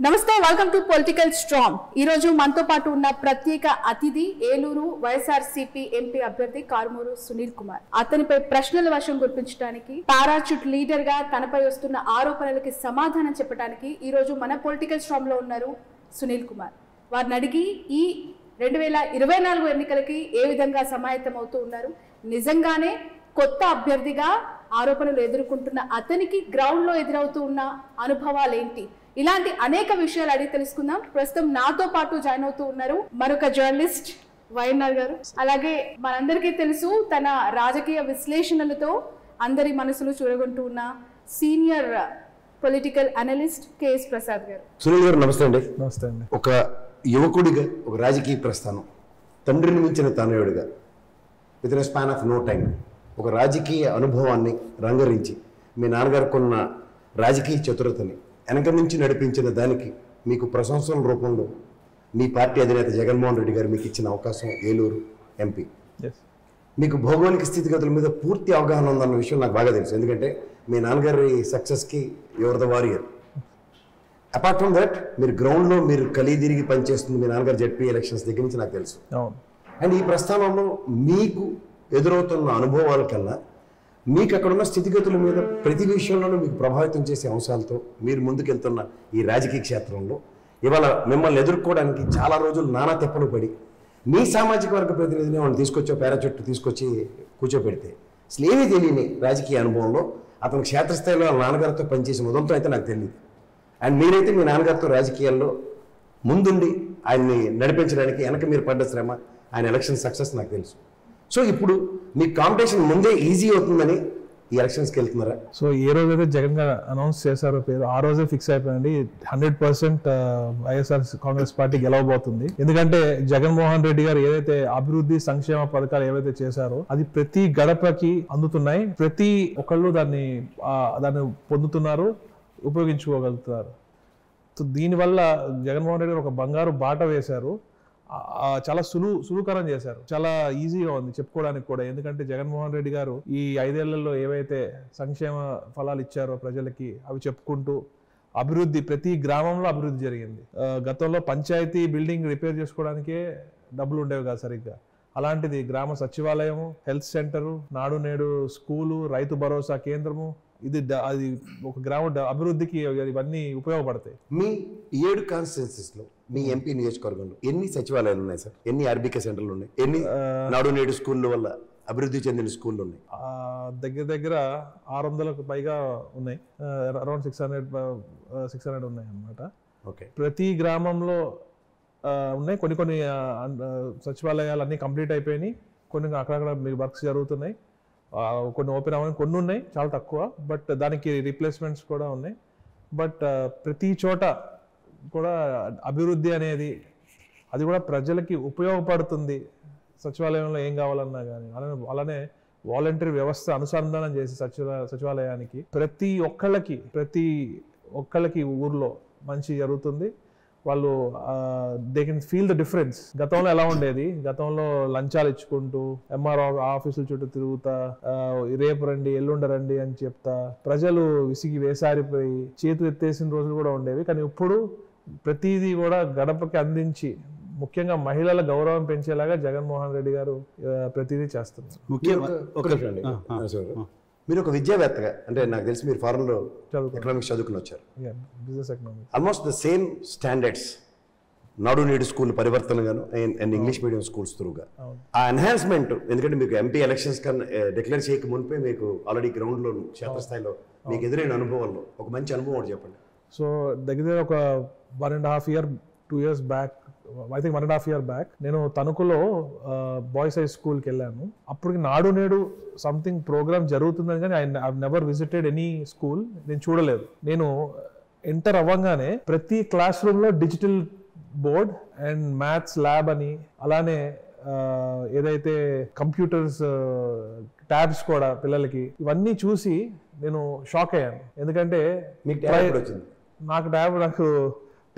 నమస్తే, welcome to political strong. ఈ రోజు మనతో పాటు ఉన్న ప్రత్యేక అతిథి ఏలూరు వైఎస్ఆర్సీపీ ఎంపీ అభ్యర్థి కారుమూరు సునీల్ కుమార్. అతనిపై ప్రశ్నల వర్షం కురిపించడానికి, పారాచూట్ లీడర్ గా తనపై వస్తున్న ఆరోపణలకి సమాధానం చెప్పడానికి ఈ రోజు మన పొలిటికల్ స్ట్రాంగ్ లో ఉన్నారు సునీల్ కుమార్. వారిని అడిగి ఈ 2024 ఎన్నికలకి ఏ విధంగా సమాయత్తం అవుతూ ఉన్నారు, నిజంగానే కొత్త అభ్యర్థిగా ఆరోపణలు ఎదుర్కొంటున్న అతనికి గ్రౌండ్ లో ఎదురవుతూ ఉన్న అనుభవాలు ఏంటి, ఇలాంటి అనేక విషయాలు అడిగి తెలుసుకుందాం. ప్రస్తుతం నాతో పాటు జాయిన్ అవుతూ ఉన్నారు మరొక జర్నలిస్ట్ వైఎన్ఆర్ గారు. అలాగే మనందరికీ తెలుసు తన రాజకీయ విశ్లేషణలతో అందరి మనసులు చూరగొంటూ ఉన్న senior political analyst KS Prasad గారు. సునీల్ గారు నమస్తే అండి. నమస్తే అండి. ఒక యువకుడిగా ఒక రాజకీయ ప్రస్థానం, తండ్రిని మించిన తనయుడిగా within span of no time ఒక రాజకీయ అనుభవాన్ని రంగరించి మీ నాన్నగారికి ఉన్న రాజకీయ చతురతని వెనక నుంచి నడిపించిన దానికి మీకు ప్రశంసల రూపంలో మీ పార్టీ అధినేత జగన్మోహన్ రెడ్డి గారు మీకు ఇచ్చిన అవకాశం ఏలూరు ఎంపీ. మీకు భౌగోళిక స్థితిగతుల మీద పూర్తి అవగాహన ఉందన్న విషయం నాకు బాగా తెలుసు, ఎందుకంటే మీ నాన్నగారి సక్సెస్కి your the warrior. Apart from that మీరు గ్రౌండ్లో మీరు కలిదిరిగి పనిచేస్తుంది మీ నాన్నగారు జెడ్పీ ఎలక్షన్స్ దగ్గర నుంచి నాకు తెలుసు. అండ్ ఈ ప్రస్థానంలో మీకు ఎదురవుతున్న అనుభవాల కన్నా మీకు అక్కడున్న స్థితిగతుల మీద ప్రతి విషయంలోనూ మీకు ప్రభావితం చేసే అంశాలతో మీరు ముందుకెళ్తున్న ఈ రాజకీయ క్షేత్రంలో ఇవాళ మిమ్మల్ని ఎదుర్కోవడానికి చాలా రోజులు నానా తెప్పలు పడి మీ సామాజిక వర్గ ప్రతినిధిని వాళ్ళు పారాచూట్ తీసుకొచ్చి కూర్చోపెడితే అసలు ఏమీ తెలియని రాజకీయ అనుభవంలో అతను క్షేత్రస్థాయిలో వాళ్ళ నాన్నగారితో పనిచేసి మొదలతో అయితే నాకు తెలియదు. అండ్ మీరైతే మీ నాన్నగారితో రాజకీయాల్లో ముందుండి ఆయన్ని నడిపించడానికి వెనక మీరు పడ్డ శ్రమ, ఆయన ఎలక్షన్ సక్సెస్ నాకు తెలుసు. సో ఇప్పుడు మీ కాంపిటీషన్ ముందే ఈజీ అవుతుందని ఈ ఎలక్షన్స్కి వెళ్తున్నారా? సో ఏ రోజైతే జగన్ గారు అనౌన్స్ చేశారో పేరు, ఆ రోజే ఫిక్స్ అయిపోయింది 100% వైఎస్ఆర్ కాంగ్రెస్ పార్టీ గెలవబోతుంది. ఎందుకంటే జగన్మోహన్ రెడ్డి గారు ఏదైతే అభివృద్ధి సంక్షేమ పథకాలు ఏవైతే చేశారో అది ప్రతి గడపకి అందుతున్నాయి, ప్రతి ఒక్కళ్ళు దాన్ని పొందుతున్నారు, ఉపయోగించుకోగలుగుతున్నారు. సో దీనివల్ల జగన్మోహన్ రెడ్డి గారు ఒక బంగారు బాట వేశారు, చాలా సులువుకరం చేశారు, చాలా ఈజీగా ఉంది చెప్పుకోవడానికి కూడా. ఎందుకంటే జగన్మోహన్ రెడ్డి గారు ఈ 5 ఏళ్లలో ఏవైతే సంక్షేమ ఫలాలు ఇచ్చారో ప్రజలకి అవి చెప్పుకుంటూ అభివృద్ధి, ప్రతి గ్రామంలో అభివృద్ధి జరిగింది. గతంలో పంచాయతీ బిల్డింగ్ రిపేర్ చేసుకోవడానికే డబ్బులు ఉండేవి కాదు సరిగ్గా, అలాంటిది గ్రామ సచివాలయం, హెల్త్ సెంటరు, నాడు నేడు స్కూలు, రైతు భరోసా కేంద్రము, అది ఒక గ్రామ అభివృద్ధికి ఇవన్నీ ఉపయోగపడతాయి. మీ 7 కాన్స్టిట్యున్సీస్లో మీ ఎంపీ నియోజకవర్గంలో ఎన్ని సచివాలయాలు ఉన్నాయి సార్? ఎన్ని ఆర్బీకే సెంటర్లు ఉన్నాయి? ఎన్ని నాడు నేడు స్కూళ్ళ వల్ల అభివృద్ధి చెందిన స్కూళ్ళు ఉన్నాయి? దగ్గర 600కు పైగా ఉన్నాయి, అరౌండ్ 600 ఉన్నాయి అన్నమాట. ఓకే, ప్రతి గ్రామంలో ఉన్నాయి. కొన్ని సచివాలయాలు అన్నీ కంప్లీట్ అయిపోయినాయి, కొన్ని అక్కడక్కడ మీకు వర్క్స్ జరుగుతున్నాయి, కొన్ని ఓపెన్ అవ్వని కొన్ని ఉన్నాయి, చాలా తక్కువ. బట్ దానికి రీప్లేస్మెంట్స్ కూడా ఉన్నాయి. బట్ ప్రతి చోట కూడా అభివృద్ధి అనేది అది కూడా ప్రజలకి ఉపయోగపడుతుంది. సచివాలయంలో ఏం కావాలన్నా కానీ అలానే వాలంటరీ వ్యవస్థ అనుసంధానం చేసి సచివాలయానికి ప్రతి ఒక్కళ్ళకి ఊర్లో మంచి జరుగుతుంది. వాళ్ళు they can feel the difference. గతంలో ఎలా ఉండేది, గతంలో లంచాలు ఇచ్చుకుంటూ ఎంఆర్ఓ ఆఫీసుల చుట్టూ తిరుగుతా, రేపు రండి ఎల్లుండ రండి అని చెప్తా ప్రజలు విసిగి వేసారిపోయి చేతులు ఎత్తేసిన రోజులు కూడా ఉండేవి. కానీ ఇప్పుడు ప్రతిదీ కూడా గడపకి అందించి, ముఖ్యంగా మహిళల గౌరవం పెంచేలాగా జగన్మోహన్ రెడ్డి గారు ప్రతిదీ చేస్తున్నారు. మీరు ఒక విద్యావేత్తగా, అంటే నాకు తెలిసి మీరు ఫారెన్లో ఎకనామిక్స్ చదువుకుని వచ్చారు. Business economics, almost the same standards Nadu Nedu school పరివర్తనగాను అండ్ ఇంగ్లీష్ మీడియం స్కూల్స్ త్రూగా ఆ ఎన్హాన్స్మెంట్. ఎందుకంటే మీకు ఎంపీ ఎలక్షన్స్ కన్నా డిక్లేర్ చేయక మునిపే మీకు ఆల్రెడీ గ్రౌండ్లో క్షేత్రస్థాయిలో మీకు ఎదురైన అనుభవాల్లో ఒక మంచి అనుభవం ఒకటి చెప్పండి. సో దగ్గర ఒక 1.5 year 2 years back, I think 1.5 year back నేను తణుకులో బాయ్స్ హై స్కూల్కి వెళ్ళాను. అప్పటికి నాడు నేడు సంథింగ్ ప్రోగ్రామ్ జరుగుతుందని కానీ I never visited any school, నేను చూడలేదు. నేను ఎంటర్ అవ్వగానే ప్రతి క్లాస్ రూమ్లో digital board and maths lab అని, అలానే ఏదైతే కంప్యూటర్స్ ట్యాబ్స్ కూడా పిల్లలకి, ఇవన్నీ చూసి నేను షాక్ అయ్యాను. ఎందుకంటే నాకు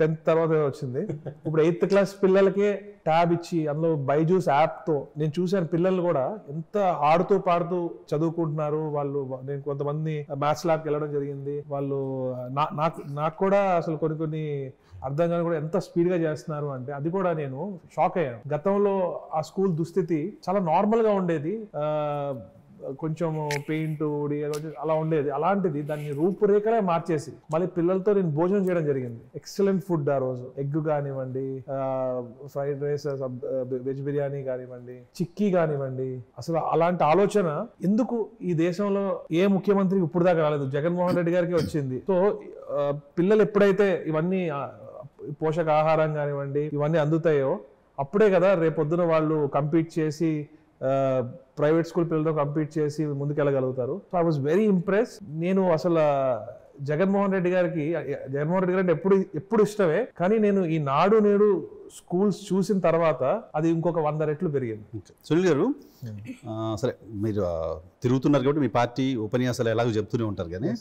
10th తర్వాత వచ్చింది. ఇప్పుడు 8th క్లాస్ పిల్లలకే ట్యాబ్ ఇచ్చి అందులో బైజూస్ యాప్తో నేను చూశాను పిల్లలు కూడా ఎంత ఆడుతూ పాడుతూ చదువుకుంటున్నారు వాళ్ళు. నేను కొంతమంది మ్యాథ్స్ ల్యాబ్కి వెళ్ళడం జరిగింది. వాళ్ళు నాకు కూడా అసలు కొన్ని అర్థం కాని కూడా ఎంత స్పీడ్గా చేస్తున్నారు అంటే అది కూడా నేను షాక్ అయ్యాను. గతంలో ఆ స్కూల్ దుస్థితి చాలా నార్మల్గా ఉండేది, కొంచెం పెయింట్ అలా ఉండేది. అలాంటిది దాన్ని రూపురేఖలే మార్చేసి మళ్ళీ పిల్లలతో నేను భోజనం చేయడం జరిగింది. ఎక్సలెంట్ ఫుడ్ ఆ రోజు, ఎగ్ కానివ్వండి, ఫ్రైడ్ రైస్, వెజ్ బిర్యానీ కానివ్వండి, చిక్కీ కానివ్వండి. అసలు అలాంటి ఆలోచన ఎందుకు ఈ దేశంలో ఏ ముఖ్యమంత్రికి ఇప్పుడు దాకా రాలేదు, జగన్మోహన్ రెడ్డి గారికి వచ్చింది. సో పిల్లలు ఎప్పుడైతే ఇవన్నీ పోషకాహారం కానివ్వండి ఇవన్నీ అందుతాయో అప్పుడే కదా రేపొద్దున వాళ్ళు కంపీట్ చేసి ప్రైవేట్ స్కూల్ పిల్లలతో కంపీట్ చేసి ముందుకెళ్ళగలుగుతారు. So I was very impress. నేను అసలు జగన్మోహన్ రెడ్డి గారికి అంటే ఎప్పుడు ఇష్టమే, కానీ నేను ఈ నాడు నేడు స్కూల్స్ చూసిన తర్వాత అది ఇంకొక 100 రెట్లు పెరిగింది. సునీల్ గారు, సరే మీరు తిరుగుతున్నారు కాబట్టి మీ పార్టీ ఉపన్యాసాలు ఎలాగో చెప్తూనే ఉంటారు, కానీ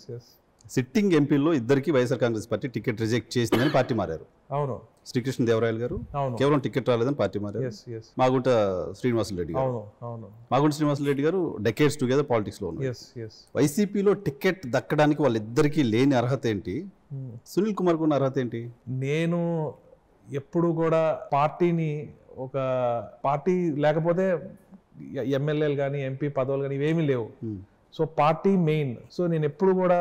సిట్టింగ్ ఎంపీల్లో ఇద్దరికి YSR Congress party ticket reject చేసిందని పార్టీ మారారు. అవును, శ్రీకృష్ణ దేవరాయలు గారు కేవలం టికెట్ రాలేదని పార్టీ మారారు. మాగుంట శ్రీనివాసరెడ్డి గారు, మాగుంట శ్రీనివాసరెడ్డి గారు డెకేడ్స్ టుగెదర్ పాలిటిక్స్ లో ఉన్నారు. వైసీపీలో టికెట్ దక్కడానికి వాళ్ళిద్దరికీ లేని అర్హత ఏంటి, సునీల్ కుమార్ ఉన్న అర్హత ఏంటి? నేను ఎప్పుడు కూడా పార్టీని ఒక పార్టీ లేకపోతే ఎమ్మెల్యేలు కానీ ఎంపీ పదవులు కానీ ఇవేమీ లేవు. So party main. సో నేను ఎప్పుడు కూడా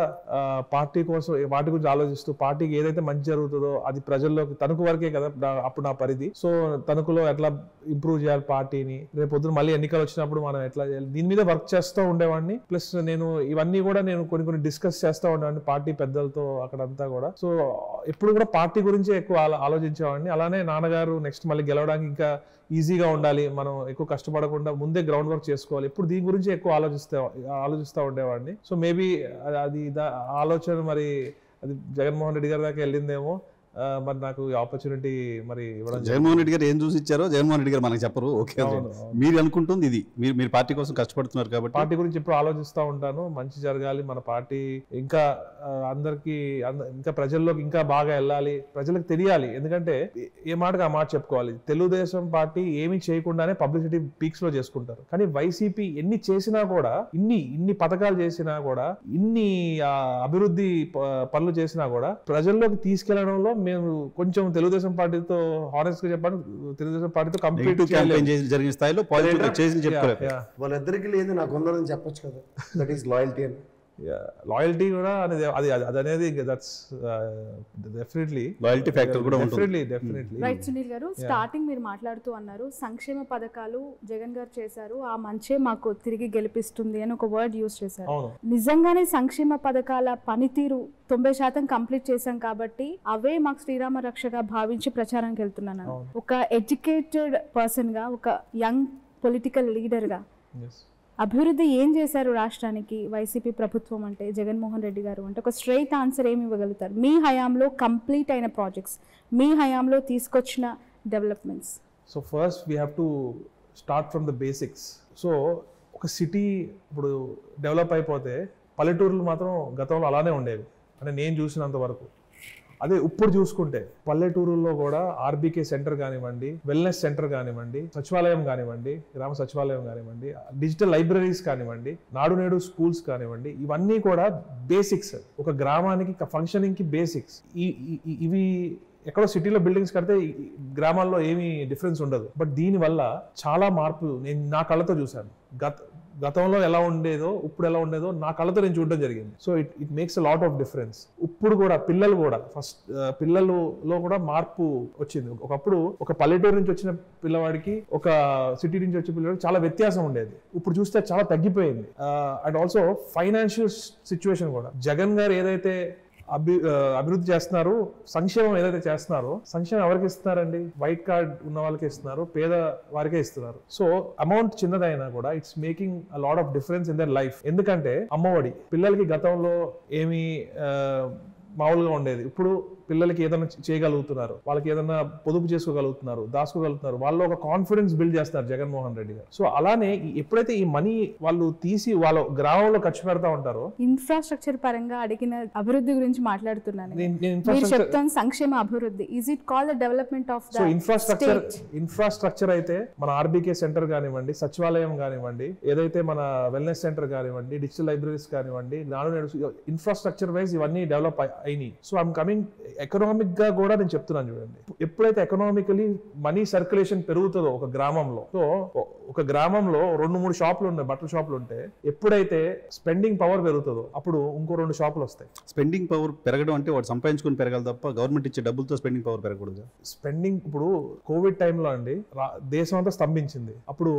పార్టీ కోసం వాటి గురించి ఆలోచిస్తూ పార్టీకి ఏదైతే మంచి జరుగుతుందో అది ప్రజల్లోకి తణుకు వరకే కదా అప్పుడు నా పరిధి. సో తణుకులో ఎట్లా ఇంప్రూవ్ చేయాలి పార్టీని, రేపు పొద్దున మళ్ళీ ఎన్నికలు వచ్చినప్పుడు మనం ఎట్లా చేయాలి, దీని మీద వర్క్ చేస్తూ ఉండేవాడిని. ప్లస్ నేను ఇవన్నీ కూడా నేను కొన్ని డిస్కస్ చేస్తూ ఉండేవాడిని పార్టీ పెద్దలతో అక్కడంతా కూడా. సో ఎప్పుడు కూడా పార్టీ గురించి ఎక్కువ ఆలోచించేవాడిని. అలానే నాన్నగారు నెక్స్ట్ మళ్ళీ గెలవడానికి ఇంకా ఈజీగా ఉండాలి, మనం ఎక్కువ కష్టపడకుండా ముందే గ్రౌండ్ వర్క్ చేసుకోవాలి, ఇప్పుడు దీని గురించి ఎక్కువ ఆలోచిస్తూ ఉండేవాడిని. సో మేబీ అది ఆలోచన మరి అది జగన్మోహన్ రెడ్డి గారి దాకా వెళ్ళిందేమో. మరి నాకు ఈ ఆపర్చునిటీ మరి ఇవ్వడం, జగన్మోహన్ రెడ్డి గారు ఏం చూసి ఇచ్చారో జగన్మోహన్ రెడ్డి గారు మనకు చెప్పరు. ఓకే, మీరు అనుకుంటుంది ఇది, మీరు పార్టీ కోసం కష్టపడుతున్నారు కాబట్టి పార్టీ గురించి ఇప్పుడు ఆలోచిస్తూ ఉంటాను. మంచి జరగాలి, మన పార్టీ ఇంకా అందరికి ఇంకా ప్రజల్లోకి ఇంకా బాగా వెళ్ళాలి, ప్రజలకు తెలియాలి. ఎందుకంటే ఏ మాటగా ఆ మాట చెప్పుకోవాలి, తెలుగుదేశం పార్టీ ఏమీ చేయకుండానే పబ్లిసిటీ పీక్స్ లో చేసుకుంటారు. కానీ వైసీపీ ఎన్ని చేసినా కూడా, ఇన్ని పథకాలు చేసినా కూడా, ఇన్ని అభివృద్ధి పనులు చేసినా కూడా ప్రజల్లోకి తీసుకెళ్లడంలో మేము కొంచెం తెలుగుదేశం పార్టీతో హానెస్ట్ గా చెప్పాను, తెలుగుదేశం పార్టీతో కంప్లీట్ జరిగిన స్థాయిలో పాజిటివ్ చేసి చెప్తారు. వాళ్ళిద్దరికి లేదు, నాకు ఉందని చెప్పొచ్చు కదా. దట్ ఈస్ లాయల్టీ అని. లాయల్టీ కూడా అనేది అనేది దట్స్ డెఫినెట్లీ లాయల్టీ ఫ్యాక్టర్ కూడా ఉంటుంది. రైట్ సునీల్ గారు, స్టార్టింగ్ మీరు మాట్లాడుతూ అన్నారు సంక్షేమ పథకాలు జగన్ గారు చేశారు, ఆ మంచే మాకు తిరిగి గెలిపిస్తుంది అని ఒక వర్డ్ యూజ్ చేశారు. నిజంగానే సంక్షేమ పథకాల పనితీరు 90% కంప్లీట్ చేశాం కాబట్టి అవే మాకు శ్రీరామ రక్షగా భావించి ప్రచారానికి వెళ్తున్నాను. ఒక ఎడ్యుకేటెడ్ పర్సన్ గా, ఒక యంగ్ పొలిటికల్ లీడర్ గా అభివృద్ధి ఏం చేశారు రాష్ట్రానికి వైసీపీ ప్రభుత్వం అంటే, జగన్మోహన్ రెడ్డి గారు అంటే ఒక స్ట్రైట్ ఆన్సర్ ఏమి ఇవ్వగలుగుతారు? మీ హయాంలో కంప్లీట్ అయిన ప్రాజెక్ట్స్, మీ హయాంలో తీసుకొచ్చిన developments. So first we have to start from the basics. So ఒక సిటీ ఇప్పుడు డెవలప్ అయిపోతే పల్లెటూర్లు మాత్రం గతంలో అలానే ఉండేవి అంటే నేను చూసినంత వరకు. అదే ఇప్పుడు చూసుకుంటే పల్లెటూరుల్లో కూడా ఆర్బీకే సెంటర్ కానివ్వండి, వెల్నెస్ సెంటర్ కానివ్వండి, సచివాలయం కానివ్వండి, గ్రామ సచివాలయం కానివ్వండి, డిజిటల్ లైబ్రరీస్ కానివ్వండి, నాడు నేడు స్కూల్స్ కానివ్వండి, ఇవన్నీ కూడా బేసిక్స్, ఒక గ్రామానికి ఫంక్షనింగ్ కి బేసిక్స్. ఇవి ఎక్కడో సిటీలో బిల్డింగ్స్ కడితే గ్రామాల్లో ఏమీ డిఫరెన్స్ ఉండదు. బట్ దీనివల్ల చాలా మార్పు నేను నా కళ్ళతో చూశాను. గతంలో ఎలా ఉండేదో ఇప్పుడు ఎలా ఉండేదో నా కళ్ళతో నేను చూడడం జరిగింది. So it makes a lot of difference. ఇప్పుడు కూడా పిల్లలు కూడా ఫస్ట్ పిల్లలలో కూడా మార్పు వచ్చింది. ఒకప్పుడు ఒక పల్లెటూరు నుంచి వచ్చిన పిల్లవాడికి ఒక సిటీ నుంచి వచ్చే పిల్లవాడికి చాలా వ్యత్యాసం ఉండేది. ఇప్పుడు చూస్తే చాలా తగ్గిపోయింది. అండ్ ఆల్సో ఫైనాన్షియల్ సిచ్యువేషన్ కూడా జగన్ గారు ఏదైతే అభివృద్ధి చేస్తున్నారు, సంక్షేమం ఏదైతే చేస్తున్నారో, సంక్షేమం ఎవరికి ఇస్తున్నారండి? వైట్ కార్డ్ ఉన్న వాళ్ళకి ఇస్తున్నారు, పేద వారికే ఇస్తున్నారు. సో అమౌంట్ చిన్నదైనా కూడా it's making a lot of difference in their life. ఎందుకంటే అమ్మఒడి పిల్లలకి గతంలో ఏమి మామూలుగా ఉండేది, ఇప్పుడు పిల్లలకి ఏదైనా చేయగలుగుతున్నారు, వాళ్ళకి ఏదైనా పొదుపు చేసుకోగలుగుతున్నారు, దాచుకోగలుగుతున్నారు, వాళ్ళు ఒక కాన్ఫిడెన్స్ బిల్డ్ చేస్తారు జగన్మోహన్ రెడ్డి గారు. సో అలానే ఎప్పుడైతే ఈ మనీ వాళ్ళు తీసి వాళ్ళ గ్రామంలో ఖర్చు పెడతా ఉంటారో, ఇన్ఫ్రాస్ట్రక్చర్ పరంగా అడిగిన అభివృద్ధి గురించి మాట్లాడుతున్నాను. మీరు చెప్తాను సంక్షేమ అభివృద్ధి. Is it call the development of the infrastructure అయితే మన ఆర్బీకే సెంటర్ కానివ్వండి, సచివాలయం కానివ్వండి, ఏదైతే మన వెల్నెస్ సెంటర్ కానివ్వండి, డిజిటల్ లైబ్రరీస్ కానివ్వండి, ఇన్ఫ్రాస్ట్రక్చర్ వైజ్ ఇవన్నీ డెవలప్ అయినాయి. సో ఐఎమ్ కమింగ్ ఎకనామిక్ గా కూడా నేను చెప్తున్నాను చూడండి, ఎప్పుడైతే ఎకనామికలీ మనీ సర్క్యులేషన్ పెరుగుతుందో ఒక గ్రామంలో, సో ఒక గ్రామంలో 2-3 షాపులు ఉన్నాయి, బట్టల షాపులు ఉంటే ఎప్పుడైతే స్పెండింగ్ పవర్ పెరుగుతుందో అప్పుడు ఇంకో 2 షాపులు వస్తాయి. స్పెండింగ్ పవర్ పెరగడం అంటే వాడు సంపాదించుకుని పెరగాలి తప్ప గవర్నమెంట్ ఇచ్చే డబ్బులతో స్పెండింగ్ పవర్ పెరగకూడదు. స్పెండింగ్ ఇప్పుడు కోవిడ్ టైంలో అండి దేశం అంతా స్తంభించింది. అప్పుడు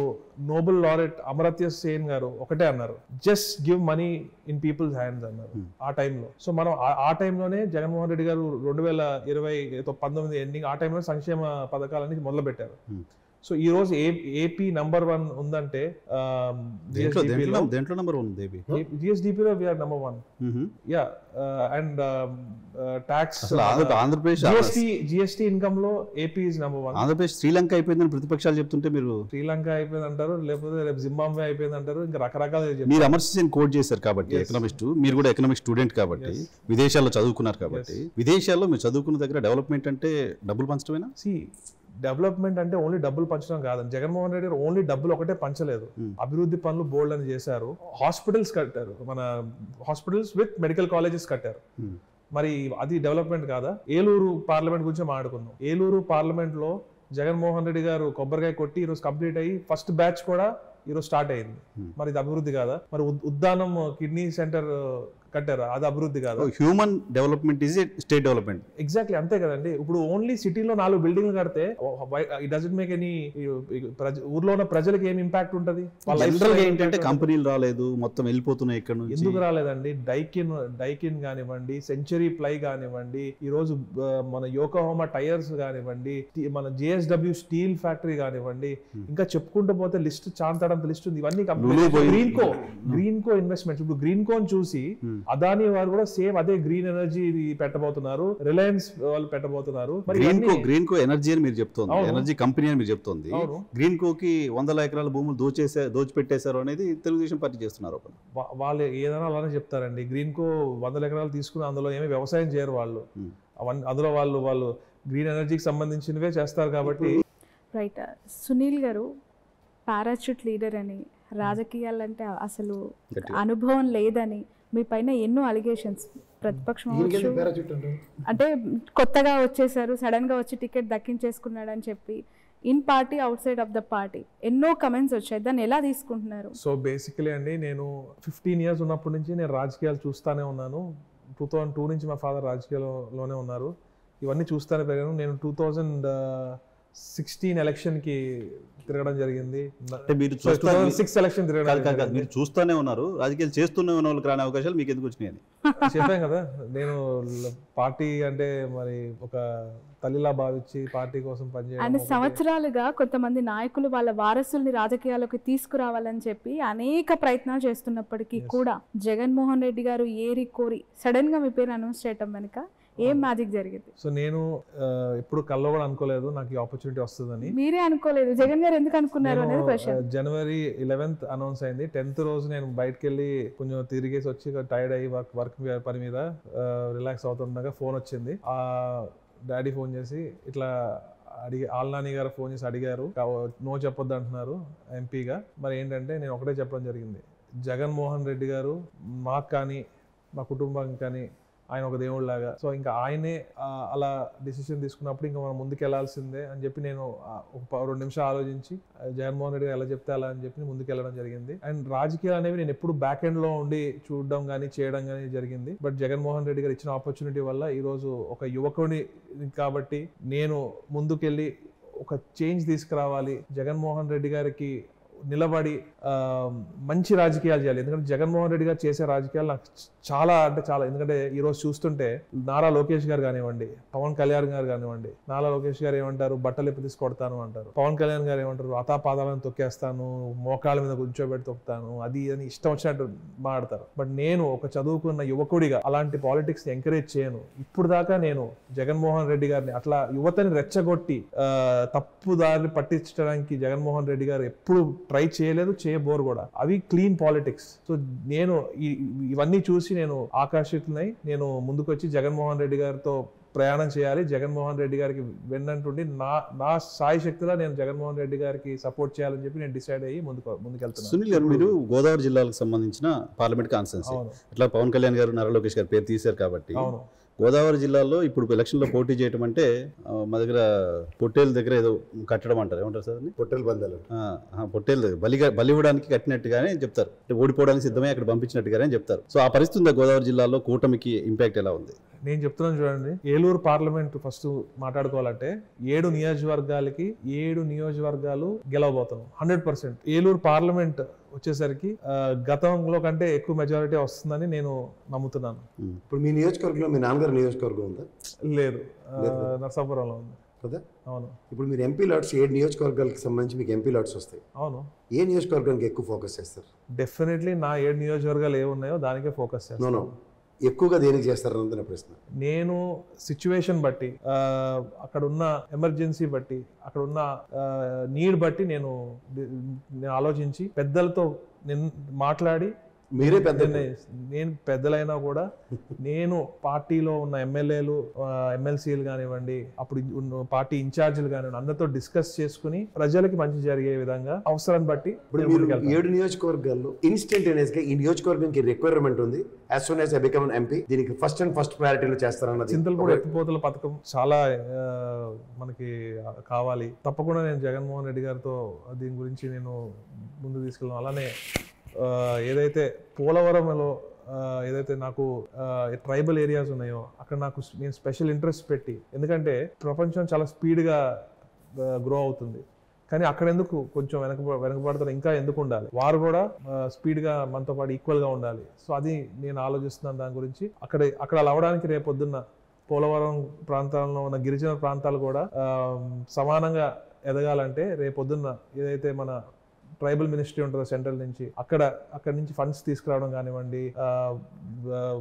నోబెల్ లారెట్ అమర్త్య సేన్ గారు ఒకటే అన్నారు, just give money in people's hands అన్నారు ఆ టైంలో. సో మనం ఆ టైంలోనే జగన్మోహన్ రెడ్డి గారు 2019 ఎండింగ్ ఆ టైంలో సంక్షేమ పథకాలని మొదలు పెట్టారు. సో ఈ రోజు ఏపీ నంబర్ 1 ఉందంటే దేంట్లో నంబర్ 1 జిఎస్డిపిలో we're number 1. Yeah and tax Andhra Pradesh GST income లో AP is number 1. Andhra Pradesh Sri Lanka అయిపోయిందని ప్రతిపక్షాలు చెప్తుంటే మీరు శ్రీలంక అయిపోయింది అంటారు, లేకపోతే రేపు జింబాబ్వే అయిపోయింది అంటారు, ఇంకా రకరకాల. మీరు అమర్త్య కోట్ చేశారు కాబట్టి ఎకనామిస్ట్, మీరు కూడా ఎకనామిక్ స్టూడెంట్ కాబట్టి విదేశాల్లో చదువుకున్నారు కాబట్టి, విదేశాల్లో మీరు చదువుకున్న దగ్గర డెవలప్మెంట్ అంటే డబ్బులు పంచడమేనా? డెవలప్మెంట్ అంటే ఓన్లీ డబ్బులు పంచడం కాదండి. జగన్మోహన్ రెడ్డి గారు ఓన్లీ డబ్బులు ఒకటే పంచలేదు, అభివృద్ధి పనులు బోల్డ్ అని చేశారు. హాస్పిటల్స్ కట్టారు, మన హాస్పిటల్స్ విత్ మెడికల్ కాలేజెస్ కట్టారు. మరి అది డెవలప్మెంట్ కాదా? ఏలూరు పార్లమెంట్ గురించి మాట్లాడుకుందాం. ఏలూరు పార్లమెంట్ లో జగన్మోహన్ రెడ్డి గారు కొబ్బరికాయ కొట్టి ఈరోజు కంప్లీట్ అయ్యి ఫస్ట్ బ్యాచ్ కూడా ఈరోజు స్టార్ట్ అయింది. మరి ఇది అభివృద్ధి కాదా? మరి ఉద్దానం కిడ్నీ సెంటర్ కట్టారు, అది అభివృద్ధి కాదు. Human development is state development. Exactly అంతే కదండి. ఇప్పుడు ఓన్లీ సిటీలో 4 బిల్డింగ్లు కడితే ఇట్ డజంట్ మేక్ ఎనీ, ఊర్లో ఉన్న ప్రజలకు ఏం ఇంపాక్ట్ ఉంటుంది? ఏంటంటే కంపెనీలు రాలేదు, మొత్తం వెళ్ళిపోతున్నాయి ఇక్కడ నుంచి. ఎందుకు రాలేదండి? డైకిన్ కానివ్వండి, సెంచరీ ప్లై కానివ్వండి, ఈ రోజు మన యోకోహామా టైర్స్ కానివ్వండి, మన JSW స్టీల్ ఫ్యాక్టరీ కానివ్వండి, ఇంకా చెప్పుకుంటూ పోతే లిస్ట్ చాంతాడంత లిస్ట్ ఉంది. ఇవన్నీ గ్రీన్కో ఇన్వెస్ట్మెంట్స్. ఇప్పుడు గ్రీన్కోని చూసి అదానీ వారు కూడా సేమ్ అదే గ్రీన్ ఎనర్జీ పెట్టబోతున్నారు, రిలయన్స్ వాళ్ళు పెట్టబోతున్నారు. గ్రీన్కో ఎనర్జీ అని మీరు చెప్తోంది, ఎనర్జీ కంపెనీ అని మీరు చెప్తోంది. గ్రీన్కోకి 100 ఎకరాల భూములు దోచిపెట్టేశారు అనేది తెలుగుదేశం పార్టీ చేస్తున్నారు. వాళ్ళు ఏదైనా అలానే చెప్తారండి. గ్రీన్కో 100 ఎకరాలు తీసుకుని అందులో ఏమీ వ్యవసాయం చేయరు వాళ్ళు. అందులో వాళ్ళు గ్రీన్ ఎనర్జీకి సంబంధించినవే చేస్తారు కాబట్టి. రైట్. సునీల్ గారు పారాచూట్ లీడర్ అని, రాజకీయాలంటే అసలు అనుభవం లేదని మీ పైన ఎన్నో అలిగేషన్స్, ప్రతిపక్షం అంటే కొత్తగా వచ్చేసారు, సడన్ గా వచ్చి టికెట్ దక్కించేసుకున్నాడు అని చెప్పి in party out side of the party ఎన్నో కమెంట్స్ వచ్చాయి. దాన్ని ఎలా తీసుకుంటున్నారు? సో బేసికలీ అండి, నేను 15 years ఉన్నప్పటి నుంచి నేను రాజకీయాలు చూస్తానే ఉన్నాను. 2002 నుంచి మా ఫాదర్ రాజకీయాల్లోనే ఉన్నారు. ఇవన్నీ చూస్తానే పెరిగాను. నేను 2016 ఎలక్షన్కి తిరగడం జరిగింది. మీరు 2006 ఎలక్షన్ తిరగడం. మీరు చూస్తూనే ఉన్నారు, రాజకీయాలు చేస్తూనే ఉన్న వాళ్ళకి రాని అవకాశాలు మీకు ఎందుకు వచ్చినాయని చెప్పాను కదా. నేను పార్టీ అంటే మరి ఒక తల్లిలా భావించి పార్టీ కోసం పనిచేయడం. ఆయన సంవత్సరాలుగా కొంతమంది నాయకులు వాళ్ళ వారసుల్ని రాజకీయాల్లోకి తీసుకురావాలని చెప్పి అనేక ప్రయత్నాలు చేస్తున్నప్పటికీ కూడా జగన్మోహన్ రెడ్డి గారు ఏరి కోరి సడన్ గా మీ పేరు అనౌన్స్ చేయటం వెనుక ఏం మ్యాజిక్ జరిగింది? సో నేను ఎప్పుడు కల్లో కూడా అనుకోలేదు నాకు ఈ ఆపర్చునిటీ వస్తుందని. మీరే అనుకోలేదు, జగన్ గారు ఎందుకు అనుకున్నారు అనేది క్వశ్చన్. January 11th అనౌన్స్ అయింది. 10th రోజు నేను బయటకు వెళ్ళి కొంచెం తిరిగేసి వచ్చి టైర్డ్ అయ్యి వర్క్ పని మీద రిలాక్స్ అవుతుండగా ఫోన్ వచ్చింది. డాడీ ఫోన్ చేసి ఇట్లా ఆల్నాని గారు ఫోన్ చేసి అడిగారు, నో చెప్పొద్దు అంటున్నారు ఎంపీగా. మరి ఏంటంటే నేను ఒకటే చెప్పడం జరిగింది, జగన్మోహన్ రెడ్డి గారు మాకు కానీ మా కుటుంబం కానీ ఆయన ఒక దేవుడు లాగా. సో ఇంకా ఆయనే అలా డిసిషన్ తీసుకున్నప్పుడు ఇంకా మనం ముందుకు వెళ్లాల్సిందే అని చెప్పి నేను ఒక 2 నిమిషాలు ఆలోచించి జగన్మోహన్ రెడ్డి ఎలా చెప్తే అలా అని చెప్పి ముందుకు వెళ్ళడం జరిగింది. అండ్ రాజకీయాలు అనేవి నేను ఎప్పుడు బ్యాక్ ఎండ్ లో ఉండి చూడడం కానీ చేయడం కానీ జరిగింది. బట్ జగన్మోహన్ రెడ్డి గారు ఇచ్చిన ఆపర్చునిటీ వల్ల ఈ రోజు ఒక యువకుని కాబట్టి నేను ముందుకెళ్ళి ఒక చేంజ్ తీసుకురావాలి, జగన్మోహన్ రెడ్డి గారికి నిలబడి మంచి రాజకీయాలు చేయాలి. ఎందుకంటే జగన్మోహన్ రెడ్డి గారు చేసే రాజకీయాలు నాకు చాలా అంటే చాలా, ఎందుకంటే ఈ రోజు చూస్తుంటే నారా లోకేష్ గారు కానివ్వండి, పవన్ కళ్యాణ్ గారు కానివ్వండి, నారా లోకేష్ గారు ఏమంటారు, బట్టలు ఎప్పుడు తీసుకొడతాను అంటారు. పవన్ కళ్యాణ్ గారు ఏమంటారు, అతాపాదాలను తొక్కేస్తాను, మోకాళ్ళ మీద కూర్చోబెట్టి తొక్కుతాను, అది అని ఇష్టం వచ్చినట్టు మాట్లాడతారు. బట్ నేను ఒక చదువుకున్న యువకుడిగా అలాంటి పాలిటిక్స్ ఎంకరేజ్ చేయను. ఇప్పుడు దాకా నేను జగన్మోహన్ రెడ్డి గారిని అట్లా యువతని రెచ్చగొట్టి తప్పు దారిని పట్టించడానికి జగన్మోహన్ రెడ్డి గారు ఎప్పుడు ట్రై చేయలేదు, చేయబోరు కూడా. అవి క్లీన్ పాలిటిక్స్. సో నేను ఇవన్నీ చూసి నేను ఆకర్షితులై నేను ముందుకు వచ్చి జగన్మోహన్ రెడ్డి గారితో ప్రయాణం చేయాలి, జగన్మోహన్ రెడ్డి గారికి వెన్నంటుండి నా సాయి శక్తిలో నేను జగన్మోహన్ రెడ్డి గారికి సపోర్ట్ చేయాలని చెప్పి నేను డిసైడ్ అయ్యి ముందుకెళ్తున్నాను. సునీల్ గారు, మీరు గోదావరి జిల్లాలకు సంబంధించిన పార్లమెంట్ కాన్స్టిట్యున్సీ, ఇట్లా పవన్ కళ్యాణ్ గారు, నారా లోకేష్ గారు పేరు తీశారు కాబట్టి గోదావరి జిల్లాలో ఇప్పుడు ఎలక్షన్లో పోటీ చేయడం అంటే మా దగ్గర పొట్టేల దగ్గర ఏదో కట్టడం అంటారు, ఏమంటారు సార్ అని? పొట్టేలు బంధాలు. పొట్టేలు బలి ఇవ్వడానికి కట్టినట్టుగానే చెప్తారు, ఓడిపోవడానికి సిద్ధమై అక్కడ పంపించినట్టుగానే చెప్తారు. సో ఆ పరిస్థితి ఉందా గోదావరి జిల్లాలో? కూటమికి ఇంపాక్ట్ ఎలా ఉంది? నేను చెప్తున్నాను చూడండి, ఏలూరు పార్లమెంట్ ఫస్ట్ మాట్లాడుకోవాలంటే 7 నియోజకవర్గాలకి 7 నియోజకవర్గాలు గెలవబోతున్నాం 100%. ఏలూరు పార్లమెంట్ వచ్చేసరికి గతంలో కంటే ఎక్కువ మెజారిటీ వస్తుందని నేను నమ్ముతున్నాను. ఇప్పుడు మీ నియోజకవర్గంలో మీ నాన్నగారు నియోజకవర్గం ఉందా? లేదు, నర్సాపురంలో ఉంది కదా. అవును. ఇప్పుడు మీరు ఎంపీ లాట్స్ 7 నియోజకవర్గాలకు సంబంధించి మీకు ఎంపీ లాట్స్ వస్తాయి. అవును. ఏ నియోజకవర్గానికి ఎక్కువ ఫోకస్ చేస్తారు? డెఫినెట్లీ నా 7 నియోజకవర్గాలు ఏమున్నాయో దానికే ఫోకస్ చేస్తాను. ఎక్కువగా దేనికి చేస్తారన్నది నా ప్రశ్న. నేను సిచ్యువేషన్ బట్టి, అక్కడ ఉన్న ఎమర్జెన్సీ బట్టి, అక్కడ ఉన్న నీడ్ బట్టి నేను ఆలోచించి పెద్దలతో మాట్లాడి, మీరే పెద్ద, నేను పెద్దలైనా కూడా నేను పార్టీలో ఉన్న ఎమ్మెల్యేలు, ఎమ్మెల్సీలు కానివ్వండి, అప్పుడు పార్టీ ఇన్ఛార్జీలు కానివ్వండి, అందరితో డిస్కస్ చేసుకుని ప్రజలకి మంచి జరిగే విధంగా అవసరాన్ని బట్టి. ఇప్పుడు 7 నియోజకవర్గాల్లో ఇన్స్టంటేనియస్ గా ఈ నియోజకవర్గానికి రిక్వైర్మెంట్ ఉంది, as soon as I become an MP, దీనికి ఫస్ట్ ప్రయారిటీలో చేస్తారన్నది. చింతలపూడి ఎత్తిపోతల పథకం చాలా మనకి కావాలి. తప్పకుండా నేను జగన్మోహన్ రెడ్డి గారితో దీని గురించి నేను ముందుకు తీసుకెళ్ళాను. అలానే ఏదైతే పోలవరంలో ఏదైతే నాకు ట్రైబల్ ఏరియాస్ ఉన్నాయో అక్కడ నేను స్పెషల్ ఇంట్రెస్ట్ పెట్టి, ఎందుకంటే ప్రపంచం చాలా స్పీడ్గా గ్రో అవుతుంది, కానీ అక్కడ ఎందుకు కొంచెం వెనకబడతారు, ఇంకా ఎందుకు ఉండాలి, వారు కూడా స్పీడ్గా మనతో పాటు ఈక్వల్గా ఉండాలి. సో అది నేను ఆలోచిస్తున్నాను దాని గురించి. అక్కడ అలా అవడానికి రేపొద్దున్న పోలవరం ప్రాంతాల్లో ఉన్న గిరిజన ప్రాంతాలు కూడా సమానంగా ఎదగాలంటే రేపొద్దున్న ఏదైతే మన ట్రైబల్ మినిస్ట్రీ ఉంటుందో సెంట్రల్ నుంచి, అక్కడ నుంచి ఫండ్స్ తీసుకురావడం కానివ్వండి,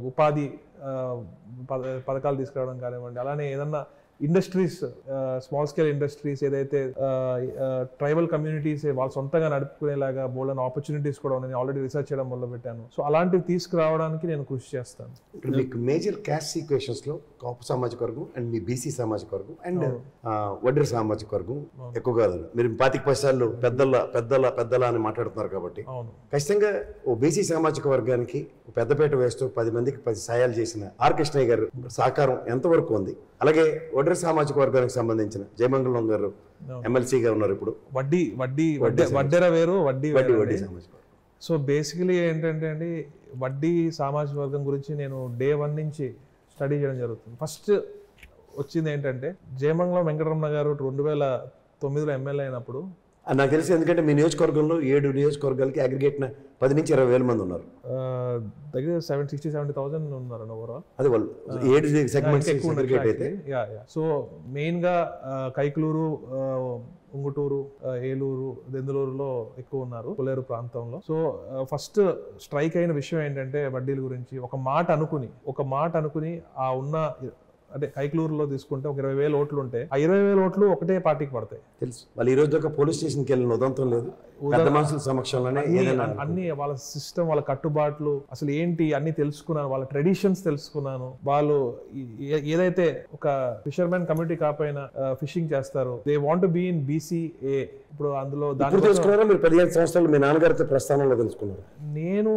ఉపాధి పథకాలు తీసుకురావడం కానివ్వండి, అలానే ఏదన్నా ఇండస్ట్రీస్, స్మాల్ స్కేల్ ఇండస్ట్రీస్ ఏదైతే ట్రైబల్ కమ్యూనిటీస్ వాళ్ళు సొంతంగా నడుపుకునేలాగా బోల్డెన్ ఆపర్చునిటీస్ కూడా ఉన్నాయి. ఆల్రెడీ రీసెర్చ్ చేయడం మొదలు పెట్టాను. సో అలాంటివి తీసుకురావడానికి నేను కృషి చేస్తాను. ఇప్పుడు మీకు మేజర్ క్యాస్ట్ ఈక్వేషన్స్ లో కాపు సామాజిక వర్గం అండ్ మీ బీసీ సామాజిక వర్గం అండ్ వడ్డెర సామాజిక వర్గం ఎక్కువగా మీరు 25% పెద్దల అని మాట్లాడుతున్నారు కాబట్టి ఖచ్చితంగా ఓ బీసీ సామాజిక వర్గానికి పెద్దపేట వేస్తూ 10 మందికి 10 సాయాలు చేసిన ఆర్ కృష్ణయ్య గారు సహకారం ఎంతవరకు ఉంది? అలాగే వడ్డెర సామాజిక వర్గానికి సంబంధించిన జయమంగళం గారు ఎమ్మెల్సీగా ఉన్నారు. ఇప్పుడు వడ్డెర వేరు, వడ్డీ సామాజిక వర్గం. సో బేసికలీ ఏంటంటే అండి, వడ్డీ సామాజిక వర్గం గురించి నేను డే 1 నుంచి స్టడీ చేయడం జరుగుతుంది. ఫస్ట్ వచ్చింది ఏంటంటే, జయమంగళం వెంకటరమణ గారు 2009లో ఎమ్మెల్యే అయినప్పుడు నాకు తెలిసి, ఎందుకంటే మీ నియోజకవర్గంలో 7 నియోజకవర్గాలకి అగ్రిగేట్ 10 నుంచి 20,000 మంది ఉన్నారు, దగ్గర 60,000-70,000 ఉన్నారు ఓవరాల్. అది వాళ్ళు 7 సెగ్మెంట్స్ అగ్రిగేట్ అయితే. సో మెయిన్ గా కైకలూరు, ఉంగుటూరు, ఏలూరు, దెందులూరులో ఎక్కువ ఉన్నారు, కొల్లేరు ప్రాంతంలో. సో ఫస్ట్ స్ట్రైక్ అయిన విషయం ఏంటంటే, వడ్డీల గురించి ఒక మాట అనుకుని ఆ ఉన్న, అంటే కైకలూరులో తీసుకుంటే ఒక 20,000 ఓట్లు ఉంటే ఆ 20,000 ఓట్లు ఒకటే పార్టీకి పడతాయి. తెలుసు, వాళ్ళు ఈ రోజు ఒక పోలీస్ స్టేషన్కి వెళ్ళిన ఉదంతం లేదు, పెద్ద మనుషుల సమక్షంలోనే అన్ని వాళ్ళ సిస్టమ్, వాళ్ళ కట్టుబాట్లు అసలు ఏంటి అన్ని తెలుసుకున్నాను, వాళ్ళ ట్రెడిషన్స్ తెలుసుకున్నాను. వాళ్ళు ఏదైతే ఒక ఫిషర్మెన్ కమ్యూనిటీ కాకపోయినా ఫిషింగ్ చేస్తారు, they want be in BCA. ఇప్పుడు అందులో దాని తెలుసుకున్నారా మీరు? 15 సంవత్సరాలు మీ నాన్నగారితో ప్రస్థానంలో తెలుసుకున్నారు. నేను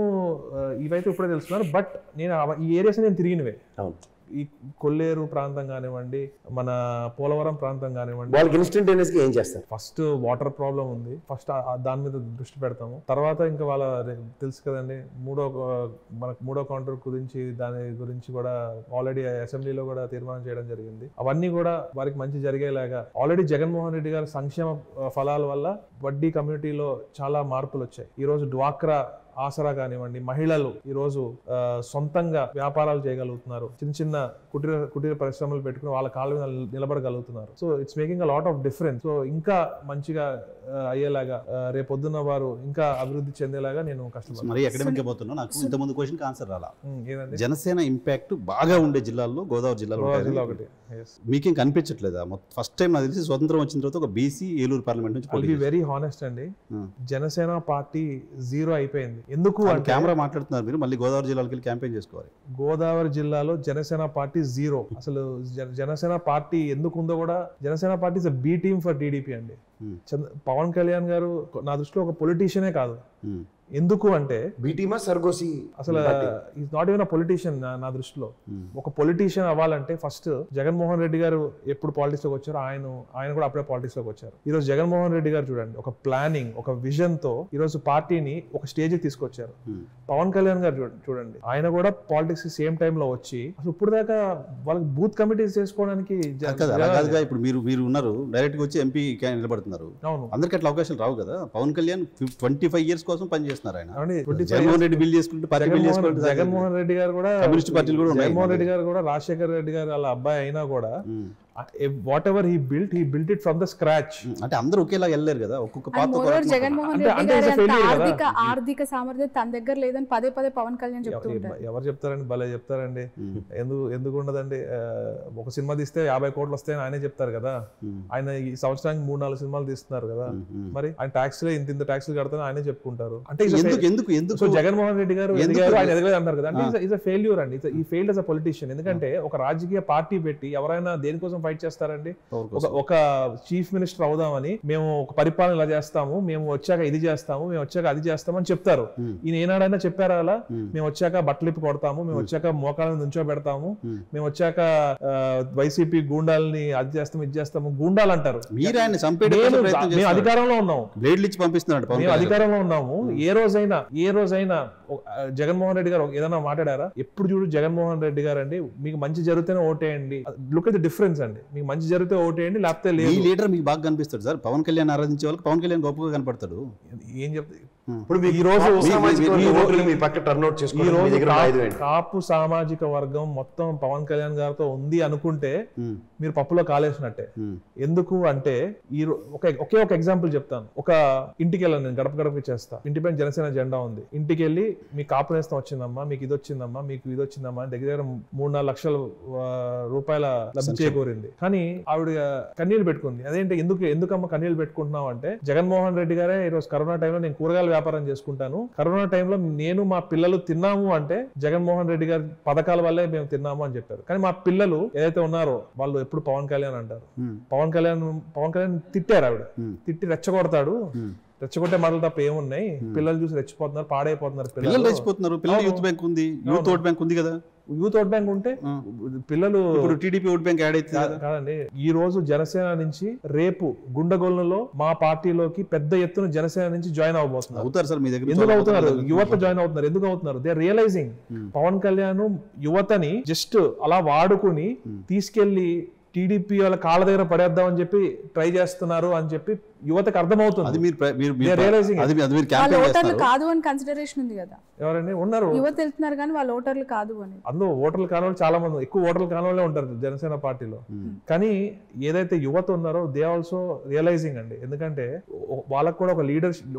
ఇవైతే ఇప్పుడే తెలుసుకున్నాను, బట్ నేను ఈ ఏరియాస్ నేను తిరిగినవే. అవును, ఈ కొల్లేరు ప్రాంతం కానివ్వండి, మన పోలవరం ప్రాంతం కానివ్వండి, వాళ్ళకి ఇన్స్టంటేనియస్ గా ఏం చేస్తారు? ఫస్ట్ వాటర్ ప్రాబ్లం ఉంది, ఫస్ట్ దాని మీద దృష్టి పెడతాము. తర్వాత ఇంకా వాళ్ళ తెలుసు కదండి మనకు మూడో కౌంటర్ గురించి, దాని గురించి కూడా ఆల్రెడీ అసెంబ్లీలో కూడా తీర్మానం చేయడం జరిగింది. అవన్నీ కూడా వారికి మంచి జరిగేలాగా ఆల్రెడీ జగన్మోహన్ రెడ్డి గారి సంక్షేమ ఫలాల వల్ల వడ్డీ కమ్యూనిటీలో చాలా మార్పులు వచ్చాయి. ఈ రోజు డ్వాక్రా ఆసరా కానివ్వండి, మహిళలు ఈ రోజు సొంతంగా వ్యాపారాలు చేయగలుగుతున్నారు, చిన్న చిన్న కుటీర పరిశ్రమలు పెట్టుకుని వాళ్ళ కాళ్ళ మీద నిలబడగలుగుతున్నారు. So it's making a lot of difference. So ఇంకా మంచిగా అయ్యేలాగా రేపొద్దున్న వారు ఇంకా అభివృద్ధి చెందేలాగా నేను కష్టపడుతున్నాను. మరి అకాడమిక్ పోతున్నా, నాకు ఇంతకుముందు క్వశ్చన్ ఆన్సర్ రాలా. జనసేన ఇంపాక్ట్ బాగా ఉండే జిల్లాల్లో గోదావరి జిల్లాలో ఒకటి మీకేం కనిపించట్లేదా? ఫస్ట్ టైం నాకు తెలిసి స్వతంత్రం వచ్చిన తర్వాత ఒక బీసీ ఏలూరు పార్లమెంట్ నుంచి వెరీ హానెస్ట్ అండి, జనసేన పార్టీ జీరో అయిపోయింది. ఎందుకు కెమెరా మాట్లాడుతున్నారు మీరు, మళ్ళీ గోదావరి జిల్లాకి వెళ్ళి క్యాంపెయిన్ చేసుకోవాలి. గోదావరి జిల్లాలో జనసేన పార్టీ జీరో. అసలు జనసేన పార్టీ ఎందుకు ఉందో కూడా, Janasena party is B team for TDP అండి. పవన్ కళ్యాణ్ గారు నా దృష్టిలో ఒక పొలిటీషియనే కాదు. ఎందుకు అంటే అసలు is not even a politician నా దృష్టిలో. ఒక పొలిటీషియన్ అవ్వాలంటే ఫస్ట్ జగన్మోహన్ రెడ్డి గారు ఎప్పుడు పాలిటిక్స్ లోకి వచ్చారో ఆయన కూడా అప్పుడే పాలిటిక్స్ లోకి వచ్చారు. ఈ రోజు జగన్మోహన్ రెడ్డి గారు చూడండి, ఒక ప్లానింగ్, ఒక విజన్ తో ఈ రోజు పార్టీని ఒక స్టేజ్ తీసుకొచ్చారు. పవన్ కళ్యాణ్ గారు చూడండి, ఆయన కూడా పాలిటిక్స్ సేమ్ టైమ్ లో వచ్చి అసలు ఇప్పుడు దాకా వాళ్ళకి బూత్ కమిటీస్ చేసుకోవడానికి ఇప్పుడు మీరు ఉన్నారు, డైరెక్ట్ గా వచ్చి ఎంపీ నిలబడుతున్నారు. అందరికి అట్లా అవకాశాలు రావు కదా. పవన్ కళ్యాణ్ 25 years కోసం పనిచేస్తున్నారు. జగన్మోహన్ రెడ్డి బిల్ చేసుకుంటే జగన్మోహన్ రెడ్డి గారు కూడా కమ్యూనిస్ట్ పార్టీలు కూడా జగన్మోహన్ రెడ్డి గారు కూడా రాజశేఖర రెడ్డి గారు వాళ్ళ అబ్బాయి అయినా కూడా what ever he built it from the scratch. అంటే అందరూ ఒకేలా వెళ్ళలేరు కదా, ఒక్కొక్క పాత్ర. జగన్మోహన్ రెడ్డి గారి ఆర్థిక సామర్థ్యం తన దగ్గర లేదని పదే పవన్ కళ్యాణ్ చెప్తుంటారు. ఎవరు చెప్తారండి? భలే చెప్తారండి. ఎందుకు ఉండదండి? ఒక సినిమా తీస్తే 50 కోట్లు వస్తాయని ఆయనే చెప్తారు కదా. ఆయన ఈ సంవత్సరానికి 3-4 సినిమాలు తీస్తున్నారు కదా. మరి ఆయన ట్యాక్స్లే ఇంత ట్యాక్స్లు కడతాను ఆయనే చెప్పుకుంటారు. అంటే సో జగన్మోహన్ రెడ్డి గారు ఆయన ఎదగలేదు అంటారు కదా. అంటే ఈజ్ అ ఫెయిల్యూర్ అండి. ఈ ఫెయిల్డ్ యాజ్ అ పొలిటీషియన్. ఎందుకంటే ఒక రాజకీయ పార్టీ పెట్టి ఎవరైనా దేనికోసం ఫైట్ చేస్తారండి? ఒక చీఫ్ మినిస్టర్ అవుదామని, మేము ఒక పరిపాలన ఇలా చేస్తాము, మేము వచ్చాక ఇది చేస్తాము, మేము వచ్చాక అది చేస్తాము అని చెప్తారు. ఈయన ఏనాడైనా చెప్పారా అలా? మేము వచ్చాక బట్టలిప్పి కొడతాము, మేము వచ్చాక మోకాళ్ళని నుంచో పెడతాము, మేము వచ్చాక వైసీపీ గూండాలని అది చేస్తాము ఇది చేస్తాము. గూండాలు అంటారు. మేము అధికారంలో ఉన్నాము, మేము అధికారంలో ఉన్నాము. ఏ రోజైనా జగన్మోహన్ రెడ్డి గారు ఏదైనా మాట్లాడారా? ఎప్పుడు చూడు జగన్మోహన్ రెడ్డి గారు అండి, మీకు మంచి జరిగితేనే ఓటేయండి. లుక్ ఎట్ ది డిఫరెన్స్ అండి. మీకు మంచి జరిగితే ఓటేయండి, లేకపోతే లేదు. ఈ లీడర్ మీకు బాగా కనిపిస్తాడు సార్. పవన్ కళ్యాణ్ ఆరాధించే వాళ్ళకి పవన్ కళ్యాణ్ గొప్పగా కనపడతాడు. ఏం చెప్తే కాపు సామాజిక వర్గం మొత్తం పవన్ కళ్యాణ్ గారితో ఉంది అనుకుంటే మీరు పప్పులో కాలేసినట్టే. ఎందుకు అంటే ఒకే ఒక ఎగ్జాంపుల్ చెప్తాను. ఒక ఇంటికి వెళ్ళాను నేను, గడప చేస్తా. ఇంటి పైన జనసేన జెండా ఉంది. ఇంటికి వెళ్ళి మీకు కాపు నేస్తం వచ్చిందమ్మా, మీకు ఇది వచ్చిందమ్మా, మీకు ఇది వచ్చిందమ్మా అని దగ్గర 3-4 లక్షల రూపాయల లబ్ధి చేకూరింది. కానీ ఆవిడ కన్నీళ్లు పెట్టుకుంది. అదేంటి, ఎందుకమ్మా కన్నీళ్లు పెట్టుకుంటున్నావు అంటే, జగన్మోహన్ రెడ్డి గారే ఈ రోజు కరోనా టైంలో నేను కూరగాయల వ్యాపారం చేసుకుంటాను, కరోనా టైంలో నేను మా పిల్లలు తిన్నాము అంటే జగన్మోహన్ రెడ్డి గారి పథకాల వల్లే మేము తిన్నాము అని చెప్పారు. కానీ మా పిల్లలు ఏదైతే ఉన్నారో వాళ్ళు ఎప్పుడు పవన్ కళ్యాణ్ అంటారు. పవన్ కళ్యాణ్ తిట్టారు. ఆవిడ తిట్టి రెచ్చగొడతాడు. రెచ్చగొట్టే మాటలు తప్ప ఏమున్నాయి? పిల్లలు చూసి రెచ్చిపోతున్నారు, పాడైపోతున్నారు. పిల్లలు రెచ్చిపోతున్నారు. పిల్లలు యూత్ బ్యాంక్ ఉంది, యూత్ ఓట్ బ్యాంక్ ఉంది కదా. యూత్ ఓట్ బ్యాంక్ ఉంటే పిల్లలు టీడీపీ ఓట్ బ్యాంక్ యాడ్ అయితే కాదండి. ఈ రోజు జనసేన నుంచి రేపు గుండెగోళ్ళలో మా పార్టీలోకి పెద్ద ఎత్తున జనసేన నుంచి జాయిన్ అవబోతున్నారు. అవుతారు సార్ మీ దగ్గర. ఎందుకు అవుతున్నారు? యువత జాయిన్ అవుతున్నారు. ఎందుకు అవుతున్నారు? They are realising Pawan Kalyan యువతని జస్ట్ అలా వాడుకుని తీసుకెళ్లి టీడీపీ వాళ్ళ కాళ్ళ దగ్గర పడేద్దామని చెప్పి ట్రై చేస్తున్నారు అని చెప్పి యువతకు అర్థమవుతుంది. కాదు అని కన్సిడరేషన్ ఉంది కదా. ఎవరండి ఉన్నారు? యువత వెళ్తున్నారు కానీ వాళ్ళ ఓటర్లు కాదు అని. అందులో ఓటర్లు కాని వాళ్ళు చాలా మంది, ఎక్కువ ఓటర్లు కాని వాళ్ళే ఉంటారు జనసేన పార్టీలో. కానీ ఏదైతే యువత ఉన్నారో దే ఆల్సో రియలైజింగ్ అండి. ఎందుకంటే వాళ్ళకు కూడా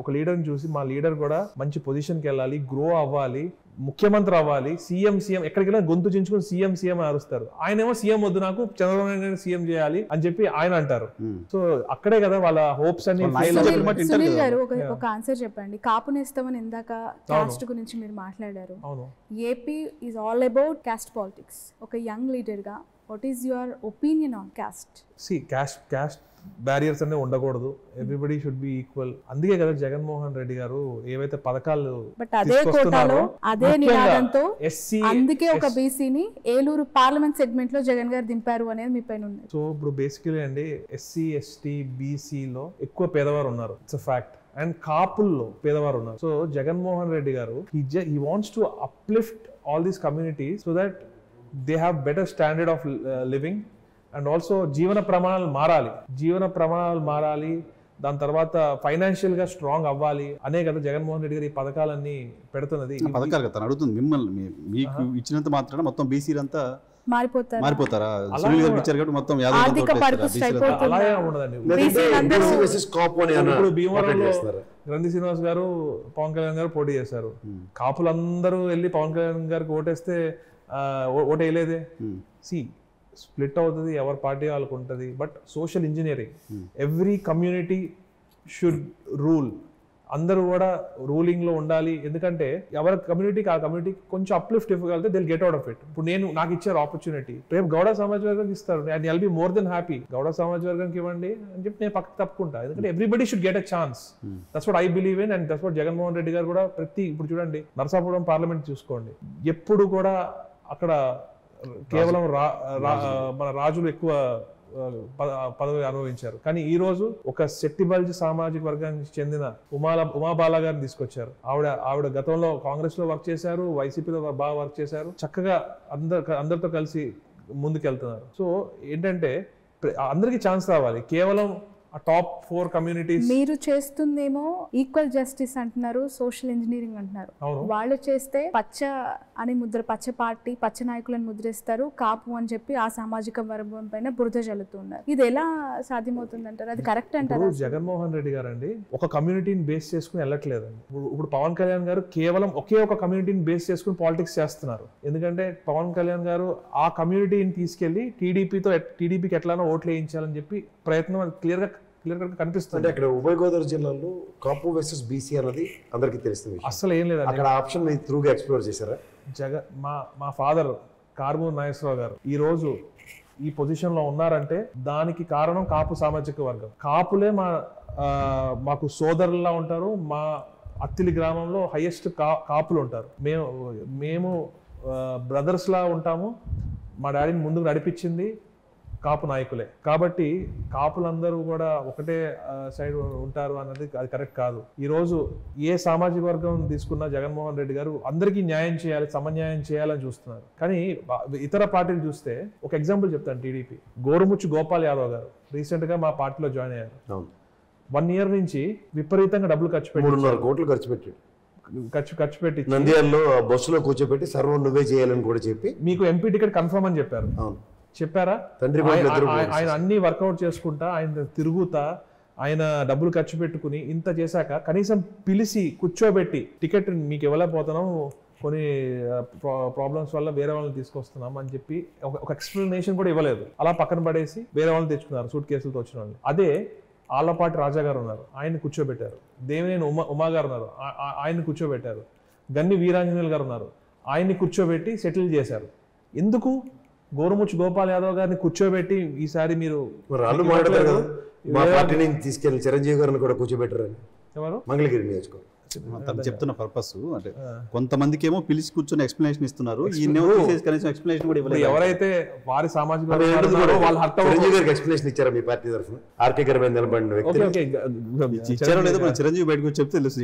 ఒక లీడర్ని చూసి మా లీడర్ కూడా మంచి పొజిషన్కి వెళ్ళాలి, గ్రో అవ్వాలి, ముఖ్యమంత్రి అవ్వాలి, సీఎం ఎక్కడికి వెళ్ళినా గొంతు చించుకుని సీఎం అరుస్తారు. ఆయనేమో సీఎం వద్దు, నాకు చంద్రబాబు నాయుడు సీఎం చేయాలి అని చెప్పి ఆయన అంటారు. సో అక్కడే కదా వాళ్ళ హోప్స్ అన్ని. సునీల్ గారు ఒక ఆన్సర్ చెప్పండి. కాపు నేస్తామని ఇందాక కాస్ట్ గురించి మీరు మాట్లాడారు. AP is all about cost politics. ఒక యంగ్ లీడర్ గా what is your opinion on caste? Caste barriers అనే ఉండకూడదు, ఎవ్రీబడి షుడ్ బి ఈక్వల్. అందుకే కదా జగన్మోహన్ రెడ్డి గారు ఏవైతే పథకాలు బట్ అదే కోటాలో అదే నినాదంతో అందుకే ఒక బీసీని ఏలూరు పార్లమెంట్ సెగ్మెంట్ లో జగన్ గారు దింపారు అనేది మీ పైన ఉంది. సో ఇప్పుడు బేసికలీ అండి ఎస్సీ ఎస్టీ బీసీలో ఎక్కువ పేదవారు ఉన్నారు, ఇట్స్ అ ఫ్యాక్ట్. అండ్ కాపుల్లో పేదవారు ఉన్నారు. సో జగన్మోహన్ రెడ్డి గారు he wants to uplift all these communities so that they have better standard of living and also జీవన ప్రమాణాలు మారాలి, దాని తర్వాత ఫైనాన్షియల్ గా స్ట్రాంగ్ అవ్వాలి అనే కదా జగన్మోహన్ రెడ్డి గారు ఈ పథకాలన్నీ పెడుతున్నది. పథకాలు కదా అడుగుతుంది మిమ్మల్ని, మీకు ఇచ్చినంత మాత్రాన మొత్తం బీసీలంతా మారిపోతారా? మొత్తం అలాగే ఉండదండి. ఇప్పుడు భీమవరంలో గ్రంథి శ్రీనివాస్ గారు పవన్ కళ్యాణ్ గారు పోటీ చేశారు. కాపులందరూ వెళ్ళి పవన్ కళ్యాణ్ గారికి ఓటేస్తే ఓటేయలేదే. స్ప్లిట్ అవుతుంది, ఎవరి పార్టీ వాళ్ళకు ఉంటుంది. But social engineering, every community should rule, అందరూ కూడా రూలింగ్ లో ఉండాలి. ఎందుకంటే ఎవరి కమ్యూనిటీకి ఆ కమ్యూనిటీకి కొంచెం అప్లిఫ్ట్ ఇవ్వగలిగితే they'll get out of it. ఇప్పుడు నాకు ఇచ్చారు ఆపర్చునిటీ, రేపు గౌడ సమాజ్ వర్గానికి ఇస్తారు, and I'll be more than happy. గౌడ సమాజ్ వర్గానికి ఇవ్వండి అని చెప్పి నేను పక్కకు తప్పుకుంటా. ఎందుకంటే everybody should get a chance. That's what I believe in and that's what Jaganmohan Reddy గారు కూడా ఇప్పుడు చూడండి నరసాపురం పార్లమెంట్ చూసుకోండి, ఎప్పుడు కూడా అక్కడ కేవలం మన రాజులు ఎక్కువ పదవి అనుభవించారు. కానీ ఈ రోజు ఒక శెట్టిబల్జ్ సామాజిక వర్గానికి చెందిన ఉమాబాల గారిని తీసుకొచ్చారు. ఆవిడ గతంలో కాంగ్రెస్ లో వర్క్ చేశారు, వైసీపీలో బాగా వర్క్ చేశారు, చక్కగా అందరితో కలిసి ముందుకెళ్తున్నారు. సో ఏంటంటే అందరికి ఛాన్స్ రావాలి. కేవలం ఆ టాప్ 4 కమ్యూనిటీస్ మీరు చేస్తుందేమో ఈక్వల్ జస్టిస్ అంటున్నారు, సోషల్ ఇంజనీరింగ్ అంటున్నారు. వాళ్ళు చేస్తే పచ్చ అని పచ్చ పార్టీ పచ్చ నాయకులను ముద్రేస్తారు, కాపు అని చెప్పి ఆ సామాజిక వర్గం పైన బురద జల్లుతున్నారు. ఇది ఎలా సాధ్యమవుతుంది అంటారు? అది కరెక్ట్ అంటారు? జగన్మోహన్ రెడ్డి గారు అండి ఒక కమ్యూనిటీని బేస్ చేసుకుని వెళ్ళట్లేదండి. ఇప్పుడు పవన్ కళ్యాణ్ గారు కేవలం ఒకే ఒక కమ్యూనిటీని బేస్ చేసుకుని పాలిటిక్స్ చేస్తున్నారు. ఎందుకంటే పవన్ కళ్యాణ్ గారు ఆ కమ్యూనిటీని తీసుకెళ్లి టీడీపీకి ఎట్లానో ఓట్లు వేయించాలని చెప్పి ప్రయత్నం క్లియర్ గా కనిపిస్తుంది. అంటే అక్కడ ఉభయ గోదావరి జిల్లాలో కాపు వర్సెస్ బీసీ అన్నది అందరికీ తెలిసింది. అసలు ఏం లేదండి, అక్కడ ఆప్షన్ మీరు త్రూగా ఎక్స్ప్లోర్ చేశారా? మా ఫాదర్ కారుమూరి నాగేశ్వరరావు గారు ఈ రోజు ఈ పొజిషన్ లో ఉన్నారంటే దానికి కారణం కాపు సామాజిక వర్గం. కాపులే మాకు సోదరుల్లా ఉంటారు. మా అత్తిలి గ్రామంలో హైయెస్ట్ కాపులు ఉంటారు. మేము బ్రదర్స్ లా ఉంటాము. మా డాడీని ముందుకు నడిపించింది కాపు నాయకులే. కాబట్టి కాపులందరూ కూడా ఒకటే సైడ్ ఉంటారు అన్నది అది కరెక్ట్ కాదు. ఈ రోజు ఏ సామాజిక వర్గం తీసుకున్నా జగన్మోహన్ రెడ్డి గారు అందరికీ న్యాయం చేయాలి, సమన్యాయం చేయాలని చూస్తున్నారు. కానీ ఇతర పార్టీలు చూస్తే ఒక ఎగ్జాంపుల్ చెప్తాను. టీడీపీ గోరుముచ్చు గోపాల్ యాదవ్ గారు రీసెంట్ గా మా పార్టీలో జాయిన్ అయ్యారు. 1 year నుంచి విపరీతంగా డబ్బులు ఖర్చు పెట్టి 3.5 కోట్లు ఖర్చు పెట్టి నంద్యాలలో బస్సులో కూర్చోబెట్టి సర్వం నువ్వే చేయాలని కూడా చెప్పి మీకు ఎంపీ టికెట్ కన్ఫర్మ్ అని చెప్పారు. చెప్పారా? ఆయన అన్ని వర్కౌట్ చేసుకుంటా, ఆయన తిరుగుతా, ఆయన డబ్బులు ఖర్చు పెట్టుకుని ఇంత చేశాక కనీసం పిలిచి కూర్చోబెట్టి టికెట్ మీకు ఇవ్వలేకపోతున్నాం, కొన్ని ప్రాబ్లమ్స్ వల్ల వేరే వాళ్ళని తీసుకొస్తున్నాం అని చెప్పి ఒక ఎక్స్ప్లెనేషన్ కూడా ఇవ్వలేదు. అలా పక్కన పడేసి వేరే వాళ్ళని తెచ్చుకున్నారు, సూట్ కేసులతో వచ్చిన వాళ్ళు. అదే ఆళ్లపాటి రాజా గారు ఉన్నారు, ఆయన్ని కూర్చోబెట్టారు. దేవినేని ఉమా గారు ఉన్నారు, ఆయన్ని కూర్చోబెట్టారు. గన్ని వీరాంజనేయులు గారు ఉన్నారు, ఆయన్ని కూర్చోబెట్టి సెటిల్ చేశారు. ఎందుకు? గోరుముచ్చు గోపాల్ యాదవ్ గారిని కూర్చోబెట్టి ఈసారి మీరు తీసుకెళ్లి చిరంజీవి గారిని కూడా కూర్చోబెట్టారని ఎవరు మంగళగిరి నియోజకవర్గం చెప్తున్న పర్పస్ అంటే కొంతమందికి ఏమో పిలిచి కూర్చొని ఎక్స్ప్లెనేషన్ ఇస్తున్నారు. ఎక్స్ప్లెనేషన్ కూడా ఇవ్వలేదు. ఎవరైతే వారి సామాజిక ఎక్స్ప్లెనేషన్ ఇచ్చారా మీ పార్టీ తరఫున? ఆర్కే గారి మీద నిలబడిన వ్యక్తి ఇచ్చారో లేదో చిరంజీవి బయటకు వచ్చి చెప్తే తెలుసు.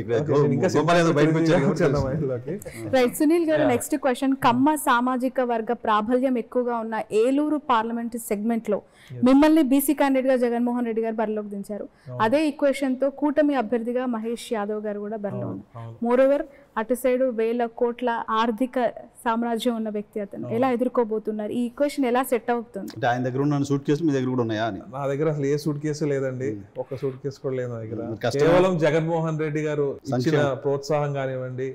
రైట్ సునీల్ గారు, నెక్స్ట్ క్వశ్చన్. కమ్మ సామాజిక వర్గ ప్రాబల్యం ఎక్కువగా ఉన్న ఏలూరు పార్లమెంట్ సెగ్మెంట్ లో మిమ్మల్ని బీసీ క్యాండిడేట్ గా జగన్మోహన్ రెడ్డి గారు బరిలోకి దించారు. అదే ఈక్వేషన్ తో కూటమి అభ్యర్థిగా మహేష్ యాదవ్ గారు కూడా బరిలో ఉన్నారు. మోరోవర్ అటు సైడ్ 1000 కోట్ల ఆర్థిక సామ్రాజ్యం ఉన్న వ్యక్తి. అతను ఎలా ఎదుర్కోబోతున్నారు? ఈ ఈక్వేషన్ ఎలా సెట్ అవుతుంది? ఆయన దగ్గర ఉన్న సూట్ కేసు మీ దగ్గర కూడా ఉన్నాయా? నా దగ్గర అసలు ఏ సూట్ కేసు లేదండి, ఒక్క సూట్ కేసు కూడా లేదు నా దగ్గర. కేవలం జగన్మోహన్ రెడ్డి గారు ఇచ్చిన ప్రోత్సాహం కానివ్వండి,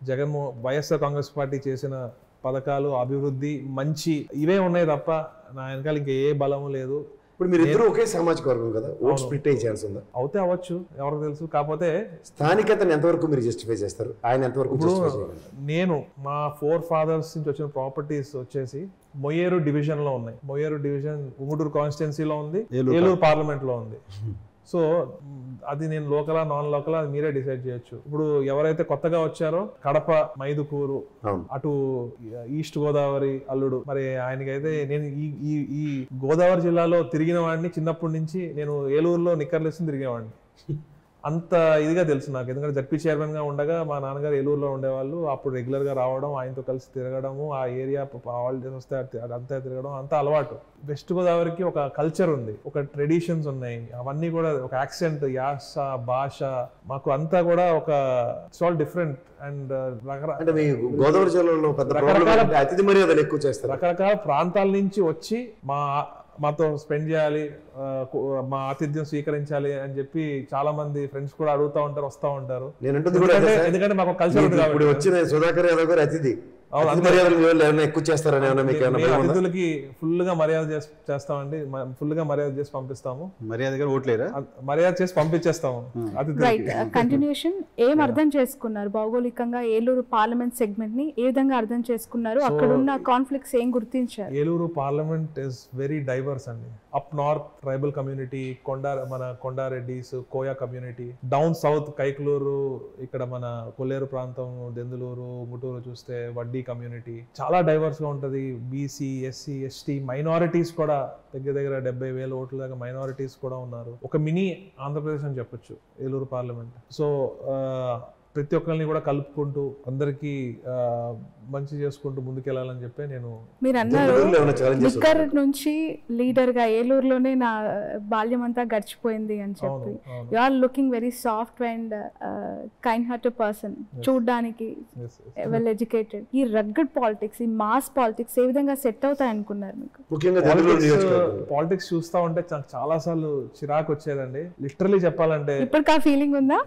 వైఎస్ఆర్ కాంగ్రెస్ పార్టీ చేసిన పథకాలు, అభివృద్ధి, మంచి ఇవే ఉన్నాయి తప్ప నా వెనకాల ఇంకా ఏ బలము లేదు. ఇప్పుడు మీరు ఇద్దరు ఒకే సామాజిక వర్గం కదా, ఓట్ స్ప్లిట్ అయ్యే ఛాన్స్ ఉందా? అవుతే అవ్వచ్చు, ఎవరికి తెలుసు. కాకపోతే స్థానికతను ఎంతవరకు మీరు జస్టిఫై చేస్తారు, ఆయన ఎంతవరకు justify చేయగలరు? నేను మా 4 fathers నుంచి వచ్చిన ప్రాపర్టీస్ వచ్చేసి మొయ్యేరు డివిజన్ లో ఉన్నాయి. మొయ్యేరు డివిజన్ ఉంగుటూరు కాన్స్టిట్యున్సీలో ఉంది, ఏలూరు పార్లమెంట్ లో ఉంది. సో అది నేను లోకలా నాన్ లోకలా అది మీరే డిసైడ్ చేయొచ్చు. ఇప్పుడు ఎవరైతే కొత్తగా వచ్చారో కడప, మైదుకూరు, అటు ఈస్ట్ గోదావరి అల్లుడు, మరి ఆయనకైతే నేను ఈ గోదావరి జిల్లాలో తిరిగిన వాడిని, చిన్నప్పటి నుంచి నేను ఏలూరులో నిక్కర్లేసి తిరిగేవాడిని. అంత ఇదిగా తెలుసు నాకు. ఎందుకంటే జడ్పీ చైర్మన్ గా ఉండగా మా నాన్నగారు ఏలూరులో ఉండేవాళ్ళు. అప్పుడు రెగ్యులర్ గా రావడం, ఆయనతో కలిసి తిరగడము, ఆ ఏరియా హాలిడేస్ వస్తే అంతా తిరగడం అంతా అలవాటు. వెస్ట్ గోదావరికి ఒక కల్చర్ ఉంది, ఒక ట్రెడిషన్స్ ఉన్నాయి, అవన్నీ కూడా ఒక యాక్సెంట్, యాస, భాష మాకు అంతా కూడా ఒక it's all different. And Godavari జిల్లాలో అతిథి మర్యాదలు ఎక్కువ చేస్తారు. రకరకాల ప్రాంతాల నుంచి వచ్చి మాతో స్పెండ్ చేయాలి, మా ఆతిథ్యం స్వీకరించాలి అని చెప్పి చాలా మంది ఫ్రెండ్స్ కూడా అడుగుతా ఉంటారు, వస్తా ఉంటారు. ఎందుకంటే మాకు కల్చర్ ఉంది కాబట్టి. వచ్చిన సుధాకర్ యాదవ్ గారు అతిథి ఎక్కువ చేస్తారని అతిథులకి ఫుల్ గా మర్యాద చేస్తామండి, ఫుల్ గా మర్యాద చేసి పంపిస్తాము. మర్యాద చేసి పంపించేస్తాము. కంటిన్యూషన్ ఏం అర్థం చేసుకున్నారు భౌగోళికంగా ఏలూరు పార్లమెంట్ సెగ్మెంట్ ని ఏ విధంగా అర్థం చేసుకున్నారు, అక్కడ ఉన్న కాన్ఫ్లిక్ట్స్ ఏం గుర్తించారు? Eluru parliament is very diverse అండి. అప్ నార్త్ ట్రైబల్ కమ్యూనిటీ, మన కొండారెడ్డిస్, Koya community, down south Kaikaluru, ఇక్కడ మన కొల్లేరు ప్రాంతం, దెందులూరు, గుంటూరు చూస్తే వడ్డీ కమ్యూనిటీ చాలా డైవర్స్ గా ఉంటది. బీసీ, ఎస్సీ, ఎస్టీ, మైనారిటీస్ కూడా దగ్గర 70,000 ఓట్ల దాకా మైనారిటీస్ కూడా ఉన్నారు. ఒక మినీ ఆంధ్రప్రదేశ్ అని చెప్పొచ్చు ఏలూరు పార్లమెంట్. సో ప్రతి ఒక్కరిని కూడా కలుపుకుంటూ అందరికి మంచి చేసుకుంటూ ముందుకెళ్ళాలని చెప్పి నేను. మీరు అన్నారు నిక్కర్ నుంచి లీడర్ గా ఏలూరులోనే నా బాల్యం అంతా గడిచిపోయింది అని చెప్పి. You are looking very soft and kind hearted person, చూడడానికి వెల్ ఎడ్యుకేటెడ్. ఈ రగ్గడ్ పాలిటిక్స్, ఈ మాస్ పాలిటిక్స్ ఏ విధంగా సెట్ అవుతాయి అనుకున్నారు మీకు? పాలిటిక్స్ చూస్తా ఉంటే చాలా సార్లు చిరాకు వచ్చేదండి, లిటరలీ చెప్పాలంటే. ఇప్పటికి ఆ ఫీలింగ్ ఉందా?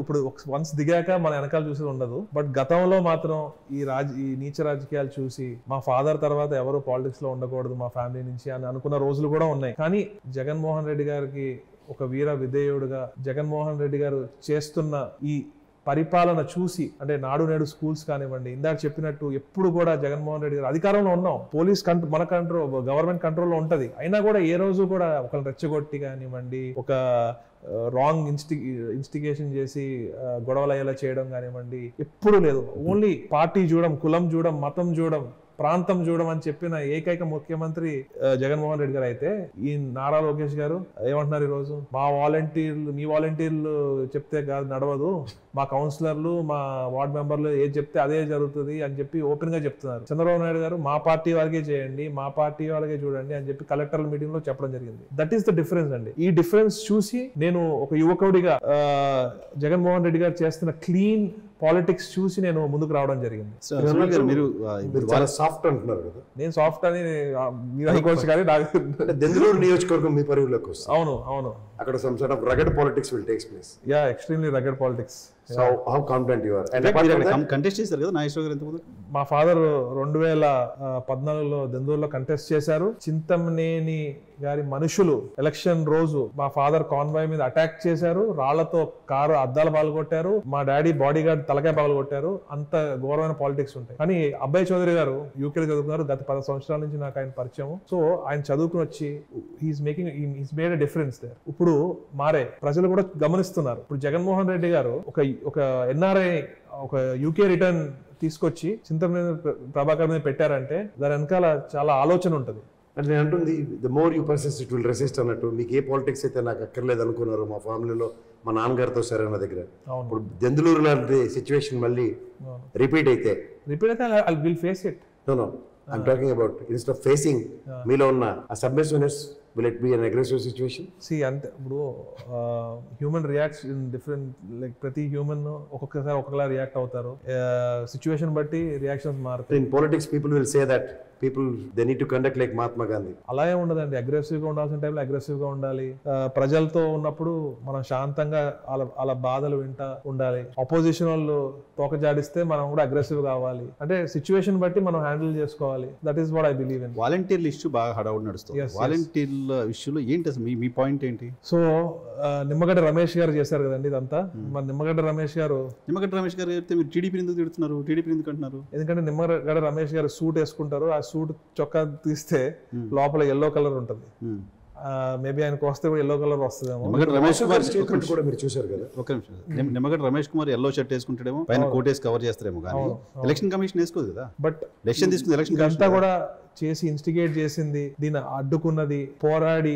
ఇప్పుడు వన్స్ దిగాక మన వెనకాల చూసేది ఉండదు. బట్ గతంలో మాత్రం ఈ నీచ రాజకీయాలు చూసి మా ఫాదర్ తర్వాత ఎవరు పాలిటిక్స్ లో ఉండకూడదు మా ఫ్యామిలీ నుంచి అని అనుకున్న రోజులు కూడా ఉన్నాయి. కానీ జగన్మోహన్ రెడ్డి గారికి ఒక వీర విధేయుడుగా జగన్మోహన్ రెడ్డి గారు చేస్తున్న ఈ పరిపాలన చూసి, అంటే నాడు నేడు స్కూల్స్ కానివ్వండి, ఇందాక చెప్పినట్టు ఎప్పుడు కూడా జగన్మోహన్ రెడ్డి గారు అధికారంలో ఉన్నాం, పోలీస్ మన గవర్నమెంట్ కంట్రోల్లో ఉంటది, అయినా కూడా ఏ రోజు కూడా ఒకరిని రెచ్చగొట్టి కానివ్వండి, ఒక రాంగ్ ఇన్స్టిగేషన్ చేసి గొడవలు అయ్యేలా చేయడం కానివ్వండి ఎప్పుడు లేదు. ఓన్లీ పార్టీ చూడడం, కులం చూడడం, మతం చూడడం, ప్రాంతం చూడడం అని చెప్పిన ఏకైక ముఖ్యమంత్రి జగన్మోహన్ రెడ్డి గారు. అయితే ఈ నారా లోకేష్ గారు ఏమంటున్నారు ఈరోజు, మీ వాలంటీర్లు చెప్తే కాదు నడవదు, మా కౌన్సిలర్లు, మా వార్డ్ మెంబర్లు ఏది చెప్తే అదే జరుగుతుంది అని చెప్పి ఓపెన్ గా చెప్తున్నారు. చంద్రబాబు నాయుడు గారు మా పార్టీ వాళ్ళకే చేయండి, మా పార్టీ వాళ్ళకే చూడండి అని చెప్పి కలెక్టర్ల మీటింగ్ లో చెప్పడం జరిగింది. దట్ ఈస్ ద డిఫరెన్స్ అండి. ఈ డిఫరెన్స్ చూసి నేను ఒక యువకుడిగా జగన్మోహన్ రెడ్డి గారు చేస్తున్న క్లీన్ పాలిటిక్స్ చూసి నేను ముందుకు రావడం జరిగింది. నేను సాఫ్ట్ అని మీరు అనుకోవచ్చు, కానీ దెందులూరు నియోజకవర్గం మీ పరిధిలోకి వస్తుంది. అవును అవును. అక్కడ some sort of rugged politics will take place. Yeah, extremely rugged politics. So how confident you are? And contest చేశారు కదా నాగేశ్వర గారు ఎంతమంది? మా ఫాదర్ 2014లో దెందూరులో కంటెస్ట్ చేశారు. చింతమనేని గారి మనుషులు ఎలక్షన్ రోజు మా ఫాదర్ కాన్వాయ్ మీద అటాక్ చేశారు, రాళ్లతో కారు అద్దాలు పగలగొట్టారు, మా డాడీ బాడీ గార్డ్ తలకాయ పగలగొట్టారు. అంత ఘోరమైన పాలిటిక్స్ ఉంటాయి. కానీ అబ్బాయి చౌదరి గారు యూకేలో చదువుకున్నారు, గత 10 సంవత్సరాల నుంచి నాకు ఆయన పరిచయం. సో ఆయన చదువుకుని వచ్చి he's made a difference there. ఇప్పుడు మారే ప్రజలు కూడా గమనిస్తున్నారు. ఇప్పుడు జగన్మోహన్ రెడ్డి గారు ఒక ఎన్ఆర్ఐ ఒక యూకే రిటర్న్ తీసుకొచ్చి చింతమనేని ప్రభాకర్ మీద పెట్టారంటే దాని వెనకాల చాలా ఆలోచన ఉంటుంది. అంటే నేను అంటుంది the more you persist it will resist అన్నట్టు. మీకు ఏ పాలిటిక్స్ అయితే నాకు అక్కర్లేదు అనుకున్నారు మా ఫ్యామిలీలో మా నాన్నగారితో సరైన దగ్గర, ఇప్పుడు దెందులూరు లాంటి సిచ్యువేషన్ మళ్ళీ రిపీట్ అయితే I will face it. No I'm talking about instead of facing మీలో ఉన్న ఆ సబ్మిసివ్నెస్ will it be an aggressive situation? See, అంటే ఇప్పుడు human reacts in different, like ప్రతి హ్యూమన్ ఒక్కొక్కసారి ఒక్కొక్కలా రియాక్ట్ అవుతారు, సిచ్యువేషన్ బట్టి రియాక్షన్స్ మారుతాయి. In politics people will say that people they need to conduct like Mahatma Gandhi. అలాగే ఉండదండి, అగ్రెసివ్గా ఉండాల్సిన టైంలో అగ్రెసివ్గా ఉండాలి. ప్రజలతో ఉన్నప్పుడు మనం శాంతంగా వాళ్ళ బాధలు వింటా ఉండాలి. అపోజిషన్ వాళ్ళు తోక జాడిస్తే మనం కూడా అగ్రెసివ్ కావాలి. అంటే సిచ్యువేషన్ బట్టి మనం హ్యాండిల్ చేసుకోవాలి. That is what I believe in. వాలంటీర్ల ఇష్యూ బాగా హడావుడి నడుస్తుంది. వాలంటీర్ల ఇష్యూలో ఏంటి అసలు మీ పాయింట్ ఏంటి? సో నిమ్మగడ్డ రమేష్ గారు చేశారు కదండి ఇదంతా. మరి నిమ్మగడ్డ రమేష్ గారు చెప్తే మీరు టీడీపీ ఎందుకు తిడుతున్నారు? టీడీపీ ఎందుకు అంటున్నారు? ఎందుకంటే నిమ్మగడ్డ రమేష్ గారు సూట్ వేసుకుంటారు. ఆ సూట్ చొక్కా తీస్తే లోపల ఎల్లో కలర్ ఉంటుంది. మేబీ ఆయనకు వస్తే కూడా ఎల్లో కలర్ వస్తుందేమో. నిమ్మగడ్డ రమేష్ కుమార్ కూడా మీరు చూశారు కదా. ఒక నిమిషం, నిమ్మగడ్డ రమేష్ కుమార్ ఎల్లో షర్ట్ వేసుకుంటాడేమో, పైన కోట్ వేసి కవర్ చేస్తారేమో, కానీ ఎలక్షన్ కమిషన్ వేసుకోదు కదా. బట్ డెసిషన్ తీసుకుంది ఎలక్షన్ అంతా కూడా చేసి ఇన్స్టిగేట్ చేసింది, దీన్ని అడ్డుకున్నది, పోరాడి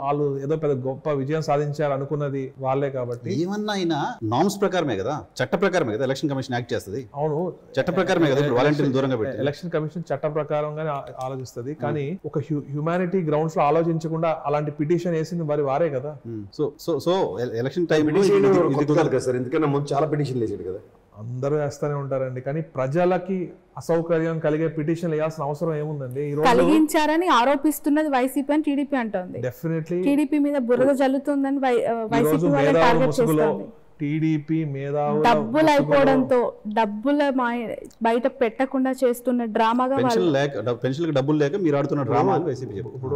వాళ్ళు ఏదో పెద్ద గొప్ప విజయం సాధించారు అనుకున్నది వాళ్ళే. కాబట్టి ఏమన్నా అయినా నామ్స్ ప్రకారమే కదా, చట్ట ప్రకారమే కదా ఎలక్షన్ కమిషన్ యాక్ట్ చేస్తుంది. అవును, చట్ట ప్రకారమే కదా. వాలంటీర్లు దూరంగా పెట్టి ఎలక్షన్ కమిషన్ చట్ట ప్రకారంగానే ఆలోచిస్తుంది. కానీ ఒక హ్యూమానిటీ గ్రౌండ్స్ లో ఆలోచించకుండా అలాంటి పిటిషన్ వేసింది వారే కదా. సో ఎలక్షన్ టైం ఎందుకన్నా ముందు చాలా పిటిషన్లు వేసాడు కదా. అందరూ వేస్తూనే ఉంటారండి, కానీ ప్రజలకి అసౌకర్యం కలిగే పిటిషన్ వేయాల్సిన అవసరం ఏముందండి? ఈ రోజు కలిగించారని ఆరోపిస్తున్నది వైసీపీ అని టీడీపీ అంటోంది. డెఫినెట్లీ టీడీపీ మీద బురద జల్లుతుందని వైసీపీ వాళ్ళని టార్గెట్ చేస్తోంది. టీడీపీ మేధావులు డబ్బులు అయిపోవడంతో డబ్బుల బయట పెట్టకుండా చేస్తున్న డ్రామాగా పెన్షన్ డబ్బులు లేక మీరు ఆడుతున్న డ్రామా. ఇప్పుడు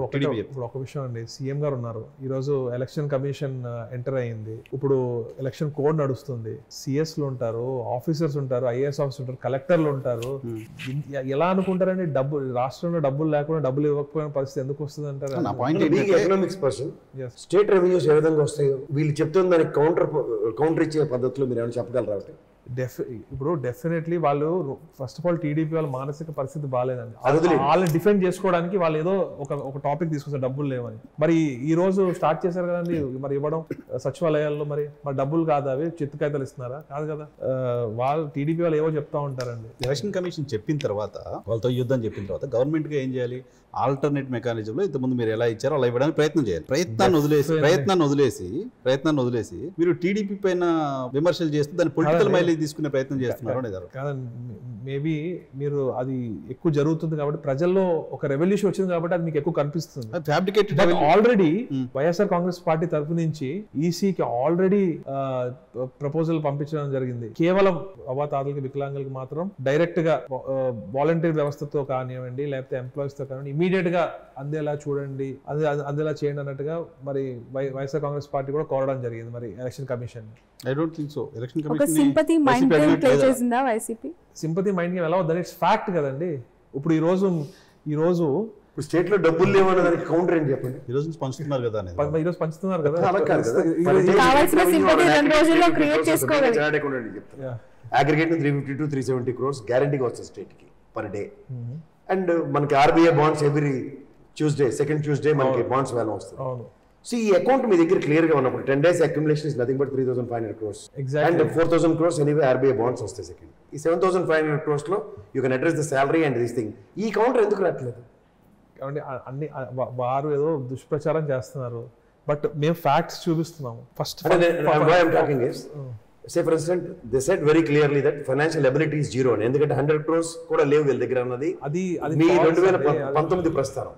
ఒక విషయం అండి, సీఎం గారు ఉన్నారు, ఈ రోజు ఎలక్షన్ కమిషన్ ఎంటర్ అయ్యింది, ఇప్పుడు ఎలక్షన్ కోడ్ నడుస్తుంది, సిఎస్లు ఉంటారు, ఆఫీసర్స్ ఉంటారు, ఐఏఎస్ ఆఫీసర్ ఉంటారు, కలెక్టర్లు ఉంటారు. ఎలా అనుకుంటారండి డబ్బు రాష్ట్రంలో డబ్బులు లేకుండా డబ్బులు ఇవ్వకపోయిన పరిస్థితి ఎందుకు వస్తుంది అంటారు? ఎకనామిక్స్ పర్సన్ స్టేట్ రెవెన్యూస్ ఏ విధంగా వస్తాయో వీళ్ళు చెప్తున్న దానికి కౌంటర్ ఇచ్చే పద్ధతిలో మీరు ఏమైనా చెప్పగలరా? ఇప్పుడు డెఫినెట్లీ వాళ్ళు ఫస్ట్ ఆఫ్ ఆల్ టీడీపీ వాళ్ళ మానసిక పరిస్థితి బాగాలేదండి. వాళ్ళని డిఫెండ్ చేసుకోవడానికి వాళ్ళు ఏదో ఒక టాపిక్ తీసుకొస్తారు, డబ్బులు లేవని. మరి ఈ రోజు స్టార్ట్ చేశారు కదండి మరి ఇవ్వడం సచివాలయాల్లో. మరి డబ్బులు కాదు, అవి చిత్తు కాగితాలు ఇస్తున్నారా? కాదు కదా. వాళ్ళు టీడీపీ వాళ్ళు ఏవో చెప్తా ఉంటారండి. ఎలక్షన్ కమిషన్ చెప్పిన తర్వాత, వాళ్ళతో యుద్ధం చెప్పిన తర్వాత గవర్నమెంట్ గా ఏం చేయాలి? ఆల్టర్నేట్ మెకానిజంలో ఇంతకుముందు మీరు ఎలా ఇచ్చారో అలా ఇవ్వడానికి ప్రయత్నం చేయాలి. ప్రయత్నాన్ని వదిలేసి మీరు టీడీపీ పైన విమర్శలు చేస్తూ దాన్ని పొలిటికల్ మైలేజ్ తీసుకునే ప్రయత్నం చేస్తున్నారు. మేబీ మీరు అది ఎక్కువ జరుగుతుంది కాబట్టి, ప్రజల్లో ఒక రెవల్యూషన్ వచ్చింది కాబట్టి అది మీకు ఎక్కువ కనిపిస్తుంది. ఆల్రెడీ వైఎస్ఆర్ కాంగ్రెస్ పార్టీ తరఫు నుంచి ఈసీకి ఆల్రెడీ ప్రపోజల్ పంపించడం జరిగింది. కేవలం అవ్వాతాతలకి వికలాంగులకి మాత్రం డైరెక్ట్ గా వాలంటీర్ వ్యవస్థతో కానివ్వండి, లేకపోతే ఎంప్లాయీస్ తో కానివ్వండి, ఇమీడియట్ గా అందేలా చూడండి, అందేలా చేయండి అన్నట్టుగా మరి వైఎస్ఆర్ కాంగ్రెస్ పార్టీ కూడా కోరడం జరిగింది మరి election commission. I don't think so. Election commission sympathy mind game play చేసిందా వైసీపీ? సింపతి మైండ్ గేమ్ ఎలా వద్దని ఇట్స్ ఫ్యాక్ట్ కదండి. ఇప్పుడు ఈ రోజు స్టేట్ లో డబ్బులు లేవన్న దానికి కౌంటర్ ఏంటి చెప్పండి? ఈ రోజు పంచుతున్నారు కదా, ఈ రోజు పంచుతున్నారు కదా. కావాల్సిన సింపతి 2 రోజుల్లో క్రియేట్ చేసుకోగలరు. అగ్రిగేట్ 350 to 370 crores గ్యారంటీగా వస్తుంది స్టేట్ కి పర్ డే. అండ్ మనకి RBI bonds every Tuesday, second Tuesday మనకి బాండ్స్ వేలం వస్తుంది. సో ఈ అకౌంట్ మీ దగ్గర క్లియర్ గా ఉన్నప్పుడు 10 days accumulation is nothing but 3,500 crores. And 4,000 crores anyway RBI bonds వస్తాయి సెకండ్. ఈ 7,500 crores లో you can address the salary and this thing. ఈ కౌంటర్ ఎందుకు రావట్లేదు? అన్ని వారు ఏదో దుష్ప్రచారం చేస్తున్నారు, బట్ మేము ఫ్యాక్ట్స్ చూపిస్తున్నాము. First say for instance they said very clearly that financial ability is zero అని. ఎందుకంటే 100 crores కూడా లేవు వీళ్ళ దగ్గర అన్నది మీ 2019 ప్రస్తారం.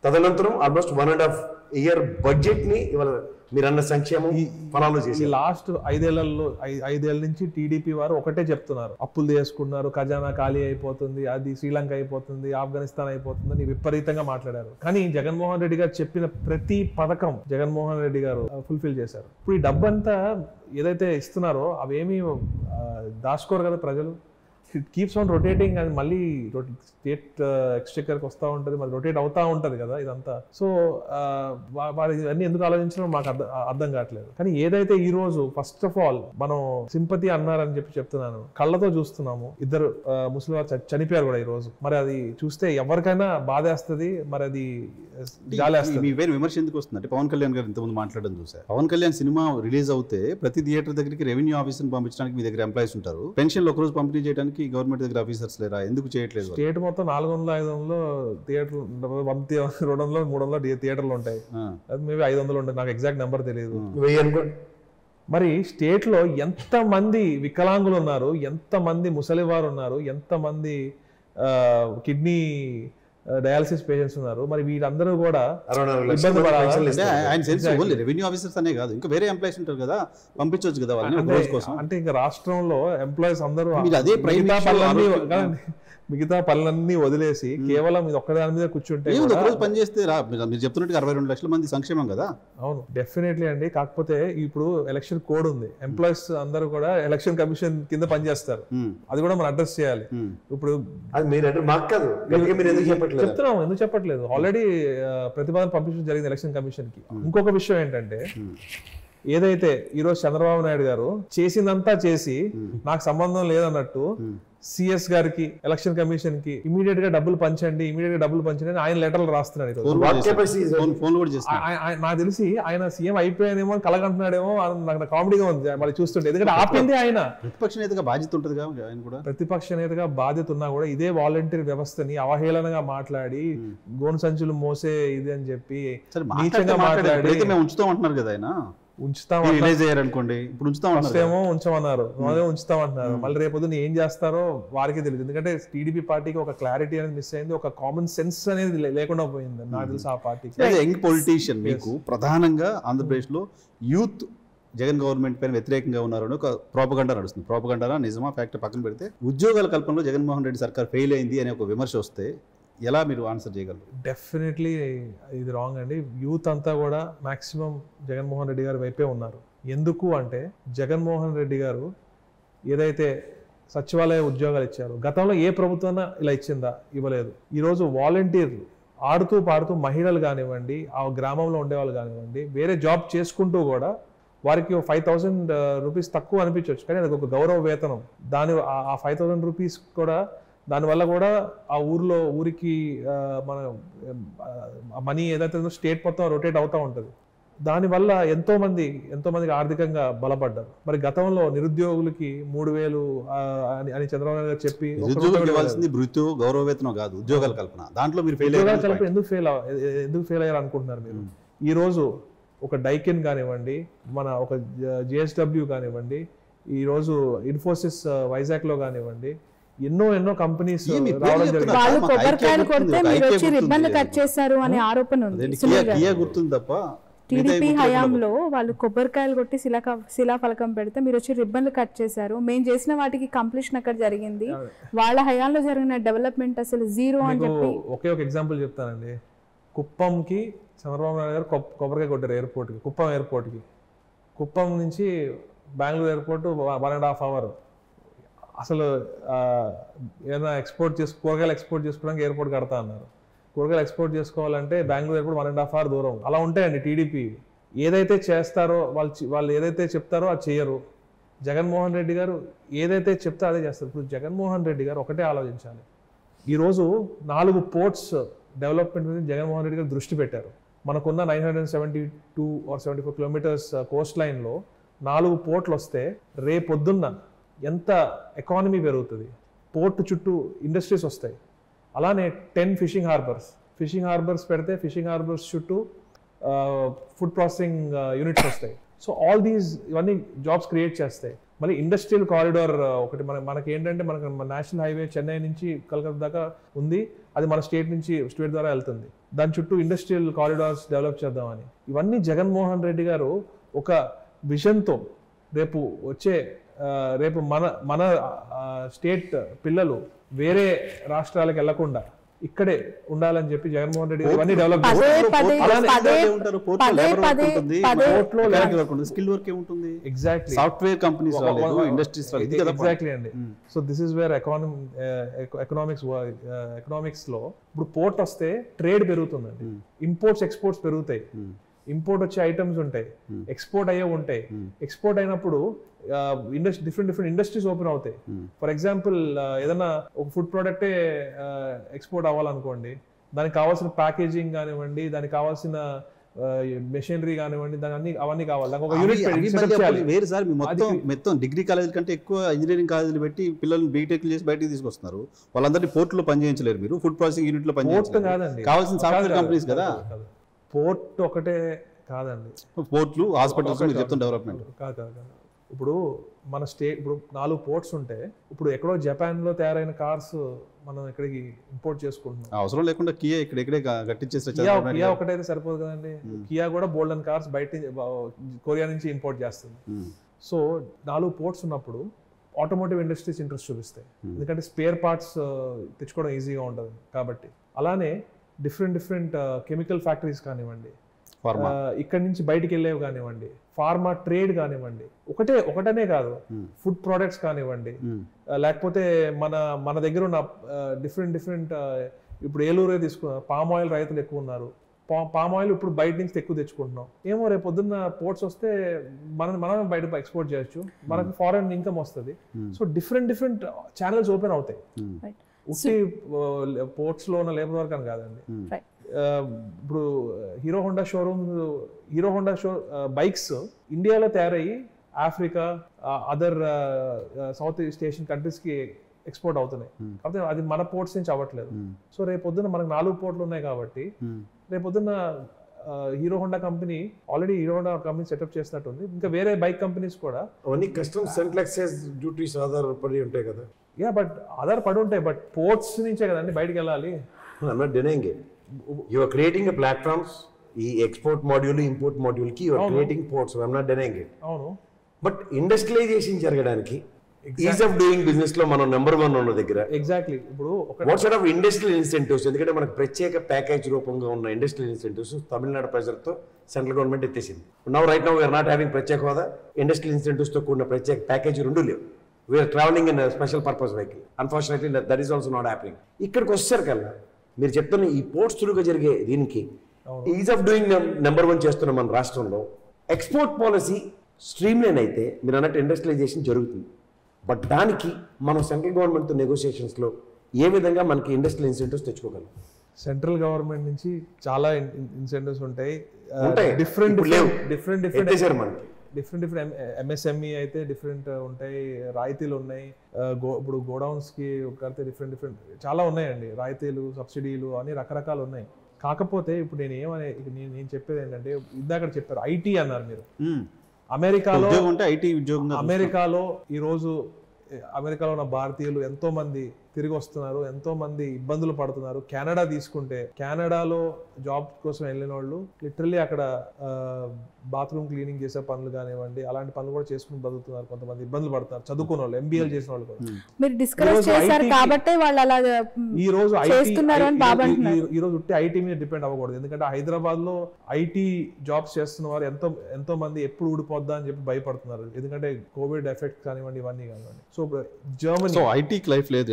తదనంతరం ఆల్మోస్ట్ 1.5 year బడ్జెట్ ని ఇవాళ మీరన్న సంక్షేమం ఫలాలు చేసి లాస్ట్ 5 ఏళ్ళ నుంచి టీడీపీ వారు ఒకటే చెప్తున్నారు, అప్పులు చేసుకున్నారు, ఖజానా ఖాళీ అయిపోతుంది, అది శ్రీలంక అయిపోతుంది, ఆఫ్ఘనిస్తాన్ అయిపోతుంది అని విపరీతంగా మాట్లాడారు. కానీ జగన్మోహన్ రెడ్డి గారు చెప్పిన ప్రతి పథకం జగన్మోహన్ రెడ్డి గారు ఫుల్ఫిల్ చేశారు. ఇప్పుడు ఈ డబ్బంతా ఏదైతే ఇస్తున్నారో అవేమీ దాచుకోరు కదా ప్రజలు. ఇట్ కీప్స్ ఆన్ రొటేటింగ్, అది మళ్ళీ స్టేట్ ఎక్స్చెక్కర్కి వస్తూ ఉంటుంది, మరి రొటేట్ అవుతూ ఉంటుంది కదా ఇదంతా. సో వారు ఇవన్నీ ఎందుకు ఆలోచించడం మాకు అర్థం కావట్లేదు. కానీ ఏదైతే ఈ రోజు ఫస్ట్ ఆఫ్ ఆల్ మనం సింపతి అన్నారని చెప్తున్నాను, కళ్ళతో చూస్తున్నాము. 2 ముస్లిం వారు చనిపోయారు కూడా ఈ రోజు. మరి అది చూస్తే ఎవరికైనా బాధేస్తుంది, మరి అది మీ వేరే విమర్శ ఎందుకు వస్తుంది అంటే, పవన్ కళ్యాణ్ గారు ఇంతకుముందు మాట్లాడడం చూసారు. పవన్ కళ్యాణ్ సినిమా రిలీజ్ అవుతే ప్రతి థియేటర్ దగ్గరికి రెవెన్యూ ఆఫీసర్ పంపించడానికి మీ దగ్గర ఎంప్లాయీస్ ఉంటారు. పెన్షన్లు ఒక రోజు పంపిణీ చేయడానికి గవర్నమెంట్ దగ్గర ఆఫీసర్స్ లేరా? ఎందుకు చేయట్లేదు? స్టేట్ మొత్తం 400-500 థియేటర్, 200-300 థియేటర్లు ఉంటాయి. అది మేబీ 500 ఉంటాయి, నాకు ఎగ్జాక్ట్ నెంబర్ తెలియదు. మరి స్టేట్ లో ఎంత మంది వికలాంగులు ఉన్నారు, ఎంత మంది ముసలివారు ఉన్నారు, ఎంత మంది కిడ్నీ డయాలసిస్ పేషెంట్స్ ఉన్నారు. మరి వీళ్ళందరూ కూడా 64 లక్షల ఇబ్బంది పడాలా? పెన్షన్లు అంటే ఇస్తారు. ఆయన సెన్స్ ఓన్లీ రెవెన్యూ ఆఫీసర్స్ అనే కాదు, ఇంకా వేరే ఎంప్లాయీస్ ఉంటారు కదా, పంపించవచ్చు కదా వాళ్ళని ఒక రోజు కోసం. అంటే ఇంకా రాష్ట్రంలో ఎంప్లాయీస్ అందరూ మీరు అదే ప్రైమ్ మిగతా పనులన్నీ వదిలేసి కేవలం ఇది ఒక్కదాని మీద కూర్చుంటే ఒక రోజు పని చేస్తే మీరు చెప్తున్నట్టుగా 62 లక్షల మంది సంక్షేమం కదా. అవును, డెఫినెట్లీ అండి. కాకపోతే ఇప్పుడు ఎలక్షన్ కోడ్ ఉంది, ఎంప్లాయీస్ అందరూ కూడా ఎలక్షన్ కమిషన్ కింద పనిచేస్తారు, అది కూడా మనం అడ్రస్ చేయాలి. ఇప్పుడు అది మీరు మాకు కాదు, మీరు ఎందుకు చెప్పట్లేదు? చెప్తున్నాం, ఎందుకు చెప్పట్లేదు, ఆల్రెడీ ప్రతిపాదన పంపించడం జరిగింది ఎలక్షన్ కమిషన్ కి. ఇంకొక విషయం ఏంటంటే, ఏదైతే ఈరోజు చంద్రబాబు నాయుడు గారు చేసిందంతా చేసి నాకు సంబంధం లేదన్నట్టు సిఎస్ గారికి ఎలక్షన్ కమిషన్ కి ఇమీడియట్ గా డబ్బులు పంచండి అని ఆయన లెటర్లు రాస్తున్నాడు. నాకు తెలిసి ఆయన సీఎం అయిపోయానేమో అని కలగంటున్నాడేమో, నాకు కామెడీగా ఉంది మరి చూస్తుంటే. ఎందుకంటే ఆపింది ఆయన. ప్రతిపక్ష నేతగా బాధ్యత ఉంటుంది ఆయన కూడా. ప్రతిపక్ష నేతగా బాధ్యత ఉన్నా కూడా ఇదే వాలంటీర్ వ్యవస్థని అవహేళనగా మాట్లాడి గోను సంచులు మోసే ఇది అని చెప్పి నీచంగా మాట్లాడి ఉంచుతాం అంటున్నారు కదా ఆయన. ఉంచమన్నారు, ఉంచుతామంటున్నారు. మళ్ళీ రేపు ఏం చేస్తారో వారికి తెలియదు. ఎందుకంటే టీడీపీ పార్టీకి ఒక క్లారిటీ అనేది మిస్ అయింది, ఒక కామన్ సెన్స్ అనేది లేకుండా పోయింది నాకు తెలిసి ఆ పార్టీకి. యంగ్ పొలిటీషియన్ మీకు ప్రధానంగా ఆంధ్రప్రదేశ్ లో యూత్ జగన్ గవర్నమెంట్ పైన వ్యతిరేకంగా ఉన్నారని ఒక ప్రోపగండా నడుస్తుంది. ప్రోపగండా నిజమా ఫ్యాక్ట్ పక్కన పెడితే, ఉద్యోగాల కల్పనలో జగన్మోహన్ రెడ్డి సర్కార్ ఫెయిల్ అయింది అనే ఒక విమర్శ వస్తే ఎలా మీరు ఆన్సర్ చేయగలరు? డెఫినెట్లీ ఇది రాంగ్ అండి. యూత్ అంతా కూడా మాక్సిమం జగన్మోహన్ రెడ్డి గారి వైపే ఉన్నారు. ఎందుకు అంటే, జగన్మోహన్ రెడ్డి గారు ఏదైతే సచివాలయ ఉద్యోగాలు ఇచ్చారో, గతంలో ఏ ప్రభుత్వం ఇలా ఇచ్చిందా? ఇవ్వలేదు. ఈరోజు వాలంటీర్లు ఆడుతూ పాడుతూ మహిళలు కానివ్వండి, ఆ గ్రామంలో ఉండేవాళ్ళు కానివ్వండి, వేరే జాబ్ చేసుకుంటూ కూడా వారికి 5,000 రూపీస్ తక్కువ అనిపించవచ్చు, కానీ అది ఒక గౌరవ వేతనం. ఆ 5,000 రూపీస్ కూడా దానివల్ల కూడా ఆ ఊరికి మన మనీ ఏదైతే స్టేట్ మొత్తం రొటేట్ అవుతూ ఉంటుంది. దానివల్ల ఎంతో మందికి ఆర్థికంగా బలపడ్డారు. మరి గతంలో నిరుద్యోగులకి 3,000 అని చంద్రబాబు నాయుడు గారు చెప్పి, గౌరవ వేతనం కాదు, ఉద్యోగాల కల్పన, దాంట్లో మీరు ఎందుకు ఫెయిల్ అయ్యారు అనుకుంటున్నారు మీరు? ఈ రోజు ఒక డైకెన్ కానివ్వండి, మన ఒక JSW కానివ్వండి, ఈ రోజు ఇన్ఫోసిస్ వైజాగ్ లో కానివ్వండి, ఎన్నో కంపెనీస్ రావడం జరిగింది. వాళ్ళు కొబ్బరికాయలు కొడితే మీరు వచ్చి రిబ్బన్లు కట్ చేశారు అనే ఆరోపణ ఉంది. గుర్తుంది తప్ప టీడీపీ హయాంలో వాళ్ళు కొబ్బరికాయలు కొట్టి శిలాఫలకం పెడితే మీరు వచ్చి రిబ్బన్లు కట్ చేశారు. మేము చేసిన వాటికి కంప్లీషన్ అక్కడ జరిగింది, వాళ్ళ హయాంలో జరిగిన డెవలప్మెంట్ అసలు జీరో అని చెప్పి. ఒకే ఒక ఎగ్జాంపుల్ చెప్తానండి. కుప్పంకి చంద్రబాబు నాయుడు గారు కొబ్బరికాయ కొట్టారు ఎయిర్పోర్ట్కి, కుప్పం ఎయిర్పోర్ట్కి. కుప్పం నుంచి బెంగళూరు ఎయిర్పోర్ట్ 1.5 hours. అసలు ఏదైనా కూరగాయలు ఎక్స్పోర్ట్ చేసుకోవడానికి ఎయిర్పోర్ట్ కడతా అన్నారు. కూరగాయలు ఎక్స్పోర్ట్ చేసుకోవాలంటే బెంగళూరు ఎయిర్పోర్ట్ 1.5 hours దూరం. అలా ఉంటాయండి టీడీపీ. ఏదైతే చేస్తారో వాళ్ళు ఏదైతే చెప్తారో అది చేయరు. జగన్మోహన్ రెడ్డి గారు ఏదైతే చెప్తారో అదే చేస్తారు. ఇప్పుడు జగన్మోహన్ రెడ్డి గారు ఒకటే ఆలోచించాలి. ఈరోజు 4 పోర్ట్స్ డెవలప్మెంట్ మీద జగన్మోహన్ రెడ్డి గారు దృష్టి పెట్టారు. మనకున్న 972 or 74 kilometers కోస్ట్ లైన్లో 4 పోర్ట్లు వస్తే రేపొద్దున్న ఎంత ఎకానమీ పెరుగుతుంది. పోర్ట్ చుట్టూ ఇండస్ట్రీస్ వస్తాయి. అలానే 10 ఫిషింగ్ హార్బర్స్ పెడితే ఫిషింగ్ హార్బర్స్ చుట్టూ ఫుడ్ ప్రాసెసింగ్ యూనిట్స్ వస్తాయి. సో ఆల్ దీస్ ఇవన్నీ జాబ్స్ క్రియేట్ చేస్తాయి. మళ్ళీ ఇండస్ట్రియల్ కారిడార్ ఒకటి మనకి ఏంటంటే, మనకు నేషనల్ హైవే చెన్నై నుంచి కలకత్తా దాకా ఉంది, అది మన స్టేట్ ద్వారా వెళ్తుంది. దాని చుట్టూ ఇండస్ట్రియల్ కారిడార్స్ డెవలప్ చేద్దామని ఇవన్నీ జగన్మోహన్ రెడ్డి గారు ఒక విజన్తో రేపు మన స్టేట్ పిల్లలు వేరే రాష్ట్రాలకు వెళ్లకుండా ఇక్కడే ఉండాలని చెప్పి జగన్మోహన్ రెడ్డి ఇవన్నీ డెవలప్ ఎగ్జాక్ట్లీ అండి. So this is where economics లో ఇప్పుడు పోర్ట్ వస్తే ట్రేడ్ పెరుగుతుందండి, ఇంపోర్ట్స్ ఎక్స్పోర్ట్స్ పెరుగుతాయి. ఇంపోర్ట్ వచ్చే ఐటమ్స్ ఉంటాయి, ఎక్స్పోర్ట్ అయ్యే ఉంటాయి. ఎక్స్పోర్ట్ అయినప్పుడు డిఫరెంట్ ఇండస్ట్రీస్ ఓపెన్ అవుతాయి. ఫర్ ఎగ్జాంపుల్ ఏదైనా ఒక ఫుడ్ ప్రోడక్టే ఎక్స్పోర్ట్ అవ్వాలనుకోండి, దానికి కావాల్సిన ప్యాకేజింగ్ కానివ్వండి, దానికి కావాల్సిన మెషినరీ కానివ్వండి, అవన్నీ కావాలి. దానికి ఒక యూనిట్ వేరు సార్. మొత్తం డిగ్రీ కాలేజీల కంటే ఎక్కువ ఇంజనీరింగ్ కాలేజీలు పెట్టి పిల్లల్ని బీటెక్ చేసి బయటకు తీసుకొస్తున్నారు. వాళ్ళందరినీ పోర్టులో పనిచేయించలేరు మీరు, ఫుడ్ ప్రాసెసింగ్ యూనిట్ లో పనిచేయించలేరు. కావాల్సిన సాఫ్ట్వేర్ కంపెనీస్ కదా. పోర్ట్ ఒకటే కాదండి, పోర్ట్లు, హాస్పిటల్స్, డెవలప్మెంట్ కాదు. ఇప్పుడు మన స్టేట్ ఇప్పుడు 4 పోర్ట్స్ ఉంటే ఇప్పుడు ఎక్కడో జపాన్లో తయారైన కార్స్ మనం ఇక్కడికి ఇంపోర్ట్ చేసుకుంటున్నాం. అవసరం లేకుండా కియా ఇక్కడే కట్టించేస్తే కియా ఒకటైతే సరిపోదు కదండి. కియా కూడా బోల్డన్ కార్స్ బయట కొరియా నుంచి ఇంపోర్ట్ చేస్తుంది. సో 4 పోర్ట్స్ ఉన్నప్పుడు ఆటోమోటివ్ ఇండస్ట్రీస్ ఇంట్రెస్ట్ చూపిస్తాయి, ఎందుకంటే స్పేర్ పార్ట్స్ తెచ్చుకోవడం ఈజీగా ఉంటుంది కాబట్టి. అలానే డిఫరెంట్ కెమికల్ ఫ్యాక్టరీస్ కానివ్వండి, ఇక్కడ నుంచి బయటికి వెళ్ళేవి కానివ్వండి, ఫార్మా ట్రేడ్ కానివ్వండి, ఒకటనే కాదు, ఫుడ్ ప్రోడక్ట్స్ కానివ్వండి, లేకపోతే మన దగ్గర ఉన్న డిఫరెంట్ ఇప్పుడు ఏలూరే తీసుకున్నారు, పామ్ ఆయిల్ రైతులు ఎక్కువ ఉన్నారు. పామ్ ఆయిల్ ఇప్పుడు బయట నుంచి ఎక్కువ తెచ్చుకుంటున్నాం. ఏమో రేపు పొద్దున్న పోర్ట్స్ వస్తే మనం బయట ఎక్స్పోర్ట్ చేయొచ్చు, మనకి ఫారెన్ ఇన్కమ్ వస్తుంది. సో డిఫరెంట్ ఛానల్స్ ఓపెన్ అవుతాయి. ఉట్టి పోర్ట్స్ లో ఉన్న లేబర్ వర్క్ అని కాదండి. ఇప్పుడు హీరో హోండా బైక్స్ ఇండియాలో తయారయ్యి Africa, other south east Asian countries కి ఎక్స్పోర్ట్ అవుతున్నాయి. కాకపోతే అది మన పోర్ట్స్ నుంచి అవ్వట్లేదు. సో రేపు పొద్దున్న మనకు 4 పోర్ట్లు ఉన్నాయి కాబట్టి రేపు పొద్దున్న Hero Honda company already Hero Honda company setup చేసినట్టుంది. ఇంకా వేరే బైక్ కంపెనీస్ కూడా కస్టమ్స్ సెంట్రల్ ఎక్సైజ్ డ్యూటీస్ ఆధారపడి ఉంటాయి కదా. బట్ ఆధారపడి ఉంటాయి, బట్ పోర్ట్స్ నుంచే కదండి బయటకు వెళ్ళాలి. I'm not denying it. You are creating a platforms, ఈ ఎక్స్పోర్ట్ మాడ్యూల్ ఇంపోర్ట్ మాడ్యూల్ కి you are creating ports. I'm not denying it. అవును. బట్ ఇండస్ట్రియలైజేషన్ జరగడానికి ఈజ్ ఆఫ్ డూయింగ్ బిజినెస్ లో మనం నెంబర్ 1 ఉన్న దగ్గర ఎగ్జాక్ట్లీ ఇప్పుడు what sort of industrial incentives, ఎందుకంటే మనకు ప్రత్యేక ప్యాకేజ్ రూపంగా ఉన్న ఇండస్ట్రియల్ ఇన్సెంటివ్స్ తమిళనాడు ప్రెజర్ తో సెంట్రల్ గవర్నమెంట్ ఎత్తేసింది. Right now we're not having ప్రత్యేక హోదా, ఇండస్ట్రియల్ ఇన్సెంటివ్స్ తో కూడిన ప్రత్యేక ప్యాకేజ్ 2 లేవు. We're travelling in special purpose vehicle. Unfortunately that is also not happening. ఇక్కడికి వచ్చేసరికల్లా మీరు చెప్తున్న ఈ పోర్ట్స్ త్రూగా జరిగే దీనికి ఈజ్ ఆఫ్ డూయింగ్ నెంబర్ 1 చేస్తున్న మన రాష్ట్రంలో ఎక్స్పోర్ట్ పాలసీ స్ట్రీమ్ లైన్ అయితే మీరు అన్నట్టు ఇండస్ట్రియలైజేషన్ జరుగుతుంది. బట్ దానికి మనం సెంట్రల్ గవర్నమెంట్తో నెగోషియేషన్స్లో ఏ విధంగా మనకి ఇండస్ట్రియల్ ఇన్సెంటివ్స్ తెచ్చుకోగలం? సెంట్రల్ గవర్నమెంట్ నుంచి చాలా ఇన్సెంటివ్స్ ఉంటాయి. డిఫరెంట్ ఎంఎస్ఎంఈ అయితే డిఫరెంట్ ఉంటాయి, రాయితీలు ఉన్నాయి. ఇప్పుడు గోడౌన్స్ కి కడితే డిఫరెంట్ చాలా ఉన్నాయండి, రాయితీలు, సబ్సిడీలు అని రకరకాలు ఉన్నాయి. కాకపోతే ఇప్పుడు నేను చెప్పేది ఏంటంటే, ఇందాక చెప్పారు ఐటీ అన్నారు మీరు. అమెరికాలో ఈరోజు అమెరికాలో ఉన్న భారతీయులు ఎంతో మంది తిరిగి వస్తున్నారు, ఎంతో మంది ఇబ్బందులు పడుతున్నారు. కెనడా తీసుకుంటే, కెనడాలో జాబ్ కోసం వెళ్ళిన వాళ్ళు లిటరల్లీ అక్కడ బాత్రూమ్ క్లీనింగ్ చేసే పనులు కానివ్వండి, అలాంటి పనులు కూడా చేసుకుని బతుకుతున్నారు. కొంతమంది ఇబ్బందులు పడుతున్నారు, చదువుకున్న వాళ్ళు, ఎంబీఏలు చేసిన వాళ్ళు కూడా. ఈ రోజు ఉట్టి ఐటీ మీద డిపెండ్ అవ్వకూడదు, ఎందుకంటే హైదరాబాద్ లో ఐటీ జాబ్స్ చేస్తున్న వారు ఎంతో మంది ఎప్పుడు ఊడిపోద్దా అని చెప్పి భయపడుతున్నారు, ఎందుకంటే కోవిడ్ ఎఫెక్ట్ కానివ్వండి, ఇవన్నీ కానివ్వండి. సో జర్మనీ ఐటీ లైఫ్ లేదు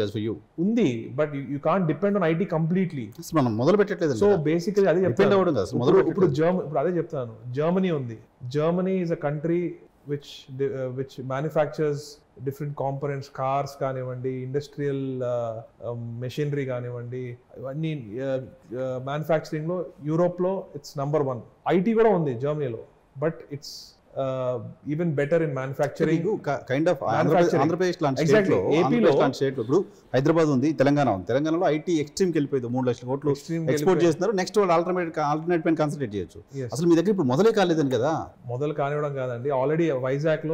ఉంది, but you can't depend on IT completely. మనం మొదలు పెట్టట్లేదు. సో బేసికలీ అదే చెప్తాను. ఇప్పుడు అదే చెప్తాను, జర్మనీ ఉంది. Germany is a country which manufactures different components, cars కానివ్వండి, ఇండస్ట్రియల్ మెషినరీ కానివ్వండి, ఇవన్నీ మ్యానుఫ్యాక్చరింగ్ లో యూరోప్ లో ఇట్స్ నంబర్ 1. ఐటీ కూడా ఉంది జర్మనీలో, but it's even better in manufacturing. Kind of Andhra Pradesh లాంటి స్టేట్ లో, ఇప్పుడు హైదరాబాద్ ఉంది, తెలంగాణ ఉంది. తెలంగాణలో ఐటీ ఎక్స్ట్రీమ్ కి వెళ్ళిపోయింది. 3 లక్షల కోట్లు ఎక్స్పోర్ట్ చేస్తున్నారు. నెక్స్ట్ వాళ్ళు ఆల్టర్నేట్ పైన కాన్సన్ట్రేట్ చేయొచ్చు. అసలు మీ దగ్గర ఇప్పుడు మొదలే కాలేదని కదా. మొదలు కానివ్వడం కాదండి, ఆల్రెడీ వైజాగ్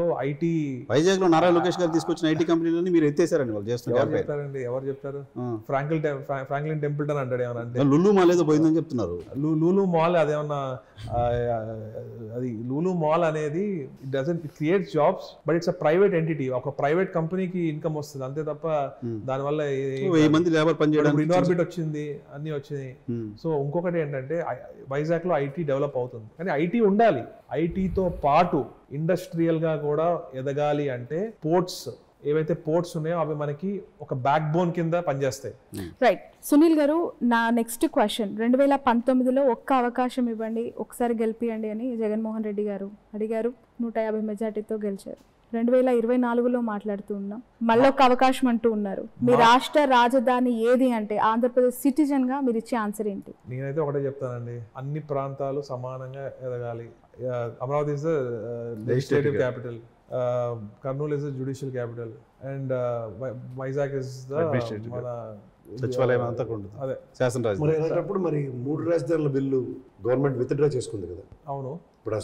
లో నారా లోకేష్ గారు తీసుకొచ్చిన ఐటీ కంపెనీలని మీరు ఎత్తేసారండి. వాళ్ళు చేస్తున్నారు. ఎవరు చెప్తారు? ఫ్రాంక్లిన్ టెంపుల్టన్ అంటాడు ఏమన్నా, లులు మాల్ ఏదో పోయిందని చెప్తున్నారు. లులు మాల్ అదేమన్నా, అది లులు మాల్ అనేది it doesn't create jobs, but it's a private entity. ఒక ప్రైవేట్ కంపెనీకి ఇన్కమ్ వస్తుంది అంతే తప్ప దాని వల్ల ఇన్ఆర్బిట్ వచ్చింది, అన్ని వచ్చినాయి. సో ఇంకొకటి ఏంటంటే, వైజాగ్ లో ఐటీ డెవలప్ అవుతుంది, కానీ ఐటీ ఉండాలి. ఐటీతో పాటు ఇండస్ట్రియల్ గా కూడా ఎదగాలి అంటే పోర్ట్స్, ఏవైతే పోర్ట్స్ ఉన్నాయో అవి మనకి ఒక బ్యాక్ బోన్ కింద పనిచేస్తాయి. రైట్. సునీల్ గారు, నా నెక్స్ట్ క్వశ్చన్, 2019లో ఒక్క అవకాశం ఇవ్వండి, ఒకసారి గెలిపియండి అని జగన్మోహన్ రెడ్డి గారు అడిగారు. 150 మెజార్టీతో గెలిచారు. 2024లో మాట్లాడుతూ ఉన్నాం, మళ్ళీ ఒక అవకాశం అంటూ ఉన్నారు. మీ రాష్ట్ర రాజధాని ఏది అంటే ఆంధ్రప్రదేశ్ సిటిజన్ గా మీరు ఇచ్చే ఆన్సర్ ఏంటి? నేనైతే ఒకటే చెప్తానండి, అన్ని ప్రాంతాలు సమానంగా ఎదగాలి. Amaravati is the legislative capital, Kurnool is the judicial capital, and Vizag is the సచివాలయం అంతా ఉంటుంది. అదే శాసన రాజధాని. మరి అలాంటప్పుడు మరి 3 రాజధానుల బిల్లు గవర్నమెంట్ విత్డ్రా చేసుకుంది కదా. అవును. ఇప్పుడు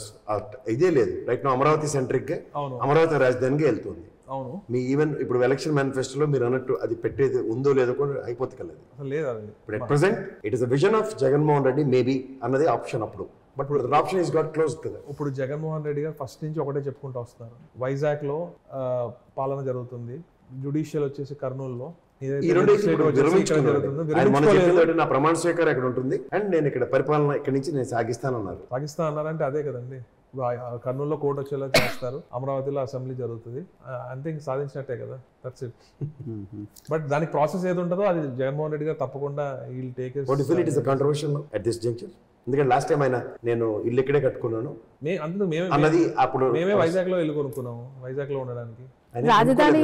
ఇదే లేదు రైట్ నా అమరావతి సెంట్రిక్ గా అమరావతి రాజధానికి వెళ్తుంది. అవును. మీ ఈవెన్ ఇప్పుడు ఎలక్షన్ మేనిఫెస్టోలో మీరు అన్నట్టు అది పెట్టేది ఉందో లేదో కూడా అయిపోతుంది. ఇప్పుడు at present it is a vision of Jaganmohan Reddy maybe అన్నది ఆప్షన్ అప్పుడు. But option is got close కదా. ఇప్పుడు జగన్మోహన్ రెడ్డి గారు ఫస్ట్ నుంచి ఒకటే చెప్పుకుంటూ వస్తున్నారు, వైజాగ్ లో పాలన జరుగుతుంది, జ్యుడిషియల్ వచ్చేసి కర్నూలులో, నా ప్రమాణ స్వీకారం ఎక్కడ ఉంటుంది అండ్ నేను ఇక్కడ పరిపాలన ఇక్కడ నుంచి నేను సాగిస్తానన్నారంటే అదే కదండి. కర్నూలులో కోర్టు వచ్చేలా చేస్తారు, అమరావతిలో అసెంబ్లీ జరుగుతుంది, అంతే ఇంక సాధించినట్టే కదా. That's it. బట్ దానికి ప్రాసెస్ ఏది ఉంటుందో అది జగన్మోహన్ రెడ్డి గారు తప్పకుండా will take it. Controversial at this juncture. ఎందుకంటే లాస్ట్ టైం ఆయన నేను ఇల్లు ఇక్కడే కట్టుకున్నాను అన్నది అప్పుడు మేమే వైజాగ్ లో ఇల్లు కొనుక్కున్నాము, వైజాగ్ లో ఉండడానికి. రాజధాని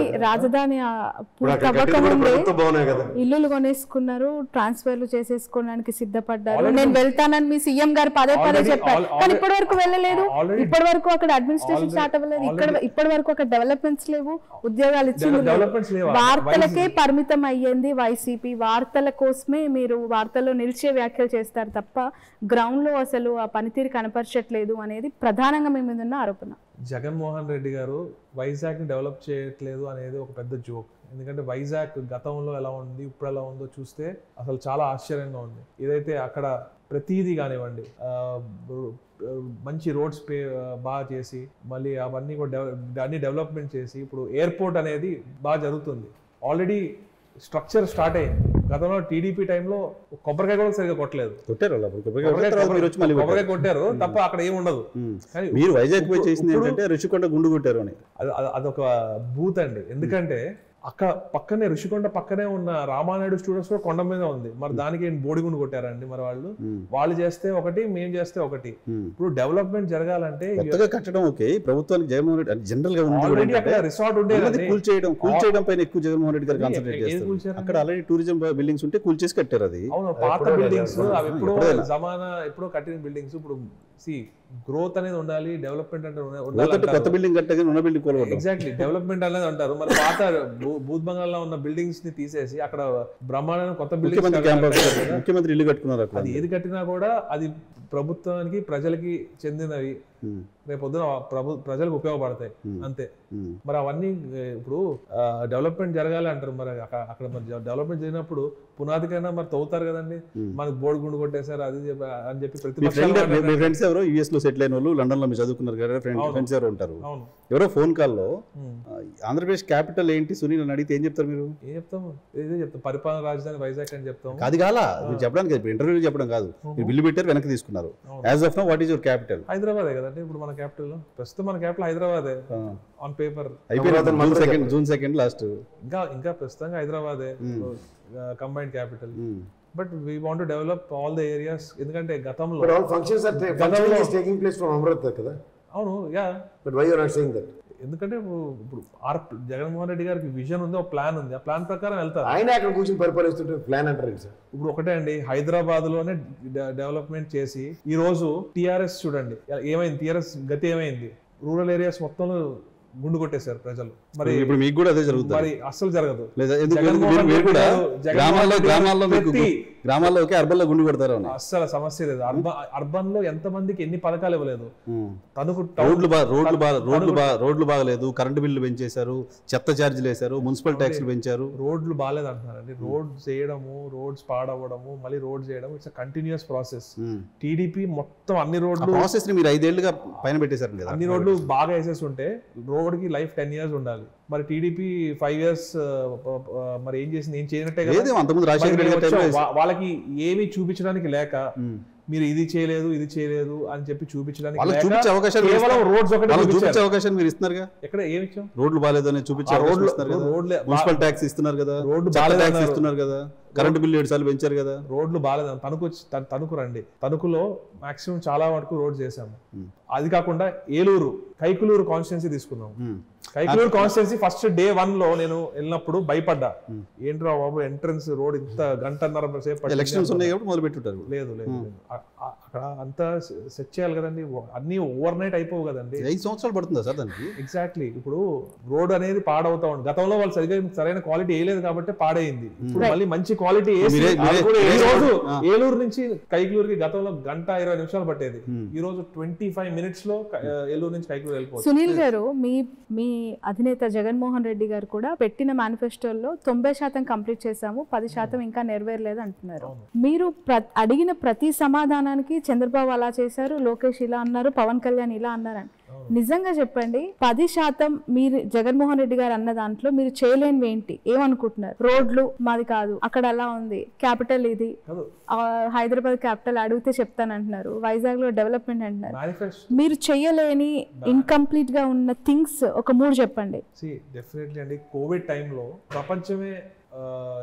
ఇల్లులు కొనేసుకున్నారు, ట్రాన్స్ఫర్లు చేసేసుకోవడానికి సిద్ధపడ్డారు. నేను వెళ్తానని మీ సీఎం గారు పదే చెప్పారు, కానీ ఇప్పటి వరకు వెళ్ళలేదు. ఇప్పటి వరకు అక్కడ అడ్మినిస్ట్రేషన్ స్టార్ట్ అవ్వలేదు, ఇప్పటి వరకు అక్కడ డెవలప్మెంట్స్ లేవు, ఉద్యోగాలు ఇచ్చింది వార్తలకే పరిమితం అయ్యింది వైసీపీ. వార్తల కోసమే మీరు వార్తల్లో నిలిచే వ్యాఖ్యలు చేస్తారు తప్ప గ్రౌండ్ లో అసలు ఆ పనితీరు కనపరచట్లేదు అనేది ప్రధానంగా మీ మీద ఉన్న ఆరోపణ. జగన్మోహన్ రెడ్డి గారు వైజాగ్ ని డెవలప్ చేయట్లేదు అనేది ఒక పెద్ద జోక్. ఎందుకంటే వైజాగ్ గతంలో ఎలా ఉంది ఇప్పుడు ఎలా ఉందో చూస్తే అసలు చాలా ఆశ్చర్యంగా ఉంది. ఏదైతే అక్కడ ప్రతిదీ కానివ్వండి, మంచి రోడ్స్ బాగా చేసి మళ్ళీ అవన్నీ కూడా అన్ని డెవలప్మెంట్ చేసి ఇప్పుడు ఎయిర్పోర్ట్ అనేది బాగా జరుగుతుంది. ఆల్రెడీ స్ట్రక్చర్ స్టార్ట్ అయింది. గతంలో టీడీపీ టైంలో కొబ్బరికాయ కూడా సరిగ్గా కొట్టలేదు, కొబ్బరికాయ కొట్టారు తప్ప అక్కడ ఏమి ఉండదు. మీరు వైజాగ్ పోయి చేసింది ఏంటంటే రుషికొండ గుండు కొట్టారు అని. అదొక బూత్ అండి. ఎందుకంటే అక్కడ పక్కనే రుషికొండ పక్కనే ఉన్న రామానాయుడు స్టూడియోస్ కూడా కొండ మీద ఉంది. మరి దానికి బోడిగుండు కొట్టారండి మరి వాళ్ళు చేస్తే ఒకటి, మేము చేస్తే ఒకటి. ఇప్పుడు డెవలప్మెంట్ జరగాలంటే కట్టడం ఓకే, ప్రభుత్వానికి జగన్మోహన్ రెడ్డి జనరల్ గా ఉంది రిసార్ట్ ఉండేది, కూల్చేయడం పైన ఎక్కువ జగన్మోహన్ రెడ్డి గారు కాన్సన్ట్రేట్ చేస్తారు. అక్కడ ఆల్రెడీ టూరిజం బిల్డింగ్స్ ఉంటే కూల్చేసి కట్టారు. అది అవును, పాత బిల్డింగ్స్ అవి ఎప్పుడో జమానా ఎప్పుడో కట్టిన బిల్డింగ్స్. ఇప్పుడు గ్రోత్ అనేది ఉండాలి, డెవలప్మెంట్ అంటే కొత్త బిల్డింగ్ కట్టగా ఉన్న బిల్డింగ్ కోల్పోవడం. ఎగ్జాక్ట్లీ డెవలప్మెంట్ అనేది అంటారు. మరి పాత భూత్ బంగాల్లో ఉన్న బిల్డింగ్స్ ని తీసేసి అక్కడ బ్రహ్మాండమైన కొత్త బిల్డింగ్ ముఖ్యమంత్రి ఇల్లు కట్టుకున్నారు. అది ఏది కట్టినా కూడా అది ప్రభుత్వానికి ప్రజలకి చెందినవి, రేపొద్దున ప్రజలకు ఉపయోగపడతాయి అంతే. మరి అవన్నీ ఇప్పుడు డెవలప్మెంట్ జరగాలి అంటారు. మరి అక్కడ మరి డెవలప్మెంట్ జరిగినప్పుడు పునాదికైనా మరి తవ్వుతారు కదండి. మనకు బోర్డు గుండు కొట్టేశారు అది అని చెప్పి ప్రతిపక్షాలు ఫ్రెండ్స్ ఎవరో యుఎస్ లో సెటిల్ అయిన వాళ్ళు, లండన్ లో మీరు చదువుకున్నారు కదా ఫ్రెండ్స్ ఎవరో ఉంటారు, ఎవరో ఫోన్ కాల్లో ఆంధ్రప్రదేశ్ క్యాపిటల్ ఏంటి సునీల్ అని అడిగితే ఏం చెప్తారు మీరు? ఏం చెప్తాము? ఇదే చెప్తాం, పరిపాలన రాజధాని వైజాగ్ అని చెప్తాం. అది కాలా మీరు చెప్పడానికి, ఇప్పుడు ఇంటర్వ్యూ చెప్పడం కాదు. మీరు బిల్లు పెట్టారు, వెనక్కి తీసుకున్నారు. As of now what is your capital? హైదరాబాదే కదండి ఇప్పుడు మన క్యాపిటల్. ప్రస్తుతం మన క్యాపిటల్ హైదరాబాదే ఆన్ పేపర్. June 2 last. ఇంకా ప్రస్తుతంగా హైదరాబాదే combined capital. But we want to develop all the areas. ఎందుకంటే గతంలో అవును yeah, but why you are not saying that? ఎందుకంటే ఇప్పుడు జగన్మోహన్ రెడ్డి గారికి విజన్ ఉంది, ఒక ప్లాన్ ఉంది, ఆ ప్లాన్ ప్రకారం వెళ్తారు. ఆయన అక్కడ కూర్చొని పరిపాలిస్తుంటే ప్లాన్ అంటారు సార్. ఇప్పుడు ఒకటే అండి, హైదరాబాద్ లోనే డెవలప్మెంట్ చేసి ఈ రోజు టీఆర్ఎస్ చూడండి ఏమైంది, టీఆర్ఎస్ గతి ఏమైంది, రూరల్ ఏరియాస్ మొత్తంలో గుండు కొట్టేశారు ప్రజలు. మరి ఇప్పుడు మీకు కూడా అదే జరుగుతుంది? మరి అస్సలు జరగదు. గ్రామాల్లో ఒకే అర్బన్ లో గుండు కొడతారు. అస్సలు సమస్య లేదు. అర్బన్ లో ఎంత మందికి ఎన్ని పథకాలు ఇవ్వలేదు. తనకు రోడ్లు బాగలేదు, కరెంటు బిల్లు పెంచేశారు, చెత్త ఛార్జీలు వేశారు, మున్సిపల్ ట్యాక్స్లు పెంచారు. రోడ్లు బాగాలేదు అంటున్నారండి. రోడ్ చేయడము, రోడ్స్ పాడవడము, మళ్ళీ రోడ్ చేయడం, ఇట్స్ కంటిన్యూస్ ప్రాసెస్. టీడీపీ మొత్తం అన్ని రోడ్లు ప్రాసెస్ ని మీరు 5 ఏళ్లుగా పైన పెట్టేశారు కదా. అన్ని రోడ్లు బాగా వేసేసి ఉంటే రోడ్ కి లైఫ్ 10 years ఉండాలి. మరి టీడీపీ 5 years మరి ఏం చేసింది? ఏం చేయనట్టే కదా. వాళ్ళకి ఏమి చూపించడానికి లేక మీరు ఇది చేయలేదు ఇది చేయలేదు అని చెప్పి చూపించడానికి అవకాశం మీరు ఇస్తున్నారుగా. ఎక్కడ ఏమి ఇచ్చాం? రోడ్లు బాగాలేదు అని చూపించే మున్సిపల్ ట్యాక్స్ ఇస్తున్నారు కదా, రోడ్లు బాగాలేదు ఇస్తున్నారు కదా, కరెంట్ బిల్లు 7 సార్లు పెంచారు కదా. రోడ్లు బాగాలేదు. తణుకు రండి, తణుకులో మాక్సిమం చాలా వరకు రోడ్ చేసాము. అది కాకుండా ఏలూరు కైకులూరు కాన్స్టిట్యున్సీ తీసుకున్నాం. కైకులూరు కాన్స్టిట్యున్సీ ఫస్ట్ డే 1 లో నేను వెళ్ళినప్పుడు భయపడ్డా, ఏంట్రా బాబు ఎంట్రన్స్ రోడ్ ఇంత గంటన్నర సేపు ఎలక్షన్స్ ఉన్నాయి కాబట్టి మొదలు పెట్టుంటారు. లేదు అక్కడ అంతా సెట్ చేయాలి కదండి, అన్ని ఓవర్ నైట్ అయిపోవు కదండి. 5 సంవత్సరాలు పడుతుందా సార్ దానికి? ఎగ్జాక్ట్లీ. ఇప్పుడు రోడ్ అనేది పాడవుతా ఉంది. గతంలో వాళ్ళు సరైన క్వాలిటీ వేయలేదు కాబట్టి పాడైంది. ఇప్పుడు మళ్ళీ మంచి క్వాలిటీ వేసి ఈ రోజు ఏలూరు నుంచి కైకులూరుకి గతంలో 1:20 నిమిషాలు పట్టేది, ఈ రోజు 25 minutes లో ఏలూరు నుంచి కైకులూరు వెళ్ళిపోతుంది. సునీల్ గారు, మీ అధినేత జగన్మోహన్ రెడ్డి గారు కూడా పెట్టిన మేనిఫెస్టోలో 90% కంప్లీట్ చేశాము, 10% ఇంకా నెరవేరలేదు అంటున్నారు. మీరు అడిగిన ప్రతి సమాధానానికి చంద్రబాబు అలా చేశారు, లోకేష్ ఇలా అన్నారు, పవన్ కళ్యాణ్ ఇలా అన్నారని. నిజంగా చెప్పండి, 10% మీరు జగన్మోహన్ రెడ్డి గారు అన్న దాంట్లో మీరు చేయలేనివి ఏంటి? ఏమనుకుంటున్నారు? రోడ్లు మాది కాదు, అక్కడ అలా ఉంది, క్యాపిటల్ ఇది, హైదరాబాద్ క్యాపిటల్ అడిగితే చెప్తానంటున్నారు, వైజాగ్ లో డెవలప్మెంట్ అంటున్నారు. మీరు చేయలేని ఇన్కంప్లీట్ గా ఉన్న థింగ్స్ ఒక 3 చెప్పండి. డెఫినెట్లీ అండి, కోవిడ్ టైంలో ప్రపంచమే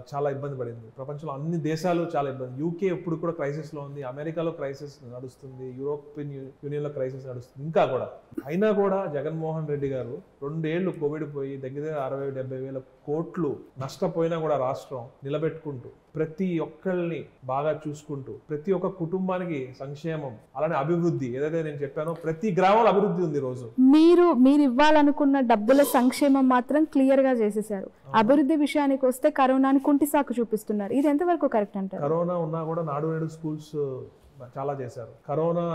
చాలా ఇబ్బంది పడింది. ప్రపంచంలో అన్ని దేశాలు చాలా ఇబ్బంది. యూకే ఇప్పుడు కూడా క్రైసిస్ లో ఉంది, అమెరికాలో క్రైసిస్ నడుస్తుంది, యూరోపియన్ యూనియన్ లో క్రైసిస్ నడుస్తుంది, ఇంకా కూడా. అయినా కూడా జగన్మోహన్ రెడ్డి గారు 2 ఏళ్లు కోవిడ్ పోయి దగ్గర 60-70 వేల కోట్లు నష్టపోయినా కూడా రాష్ట్రం నిలబెట్టుకుంటూ, ప్రతి ఒక్కళ్ళని బాగా చూసుకుంటూ, ప్రతి ఒక్క కుటుంబానికి సంక్షేమం, అలానే అభివృద్ధి, ఏదైతే నేను చెప్పానో ప్రతి గ్రామంలో అభివృద్ధి ఉంది. రోజు మీరు ఇవ్వాలనుకున్న డబ్బుల సంక్షేమం మాత్రం క్లియర్ గా చేసేసారు. అభివృద్ధి విషయానికి వస్తే కరోనాని కుంటి సాకు చూపిస్తున్నారు. ఇది ఎంతవరకు కరెక్ట్ అంటారు? కరోనా ఉన్నా కూడా నాడు నేడు స్కూల్స్ చాలా చేశారు. కరోనా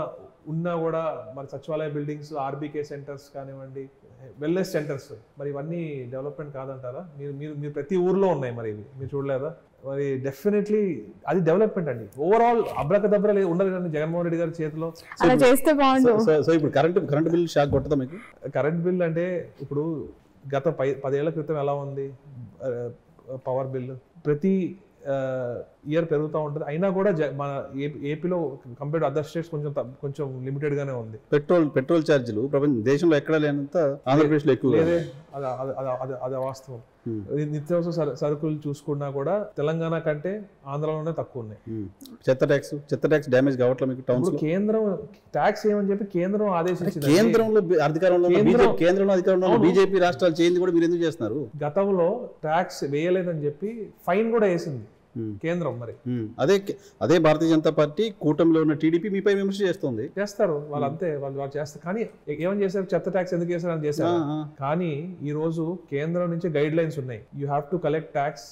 ఉన్నా కూడా మరి సచివాలయ బిల్డింగ్స్, ఆర్బీకే సెంటర్స్ కానివ్వండి, వెల్నెస్ సెంటర్స్, మరి ఇవన్నీ డెవలప్మెంట్ కాదంటారా? మీరు ప్రతి ఊర్లో ఉన్నాయి, మరి ఇవి మీరు చూడలేదా? మరి డెఫినెట్లీ అది డెవలప్మెంట్ అండి. ఓవరాల్ అబ్రకదబ్ర ఉండదు కదండి జగన్మోహన్ రెడ్డి గారి చేతిలో. అలా చేస్తే బాగుండు. సో ఇప్పుడు కరెంట్ బిల్ షాక్ కొట్టదా మీకు? కరెంట్ బిల్ అంటే ఇప్పుడు గత 10 ఏళ్ల క్రితం ఎలా ఉంది పవర్ బిల్? ప్రతి ఇయర్ పెరుగుతూ ఉంటుంది. అయినా కూడా మన ఏపీలో కంపేర్ టు అదర్ స్టేట్స్ కొంచెం లిమిటెడ్ గానే ఉంది. పెట్రోల్ ఛార్జీలు దేశంలో ఎక్కడ లేనంత ఆంధ్రప్రదేశ్ లో ఎక్కువ. అది వాస్తవం. నిత్యావసర సరుకులు చూసుకున్నా కూడా తెలంగాణ కంటే ఆంధ్రలోనే తక్కువ ఉన్నాయి. చెత్త ట్యాక్స్ డ్యామేజ్ కావట్లేదు మీకు టౌన్స్ లో? కేంద్రం ట్యాక్స్ ఏమని చెప్పి కేంద్రం ఆదేశించింది. కేంద్రంలో అధికారంలో బీజేపీ రాష్ట్రాలు చేయింది కూడా మీరు ఎందుకు చేస్తున్నారు? గతంలో ట్యాక్స్ వేయలేదని చెప్పి ఫైన్ కూడా వేసింది కేంద్రం. మరి అదే భారతీయ జనతా పార్టీ కూటమిలో ఉన్న టీడీపీ మీపై విమర్శ చేస్తారు. వాళ్ళు అంతే, వాళ్ళు చేస్తారు. కానీ ఏమని చేశారు? చెత్త ట్యాక్స్ ఎందుకు చేశారు అని చేశారు. కానీ ఈ రోజు కేంద్రం నుంచి గైడ్ లైన్స్ ఉన్నాయి, you have to collect tax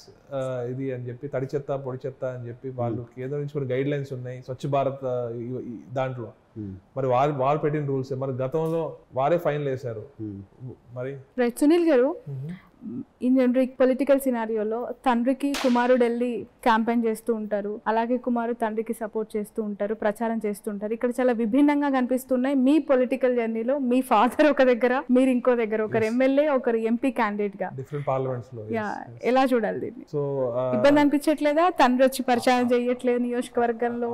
ఇది అని చెప్పి, తడి చెత్త పొడి చెత్త అని చెప్పి వాళ్ళు కేంద్రం నుంచి కొన్ని గైడ్ లైన్స్ ఉన్నాయి స్వచ్ఛ భారత్ దాంట్లో. మరి వారు పెట్టిన రూల్స్, మరి గతంలో వారే ఫైన్లు వేశారు. మరి సునీల్ గారు, ఇండియన్ పొలిటికల్ సినారియోలో తండ్రికి కుమారుడు వెళ్ళి క్యాంపెయిన్ చేస్తూ ఉంటారు, అలాగే కుమారుడు తండ్రికి సపోర్ట్ చేస్తూ ఉంటారు, ప్రచారం చేస్తూ ఉంటారు. ఇక్కడ చాలా విభిన్నంగా కనిపిస్తున్నాయి. మీ పొలిటికల్ జర్నీలో మీ ఫాదర్ ఒక దగ్గర, మీరు ఇంకో దగ్గర, ఒకరు ఎమ్మెల్యే, ఒకరు ఎంపీ క్యాండిడేట్ గా డిఫరెంట్ పార్లమెంట్స్ లో. ఎలా చూడాలి దీన్ని? సో ఇబ్బంది అనిపించట్లేదా? తండ్రి వచ్చి ప్రచారం చేయట్లేదు నియోజకవర్గంలో,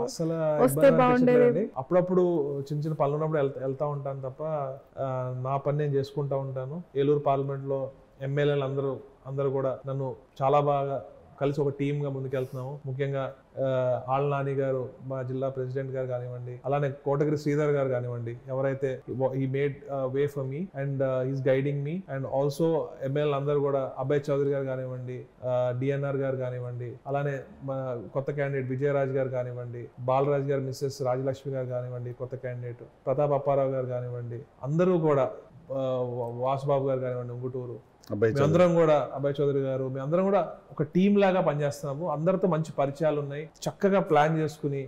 వస్తే బాగుండేది. అప్పుడప్పుడు చిన్న పనులు ఉన్నప్పుడు వెళ్తా ఉంటాను తప్ప నా పని నేను చేసుకుంటా ఉంటాను. ఏలూరు పార్లమెంట్ లో ఎమ్మెల్యేలు అందరూ కూడా నన్ను చాలా బాగా కలిసి ఒక టీమ్ గా ముందుకెళ్తున్నాము. ముఖ్యంగా ఆళ్ళ నాని గారు, మా జిల్లా ప్రెసిడెంట్ గారు కానివ్వండి, అలానే కోటగిరి శ్రీధర్ గారు కానివ్వండి, ఎవరైతే he made way for me and he's guiding me. And also ఎమ్మెల్యేలు అందరూ కూడా, అభయ్ చౌదరి గారు కానివ్వండి, డిఎన్ఆర్ గారు కానివ్వండి, అలానే కొత్త క్యాండిడేట్ విజయరాజ్ గారు కానివ్వండి, బాలరాజ్ గారు మిస్సెస్ రాజలక్ష్మి గారు కానివ్వండి, కొత్త క్యాండిడేట్ ప్రతాప్ అప్పారావు గారు కానివ్వండి, అందరూ కూడా, వాసుబాబు గారు కానివ్వండి ఉంగుటూరు, మేమందరం కూడా, అభయ్ చౌదరి గారు, మేమందరం కూడా ఒక టీమ్ లాగా పనిచేస్తున్నాము. అందరితో మంచి పరిచయాలు ఉన్నాయి. చక్కగా ప్లాన్ చేసుకుని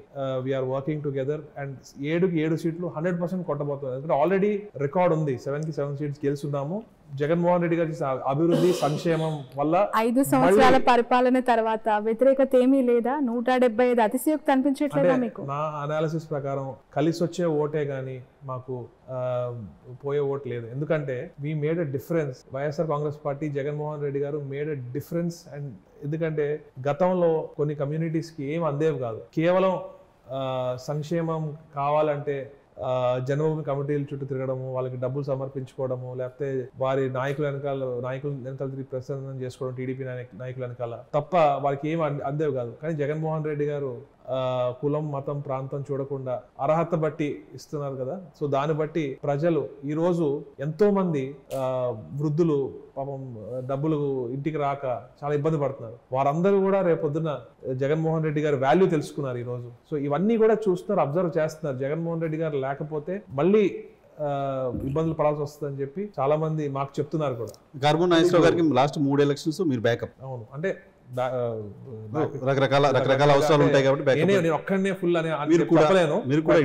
వీఆర్ వర్కింగ్ టుగెదర్. అండ్ 7 సీట్లు 100% కొట్టబోతుంది. ఎందుకంటే ఆల్రెడీ రికార్డ్ ఉంది, 7కి 7 సీట్స్ గెలుస్తున్నాము. జగన్మోహన్ రెడ్డి గారి అభివృద్ధి సంక్షేమం వల్ల 5 సంవత్సరాల పరిపాలన తర్వాత వ్యతిరేకత ఏమీ లేదా? 175 అతిశయోక్తి అనిపించట్లేదా మీకు? నా అనాలిసిస్ ప్రకారం కలిసి వచ్చే ఓటే గానీ మాకు పోయే ఓటు లేదు. ఎందుకంటే we made a difference. YSR Congress party, Jaganmohan Reddy గారు మేడ్ ఎ డిఫరెన్స్. అండ్ ఎందుకంటే గతంలో కొన్ని కమ్యూనిటీస్ కి ఏం అందేవి కాదు. కేవలం సంక్షేమం కావాలంటే జన్మభూమి కమిటీల చుట్టూ తిరగడము, వాళ్ళకి డబ్బులు సమర్పించుకోవడము, లేకపోతే వారి నాయకుల వెనకాల తిరిగి ప్రసన్నం చేసుకోవడం, టీడీపీ నాయకుల వెనకాల తప్ప వారికి ఏం అందేవి కాదు. కానీ జగన్మోహన్ రెడ్డి గారు కులం మతం ప్రాంతం చూడకుండా అర్హత బట్టి ఇస్తున్నారు కదా. సో దాన్ని బట్టి ప్రజలు ఈరోజు ఎంతో మంది వృద్ధులు పాపం డబ్బులు ఇంటికి రాక చాలా ఇబ్బంది పడుతున్నారు. వారందరూ కూడా రేపొద్దున జగన్మోహన్ రెడ్డి గారి వాల్యూ తెలుసుకున్నారు ఈరోజు. సో ఇవన్నీ కూడా చూస్తున్నారు, అబ్జర్వ్ చేస్తున్నారు. జగన్మోహన్ రెడ్డి గారు లేకపోతే మళ్ళీ ఇబ్బందులు పడాల్సి వస్తుందని చెప్పి చాలా మంది మాకు చెప్తున్నారు కూడా. కార్మూర్ నాగేశ్వరరావు గారికి లాస్ట్ 3 ఎలక్షన్స్ మీరు బ్యాకప్. అవును, అంటే రకరకాల అవసరాలు ఉంటాయి కాబట్టి నేను ఒక్కడనే ఫుల్ అని మీరు కూడా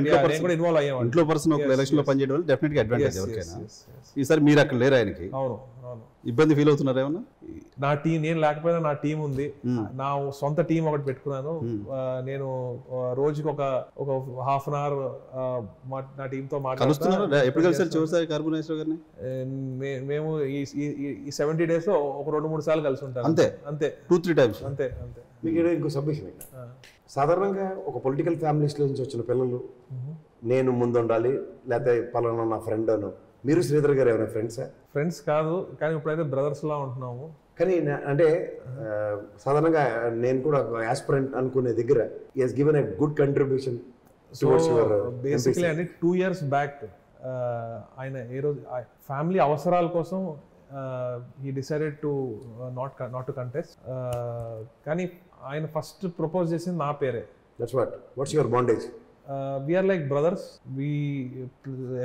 ఇన్వాల్వ్ అయ్యాను. ఇంట్లో పర్సన్ ఒక ఎలక్షన్ లో పనిచేయడం వల్ల డెఫినెట్ గా అడ్వాంటేజ్ ఎవరికైనా. ఈసారి మీరు అక్కడ లేరు ఆయనకి. అవును, ఇబ్బంది ఫీల్ అవుతున్నారు ఏమన్నా? నా టీం, నేను లేకపోయినా నా టీం ఉంది. నా సొంత టీం ఒకటి పెట్టుకున్నాను. నేను రోజుకి ఒక హాఫ్ అన్ అవర్ నా టీంతో మాట్లాడుతున్నాను. ఎప్పుడు కలిసారు చివరిసారి కార్మూర్ నాగేశ్వరరావు గారిని? మేము ఈ 70 days లో ఒక 2-3 సార్లు కలిసి ఉంటాను. అంతే 2-3 times. అంతే. మీకు ఇంకో సబ్మిషన్, సాధారణంగా ఒక పొలిటికల్ ఫ్యామిలీస్ నుంచి వచ్చిన పిల్లలు నేను ముందు ఉండాలి, లేకపోతే పలానా నా ఫ్రెండ్ అను. మీరు శ్రీధర్ గారు ఏమైనా ఫ్రెండ్స్ కాదు, కానీ ఇప్పుడైతే బ్రదర్స్ లా ఉంటున్నాము. కానీ అంటే సాధారణంగా నేను కూడా యాస్పిరెంట్ అనుకునే దగ్గర he has given a good contribution towards your basically. అంటే 2 years బ్యాక్ ఆయన ఏ రోజు ఫ్యామిలీ అవసరాల కోసం he decided to not to contest. కానీ ఆయన ఫస్ట్ ప్రపోజ్ చేసింది నా పేరే. What's your bondage? We are like brothers. We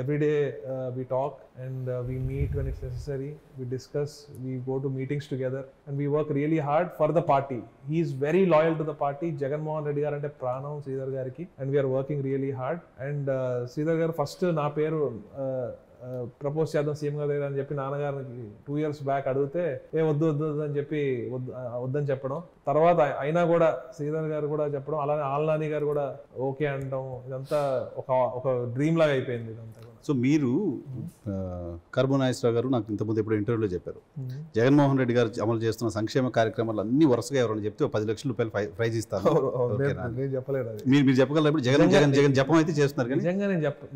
every day we talk and we meet when it's necessary. We discuss. We go to meetings together and we work really hard for the party. He is very loyal to the party. Jagan Mohan Reddy garu ante pranam Sridhar gariki, and we are working really hard. And Sridhar garu first na peru propose చేద్దాం CM గారు అని చెప్పి నాన్నగారికి 2 years back అడిగితే వద్దు అని చెప్పి వద్దని చెప్పడం. తర్వాత అయినా కూడా శ్రీధర్ గారు కూడా చెప్పడం, అలానే ఆల్నాని గారు కూడా ఓకే అనడం, ఇదంతా ఒక డ్రీమ్ లాగా అయిపోయింది ఇదంతా. సో మీరు కార్మూర్ నాగేశ్వరరావు గారు నాకు ఇంతకుముందు ఎప్పుడు ఇంటర్వ్యూలో చెప్పారు, జగన్మోహన్ రెడ్డి గారు అమలు చేస్తున్న సంక్షేమ కార్యక్రమాలు అన్ని వరుసగా ఎవరైనా చెప్తే 10 లక్షల రూపాయలు ప్రైజ్ ఇస్తాను. మీరు చెప్పగలరు. జగన్ జపం అయితే చేస్తున్నారు, కానీ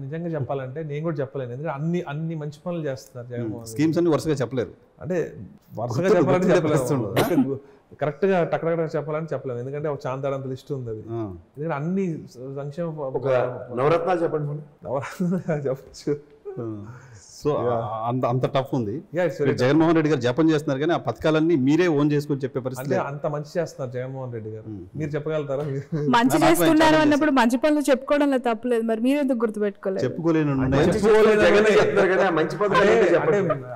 నిజంగా చెప్పాలంటే నేను కూడా చెప్పలేను. ఎందుకంటే అన్ని మంచి పనులు చేస్తున్నారు జగన్మోహన్. స్కీమ్స్ అన్ని వరుసగా చెప్పలేరు, అంటే వరుసగా చెప్పాలంటే చెప్పలేదు, కరెక్ట్ గా టక్ చెప్పాలని చెప్పలేము. ఎందుకంటే ఒక చాంతాడంత లిస్ట్ ఉంది అది. ఎందుకంటే అన్ని సంక్షేమ నవరత్నాలు చెప్పండి. నవరత్నాలు చెప్పచ్చు. సో అంత టఫ్ ఉంది. జగన్మోహన్ రెడ్డి గారు జపం చేస్తున్నారు, కానీ ఆ పథకాలన్నీ మీరే ఓన్ చేసుకొని చెప్పే పరిస్థితి. అంత మంచి చేస్తున్నారు జగన్మోహన్ రెడ్డి గారు. మీరు చెప్పగలుగుతారా? మంచి చేస్తున్నారు అన్నప్పుడు మంచి పనులు చెప్పుకోవడంలో తప్పలేదు. మరి మీరు ఎందుకు గుర్తుపెట్టుకోలేదు? చెప్పుకోలేను.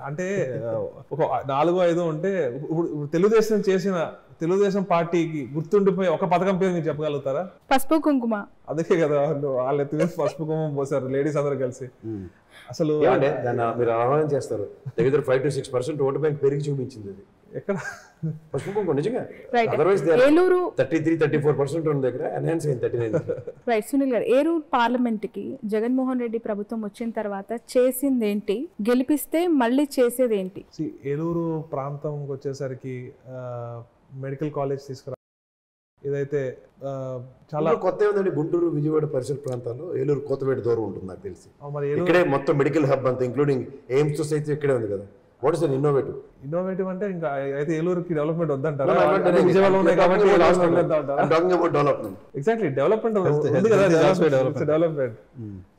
అంటే ఒక 4-5 ఉంటే తెలుగుదేశం చేసిన తెలుగుదేశం పార్టీకి గుర్తుండిపోయి ఒక పథకం పేరు మీరు చెప్పగలుగుతారా? పసుపు కుంకుమ. అదే కదా, వాళ్ళు ఎత్తుగా పసుపు కుంకుమ పోసారు లేడీస్ అందరు కలిసి. అసలు మీరు ఆహ్వానం చేస్తారు, దగ్గర 5 to 6% ఓటు బ్యాంక్ పెరిగి చూపించింది అది. ఎక్కడ పసుపు కుంకుమ నిజంగా? అదర్వైజ్ 33-34% ఉన్న దగ్గర ఎన్హాన్స్ అయింది 39. రైట్. సునీల్ గారు, ఏలూరు పార్లమెంట్ కి జగన్మోహన్ రెడ్డి ప్రభుత్వం వచ్చిన తర్వాత చేసింది ఏంటి, గెలిపిస్తే మళ్ళీ చేసేది ఏంటి? ఏలూరు ప్రాంతంకి వచ్చేసరికి మెడికల్ కాలేజ్ తీసుకురా, ఇదైతే చాలా కొత్త ఉందండి. గుంటూరు విజయవాడ పరిసర ప్రాంతాల్లో ఏలూరు కోతవేట దూరం ఉంటుంది నాకు తెలిసి. ఇక్కడే మొత్తం మెడికల్ హబ్ అంతా ఇంక్లూడింగ్ ఎయిమ్స్ సొసైటీ ఇక్కడే ఉంది కదా. వాట్ ఇస్ ఇన్నోవేటివ్ అంటే ఇంకా అయితే ఏలూరుకి డెవలప్మెంట్ వద్దంటారా? ఎగ్జాక్ట్లీ, డెవలప్మెంట్ ఉంది కదా. Development.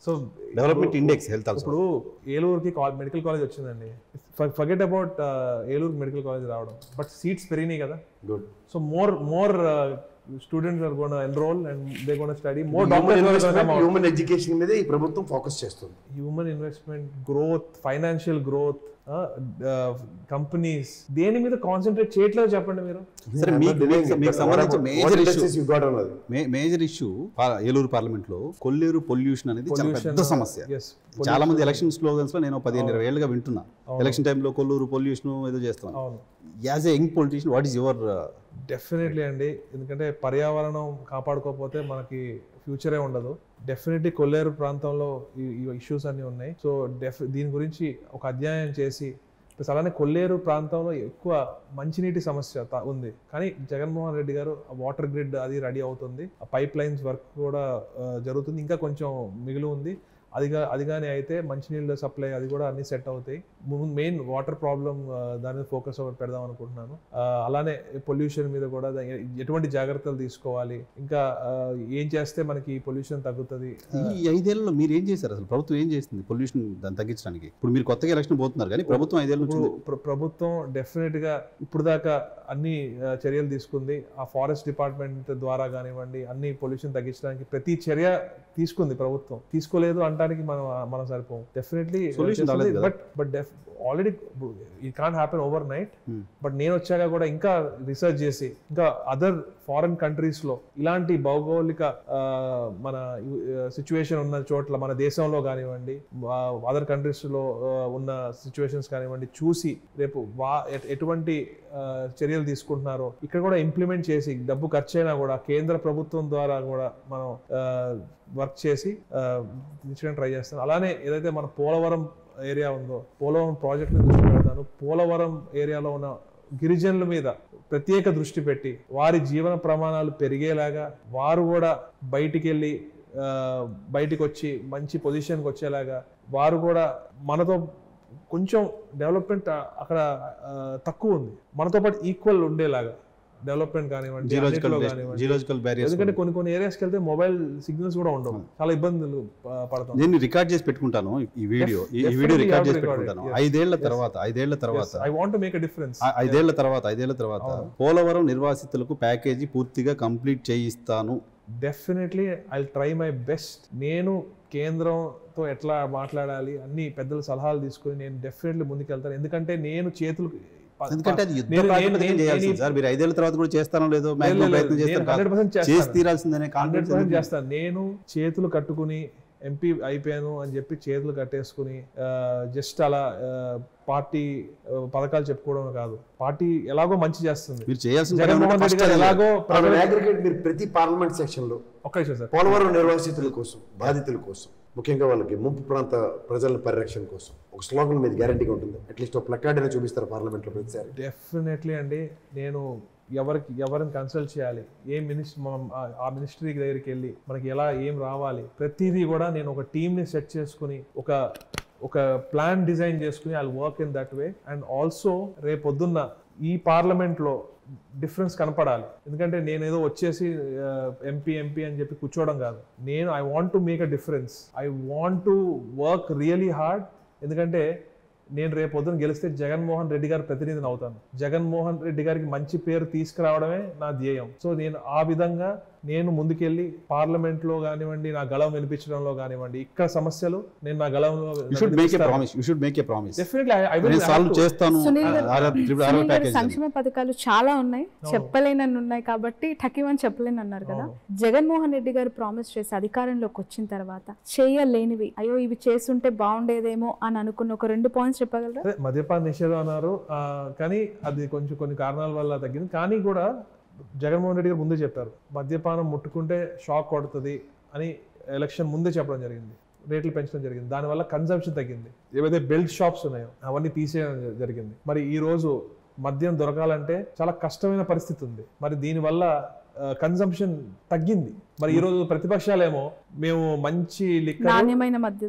So development index health also. ఇప్పుడు ఏలూరుకి మెడికల్ కాలేజ్ వచ్చిందండి. Forget about Eluru medical college రావడం, బట్ సీట్స్ పెరిగినాయి కదా. Good. So more students are going to enroll and they're going to study more. Human education మీద ఈ ప్రభుత్వం ఫోకస్ చేస్తుంది. Human investment, growth, financial growth, companies దేని మీద కాన్సన్ట్రేట్ చేయట్లేదు చెప్పండి మీరు. మేజర్ ఇష్యూ ఏలూరు పార్లమెంట్ లో కొల్లేరు పొల్యూషన్ అనేది చాలా పెద్ద సమస్య. చాలా మంది ఎలక్షన్ స్లోగన్స్ లో నేను 15-20 ఏళ్ళుగా వింటున్నా, ఎలక్షన్ టైంలో కొల్లూరు పొల్యూషన్ ఏదో చేస్తున్నాను. As a young politician what is your? Definitely అండి, ఎందుకంటే పర్యావరణం కాపాడుకోకపోతే మనకి ఫ్యూచరే ఉండదు. డెఫినెట్లీ కొల్లేరు ప్రాంతంలో ఈ ఇష్యూస్ అన్నీ ఉన్నాయి. సో దీని గురించి ఒక అధ్యయనం చేసి, ప్లస్ అలానే కొల్లేరు ప్రాంతంలో ఎక్కువ మంచినీటి సమస్య ఉంది. కానీ జగన్మోహన్ రెడ్డి గారు వాటర్ గ్రిడ్ అది రెడీ అవుతుంది, ఆ పైప్ లైన్స్ వర్క్ కూడా జరుగుతుంది, ఇంకా కొంచెం మిగిలి ఉంది. అది కానీ అయితే మంచినీళ్ళ సప్లై అది కూడా అన్ని సెట్ అవుతాయి. మెయిన్ వాటర్ ప్రాబ్లం దాని మీద ఫోకస్ పెడదాం అనుకుంటున్నాను. అలానే పొల్యూషన్ మీద కూడా ఎటువంటి జాగ్రత్తలు తీసుకోవాలి, ఇంకా ఏం చేస్తే మనకి పొల్యూషన్ తగ్గుతుంది. ఈ 5 ఏళ్లలో మీరు ఏం చేశారు? అసలు ప్రభుత్వం ఏం చేస్తుంది పొల్యూషన్ దాన్ని తగ్గించడానికి? ఇప్పుడు మీరు కొత్తగా ఎలక్షన్ పోతున్నారు కానీ ప్రభుత్వం 5 ఏళ్ళ నుంచి ప్రభుత్వం డెఫినెట్ గా ఇప్పుడు దాకా అన్ని చర్యలు తీసుకుంది. ఆ ఫారెస్ట్ డిపార్ట్మెంట్ ద్వారా కానివ్వండి అన్ని పొల్యూషన్ తగ్గించడానికి ప్రతి చర్య తీసుకుంది ప్రభుత్వం. తీసుకోలేదు అంటానికి మనం సరిపోం. Definitely but already it can't happen overnight. But నేను వచ్చాక కూడా ఇంకా రీసెర్చ్ చేసి ఇంకా అదర్ ఫారెన్ కంట్రీస్ లో ఇలాంటి భౌగోళిక మన సిచ్యువేషన్ ఉన్న చోట్ల మన దేశంలో కానివ్వండి అదర్ కంట్రీస్ లో ఉన్న సిచ్యువేషన్స్ కానివ్వండి చూసి రేపు ఎటువంటి చర్యలు తీసుకుంటున్నారో ఇక్కడ కూడా ఇంప్లిమెంట్ చేసి డబ్బు ఖర్చు అయినా కూడా కేంద్ర ప్రభుత్వం ద్వారా కూడా మనం వర్క్ చేసి ట్రై చేస్తాను. అలానే ఏదైతే మన పోలవరం ఏరియా ఉందో పోలవరం ప్రాజెక్ట్ మీద దృష్టి పెడతాను. పోలవరం ఏరియాలో ఉన్న గిరిజనుల మీద ప్రత్యేక దృష్టి పెట్టి వారి జీవన ప్రమాణాలు పెరిగేలాగా వారు కూడా బయటికి వచ్చి మంచి పొజిషన్కి వచ్చేలాగా వారు కూడా మనతో కొంచెం డెవలప్మెంట్ అక్కడ తక్కువ ఉంది, మనతో పాటు ఈక్వల్ ఉండేలాగా డెవలప్మెంట్ కానివ్వండి. ఎందుకంటే కొన్ని ఏరియాస్కి వెళ్తే మొబైల్ సిగ్నల్స్ కూడా ఉండవు, చాలా ఇబ్బందులు పడతాం. నేను రికార్డ్ చేసి పెట్టుకుంటాను ఈ వీడియో రికార్డ్ చేసి పెట్టుకుంటాను. 5 ఏళ్ల తర్వాత I want to make a difference. 5 ఏళ్ల తర్వాత పోలవరం నిర్వాసితులకు ప్యాకేజీ పూర్తిగా కంప్లీట్ చేయిస్తాను. Definitely I try my best. నేను కేంద్రంతో ఎట్లా మాట్లాడాలి అన్ని పెద్దల సలహాలు తీసుకుని నేను డెఫినెట్లీ ముందుకెళ్తాను. ఎందుకంటే నేను చేతులు ఎందుకంటే అది యుద్ధ ప్రాతిపదికన చేయాల్సింది సార్. మీరు 5 ఏళ్ల తర్వాత కూడా చేస్తానో లేదో ప్రయత్నం చేస్తాను. నేను చేతులు కట్టుకుని ఎంపీ అయిపోయాను అని చెప్పి చేతులు కట్టేసుకుని జస్ట్ అలా పార్టీ పథకాలు చెప్పుకోవడం కాదు, పార్టీ ఎలాగో మంచి చేస్తుంది. జగన్మోహన్ రెడ్డి గారు ఎలాగో ప్రతి పార్లమెంట్ సెక్షన్ లో సార్ పోలవరం నిర్వాసితుల కోసం బాధితుల కోసం ముఖ్యంగా వాళ్ళకి ముంపు ప్రాంత ప్రజల పరిరక్షణ కోసం ఒక స్లోగన్ మీద గ్యారంటీగా ఉంటుంది. అట్లీస్ట్ ఒక ప్లకార్డ్ అయినా చూపిస్తారు పార్లమెంట్ లో ప్రతిసారి. డెఫినెట్లీ అండి. నేను ఎవరిని కన్సల్ట్ చేయాలి, ఏ ఆ మినిస్ట్రీ దగ్గరికి వెళ్ళి మనకి ఎలా ఏం రావాలి ప్రతిదీ కూడా నేను ఒక టీమ్ని సెట్ చేసుకుని ఒక ప్లాన్ డిజైన్ చేసుకుని I work in that way. And also రేపొద్దున్న ఈ పార్లమెంట్లో డిఫరెన్స్ కనపడాలి. ఎందుకంటే నేను ఏదో వచ్చేసి ఎంపీ అని చెప్పి కూర్చోవడం కాదు. నేను I want to make a difference. I want to work really hard. ఎందుకంటే నేను రేపు పొద్దున గెలిస్తే జగన్మోహన్ రెడ్డి గారి ప్రతినిధిని అవుతాను. జగన్మోహన్ రెడ్డి గారికి మంచి పేరు తీసుకురావడమే నా ధ్యేయం. సో నేను ఆ విధంగా నేను ముందుకెళ్ళి పార్లమెంట్లో కానివ్వండి నా గళం వినిపించడంలో కానివ్వండి ఇక్కడ సమస్యలు నేను నా గళంలో సంక్షేమ పథకాలు చాలా ఉన్నాయి, చెప్పలేనని ఉన్నాయి కాబట్టి ఠకివని చెప్పలేని అన్నారు కదా. జగన్మోహన్ రెడ్డి గారు ప్రామిస్ చేసి అధికారంలోకి వచ్చిన తర్వాత చేయలేనివి అయ్యో ఇవి చేస్తుంటే బాగుండేదేమో అని అనుకున్న ఒక 2 పాయింట్స్ చెప్పగలరా? మద్యపాన నిషేధం అన్నారు కానీ అది కొంచెం కొన్ని కారణాల వల్ల తగ్గింది. కానీ కూడా జగన్మోహన్ రెడ్డి గారు ముందే చెప్పారు మద్యపానం ముట్టుకుంటే షాక్ కొడుతుంది అని ఎలక్షన్ ముందే చెప్పడం జరిగింది. రేట్లు పెంచడం జరిగింది, దానివల్ల కన్సంప్షన్ తగ్గింది. ఏవైతే బెల్ట్ షాప్స్ ఉన్నాయో అవన్నీ తీసేయడం జరిగింది. మరి ఈ రోజు మద్యం దొరకాలంటే చాలా కష్టమైన పరిస్థితి ఉంది. మరి దీనివల్ల కన్సంప్షన్ తగ్గింది. మరి ఈ రోజు ప్రతిపక్షాలేమో మేము మంచి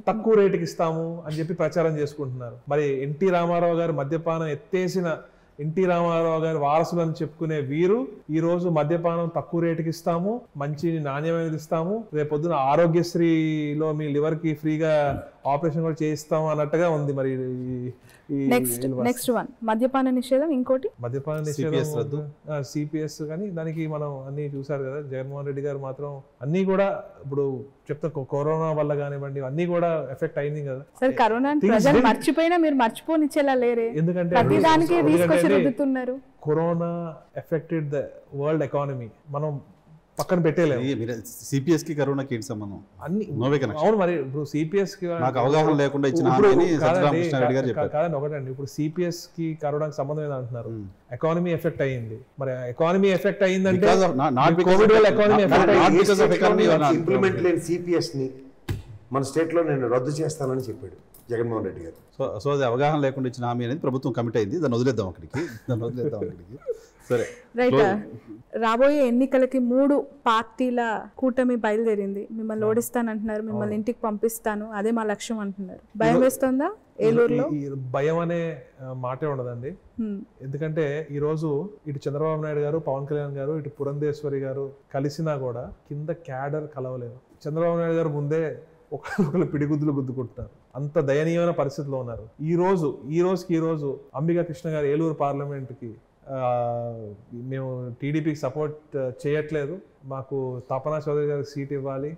తక్కువ రేటుకి ఇస్తాము అని చెప్పి ప్రచారం చేసుకుంటున్నారు. మరి ఎన్టీ రామారావు గారు మద్యపానం ఎత్తేసిన ఎన్టీ రామారావు గారి వారసులని చెప్పుకునే వీరు ఈ రోజు మద్యపానం తక్కువ రేటుకి ఇస్తాము, మంచి నాణ్యమైనది ఇస్తాము, రేపొద్దున ఆరోగ్యశ్రీలో మీ లివర్ కి ఫ్రీగా ఆపరేషన్ కూడా చేయిస్తాము అన్నట్టుగా ఉంది. మరి నెక్స్ట్ వన్ మద్యపాన నిషేధం, ఇంకోటి మద్యపాన నిషేధం సిపిఎస్. కానీ దానికి మనం అన్ని చూసారు కదా, జగన్మోహన్ రెడ్డి గారు మాత్రం అన్ని కూడా ఇప్పుడు చెప్తా కరోనా వల్ల కానివ్వండి అన్ని కూడా ఎఫెక్ట్ అయింది కదా. సరే కరోనా మర్చిపోయినా మీరు మర్చిపోనిచ్చేలా లేరే, ఎందుకంటే corona affected the world economy. మనం పక్కన పెట్టేలేము. సిపిఎస్ కి కరోనాకి ఏంటి సంబంధం? అన్ని అవును. మరి ఇప్పుడు సిపిఎస్ కి నాకు అవగాహన లేకుండా కాదండి ఒకటండి. ఇప్పుడు సిపిఎస్ కి కరోనాకి సంబంధం ఏదో అంటున్నారు. ఎకానమీ ఎఫెక్ట్ అయ్యింది. మరి ఎకానమీ ఎఫెక్ట్ అయ్యిందంటే కోవిడ్ వల్ల ఎకానమీ ఇంప్లిమెంట్ లేని సిపిఎస్ ని మన స్టేట్ లో నేను రద్దు చేస్తానని చెప్పాడు. జగన్మోహన్ రెడ్డి గారు. సో అది అవగాహన లేకుండా ఇచ్చిన హామీ అనేది ప్రభుత్వం కమిట్ అయింది. దాన్ని వదిలేద్దాం అక్కడికి. సరే, రైట్. రాబోయే ఎన్నికలకి 3 పార్టీల కూటమి బయలుదేరింది. మిమ్మల్ని ఓడిస్తానంటున్నారు, మిమ్మల్ని ఇంటికి పంపిస్తాను, అదే మా లక్ష్యం అంటున్నారు. భయం వేస్తుందా ఏలూరులో? భయం అనే మాటే ఉండదండి. ఎందుకంటే ఈ రోజు ఇటు చంద్రబాబు నాయుడు గారు, పవన్ కళ్యాణ్ గారు, ఇటు పురంధేశ్వరి గారు కలిసినా కూడా కింద క్యాడర్ కలవలేదు. చంద్రబాబు నాయుడు గారు ముందే ఒకళ్ళు పిడిగుద్దులు గుద్దుకుంటున్నారు. అంత దయనీయమైన పరిస్థితిలో ఉన్నారు. ఈ రోజు అంబికా కృష్ణ గారు ఏలూరు పార్లమెంట్కి మేము టీడీపీకి సపోర్ట్ చేయట్లేదు, మాకు తపనా చౌదరి గారికి సీట్ ఇవ్వాలి,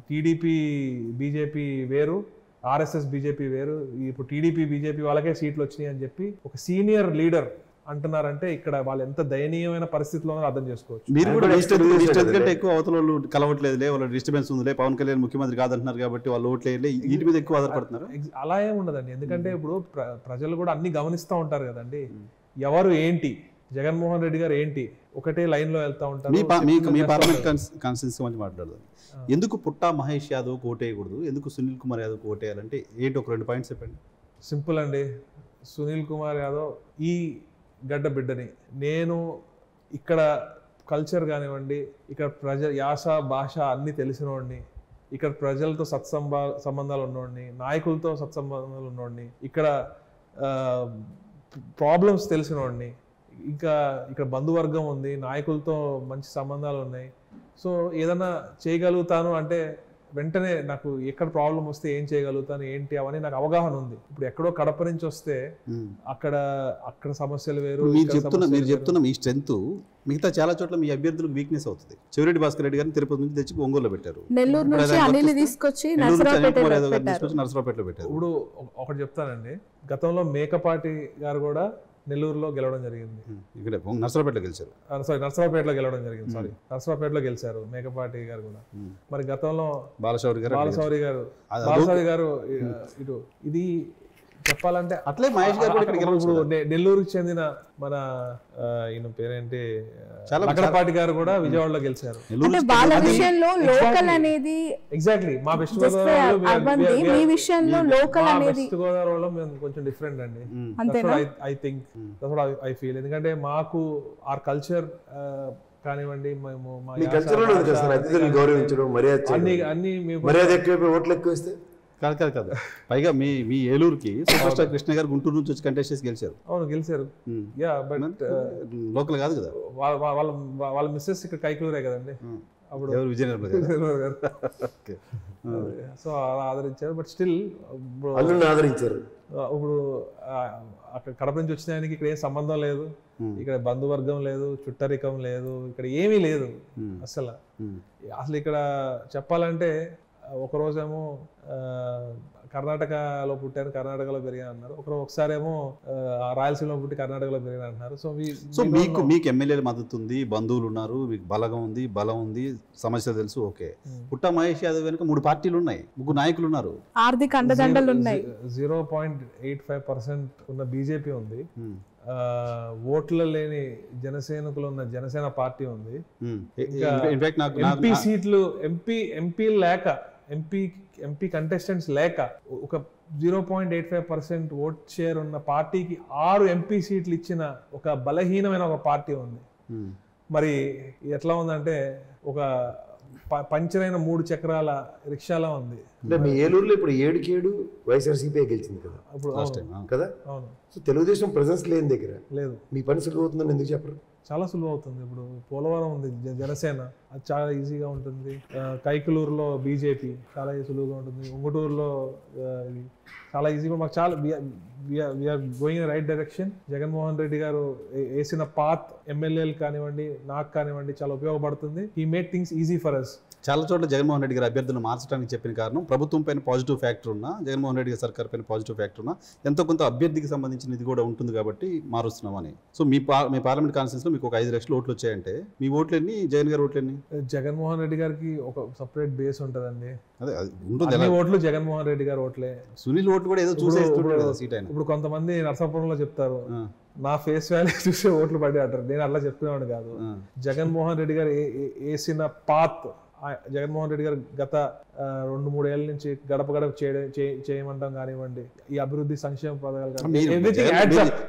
టీడీపీ బీజేపీ వేరు, ఆర్ఎస్ఎస్ బీజేపీ వేరు, ఇప్పుడు టీడీపీ బీజేపీ వాళ్ళకే సీట్లు వచ్చినాయి అని చెప్పి ఒక సీనియర్ లీడర్ అంటున్నారంటే ఇక్కడ వాళ్ళు ఎంత దయనీయమైన పరిస్థితిలో అర్థం చేసుకోవచ్చు. మీరు కూడా కంటే ఎక్కువ అవతల వాళ్ళు కలవట్లేదులే, వాళ్ళ డిస్టర్బెన్స్ ఉందిలే, పవన్ కళ్యాణ్ ముఖ్యమంత్రి కాదంటున్నారు కాబట్టి వాళ్ళు ఓట్లేదులే, వీటి మీద ఎక్కువ ఆధారపడుతున్నారు. అలా ఏమి ఉండదండి. ఎందుకంటే ఇప్పుడు ప్రజలు కూడా అన్ని గమనిస్తూ ఉంటారు కదండి. ఎవరు ఏంటి, జగన్మోహన్ రెడ్డి గారు ఏంటి, ఒకటే లైన్ లో వెళ్తా ఉంటారు. మీ పార్లమెంట్ కాన్స్టిట్యూన్సీ గురించి మాట్లాడదాం. ఎందుకు పుట్టా మహేష్ యాదవ్ ఓటేయకూడదు, ఎందుకు సునీల్ కుమార్ యాదవ్ ఓటేయాలంటే ఏంటి, ఒక 2 పాయింట్స్ చెప్పండి. సింపుల్ అండి. సునీల్ కుమార్ యాదవ్ ఈ గడ్డ బిడ్డని, నేను ఇక్కడ కల్చర్ కానివ్వండి, ఇక్కడ యాస భాష అన్నీ తెలిసినోడిని, ఇక్కడ ప్రజలతో సంబంధాలు ఉన్నోడిని, నాయకులతో సత్సంబంధాలు ఉన్నోడిని, ఇక్కడ ప్రాబ్లమ్స్ తెలిసినోడిని, ఇంకా ఇక్కడ బంధువర్గం ఉంది, నాయకులతో మంచి సంబంధాలు ఉన్నాయి. సో ఏదైనా చేయగలుగుతాను అంటే వెంటనే నాకు ఎక్కడ ప్రాబ్లం వస్తే ఏం చేయగలుగుతాను ఏంటి అవన్నీ నాకు అవగాహన ఉంది. ఇప్పుడు ఎక్కడో కడప నుంచి వస్తే అక్కడ సమస్యలు వేరు. మీరు చెప్తున్న మీ స్ట్రెంత్ మిగతా చాలా చోట్ల మీ అభ్యర్థులకు వీక్నెస్ అవుతుంది. చెవిరెడ్డి భాస్కర్ రెడ్డి గారిని తిరుపతి నుంచి తెచ్చి ఒంగోలులో పెట్టారు, నెల్లూరు నుంచి అనిల్ తీసుకొచ్చి నర్సరావుపేటలో పెట్టారు. ఇప్పుడు ఒకటి చెప్తానండి, గతంలో మేకపాటి గారు కూడా నెల్లూరులో గెలవడం జరిగింది, ఇక్కడ నర్సరావుపేటలో గెలిచారు. నర్సరావుపేటలో గెలవడం జరిగింది, నర్సరావుపేటలో గెలిచారు మేకపాటి గారు కూడా. మరి గతంలో బాలశౌరి గారు ఇటు ఇది చెప్పాలంటే అట్లే మహేష్ గారు ఇప్పుడు నెల్లూరుకి చెందిన మన ఈయన పేరేంటి లగడపాటి గారు కూడా విజయవాడలో గెలిచారు. ఎగ్జాక్ట్లీ మా వెస్ట్ గోదావరిలో మేము కొంచెం డిఫరెంట్ అండి. I think I feel. ఎందుకంటే మాకు ఆర్ కల్చర్ కానివ్వండి, మేము కాదు పైగా మీ ఏలూరుకి సూపర్ స్టార్ కృష్ణ గారు గుంటూరు నుంచి వచ్చి కంటెస్ట్ చేసి గెలిచారు. అవును గెలిచారు. లోకల్ కాదు కదా, వాళ్ళ మిస్సెస్ ఇక్కడ కైకలూరే కదండి. అప్పుడు సో అలా ఆదరించారు. బట్ స్టిల్ ఆదరించారు. ఇప్పుడు అక్కడ కడప నుంచి వచ్చిన ఆయనకి ఇక్కడ ఏం సంబంధం లేదు, ఇక్కడ బంధువర్గం లేదు, చుట్టరికం లేదు, ఇక్కడ ఏమీ లేదు అసలు. ఇక్కడ చెప్పాలంటే ఒకరోజేమో కర్ణాటకలో పుట్టాను, కర్ణాటకలో పెరిగాను అన్నారు, ఒకసారేమో రాయలసీమలో పుట్టి కర్ణాటకలో పెరిగాను అంటున్నారు. సో మీకు ఎమ్మెల్యేల మద్దతు ఉంది, బంధువులు ఉన్నారు, మీకు బలం ఉంది, సమస్య తెలుసు. ఓకే, పుట్టా మహేష్ యాదవ్ వెనుక 3 పార్టీలు ఉన్నాయి, 3 నాయకులు ఉన్నారు, ఆర్థిక అండదండలు ఉన్నాయి, 0.85% ఉన్న బీజేపీ ఉంది, ఓట్లు లేని జనసేనకులు ఉన్న జనసేన పార్టీ ఉంది, ఎంపీ సీట్లు ఎంపీ లేక ఎంపీ కంటెస్టెంట్స్ లేక ఒక 0.85% ఓట్ షేర్ ఉన్న పార్టీకి 6 ఎంపీ సీట్లు ఇచ్చిన ఒక బలహీనమైన ఒక పార్టీ ఉంది. మరి ఎట్లా ఉందంటే ఒక పంచర్ అయిన 3 చక్రాల రిక్షాలా ఉంది. అంటే మీ ఏలూరులో ఇప్పుడు 7 వైఎస్ఆర్సీపీ గెలిచింది కదా అప్పుడు కదా. అవును. సో తెలుగుదేశం ప్రెజెన్స్ లేని దగ్గర లేదు, మీ పని సులువు అవుతుందని ఎందుకు చెప్పరు? చాలా సులువు అవుతుంది. ఇప్పుడు పోలవరం ఉంది జనసేన, అది చాలా ఈజీగా ఉంటుంది. కైకలూరులో బీజేపీ చాలా సులువుగా ఉంటుంది. ఉంగుటూరులో చాలా ఈజీగా మాకు చాలా we're going right direction. Jaganmohan Reddy గారు వేసిన పాత్ ఎమ్మెల్యేలు కానివ్వండి, నాకు కానివ్వండి చాలా ఉపయోగపడుతుంది. He made things easy for us. చాలా చోట్ల జగన్మోహన్ రెడ్డి గారు అభ్యర్థులను మార్చడానికి చెప్పిన కారణం ప్రభుత్వం పైన పాజిటివ్ ఫ్యాక్టర్ ఉన్నా, జగన్మోహన్ రెడ్డి గారి సర్కార్ పైన పాజిటివ్ ఫ్యాక్టర్ ఉన్నా, ఎంతో కొంత అభ్యర్థికి సంబంధించిన ఇది కూడా ఉంటుంది కాబట్టి మారుస్తున్నామని. సో మీ పార్లమెంట్ కాన్స్టిట్యూన్సీలో మీకు ఒక 5 లక్షల ఓట్లు వచ్చాయంటే మీ ఓట్లన్నీ జగన్ గారి ఓట్లన్నీ? జగన్మోహన్ రెడ్డి గారికి ఒక సపరేట్ బేస్ ఉంటుందండి. అదే ఉంటుంది, ఓట్లు జగన్మోహన్ రెడ్డి గారి ఓట్లే. సునీల్ ఓట్లు కూడా ఏదో చూసేస్తుంటారు సీట్ అయినా. ఇప్పుడు కొంతమంది నరసాపురంలో చెప్తారు నా ఫేస్ వాల్యూ చూసే ఓట్లు పడి అంటారు. నేను అట్లా చెప్తున్నాను కాదు. జగన్మోహన్ రెడ్డి గారు వేసిన పాత్, జగన్మోహన్ రెడ్డి గారు గత 2-3 ఏళ్ళ నుంచి గడప గడప చేయమంటాం కానివ్వండి, ఈ అభివృద్ధి సంక్షేమ పథకాలు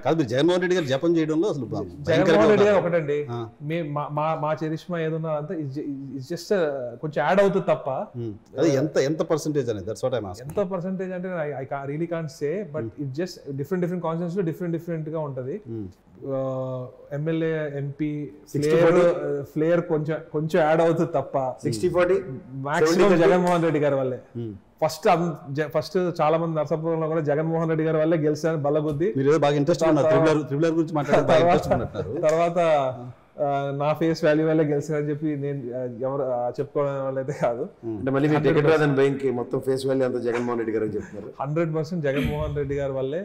కాదు. జగన్మోహన్ రెడ్డి గారు జపం చేయడంలో అసలు జగన్మోహన్ రెడ్డి గారు ఒకటండి, మా చరిష్మా ఏదన్నా అంతా జస్ట్ కొంచెం యాడ్ అవుతుంది తప్ప ఎంత పర్సెంటేజ్ అనేది ఎంత పర్సెంటేజ్ అంటే I really can't say, but it just different constituencies లో డిఫరెంట్ గా ఉంటది. ఎమ్మెల్యే ఎంపీ ఫ్లేయర్ కొంచెం యాడ్ అవుతుంది తప్ప 60-40 మాక్సిమం జగన్మోహన్ రెడ్డి గారి వల్లే. ఫస్ట్ చాలా మంది నర్సాపురంలో కూడా జగన్మోహన్ రెడ్డి గారి వల్లే గెలిచారని బల్లగుద్ది. బాగా ఇంట్రెస్ట్ తర్వాత నా ఫేస్ వాల్యూ వల్లే గెలిచారని చెప్పి నేను ఎవరు చెప్పుకోవడం వాళ్ళైతే కాదు. మొత్తం ఫేస్ వాల్యూ అంతా జగన్మోహన్ రెడ్డి గారు చెప్తున్నారు. 100% జగన్మోహన్ రెడ్డి గారి వల్లే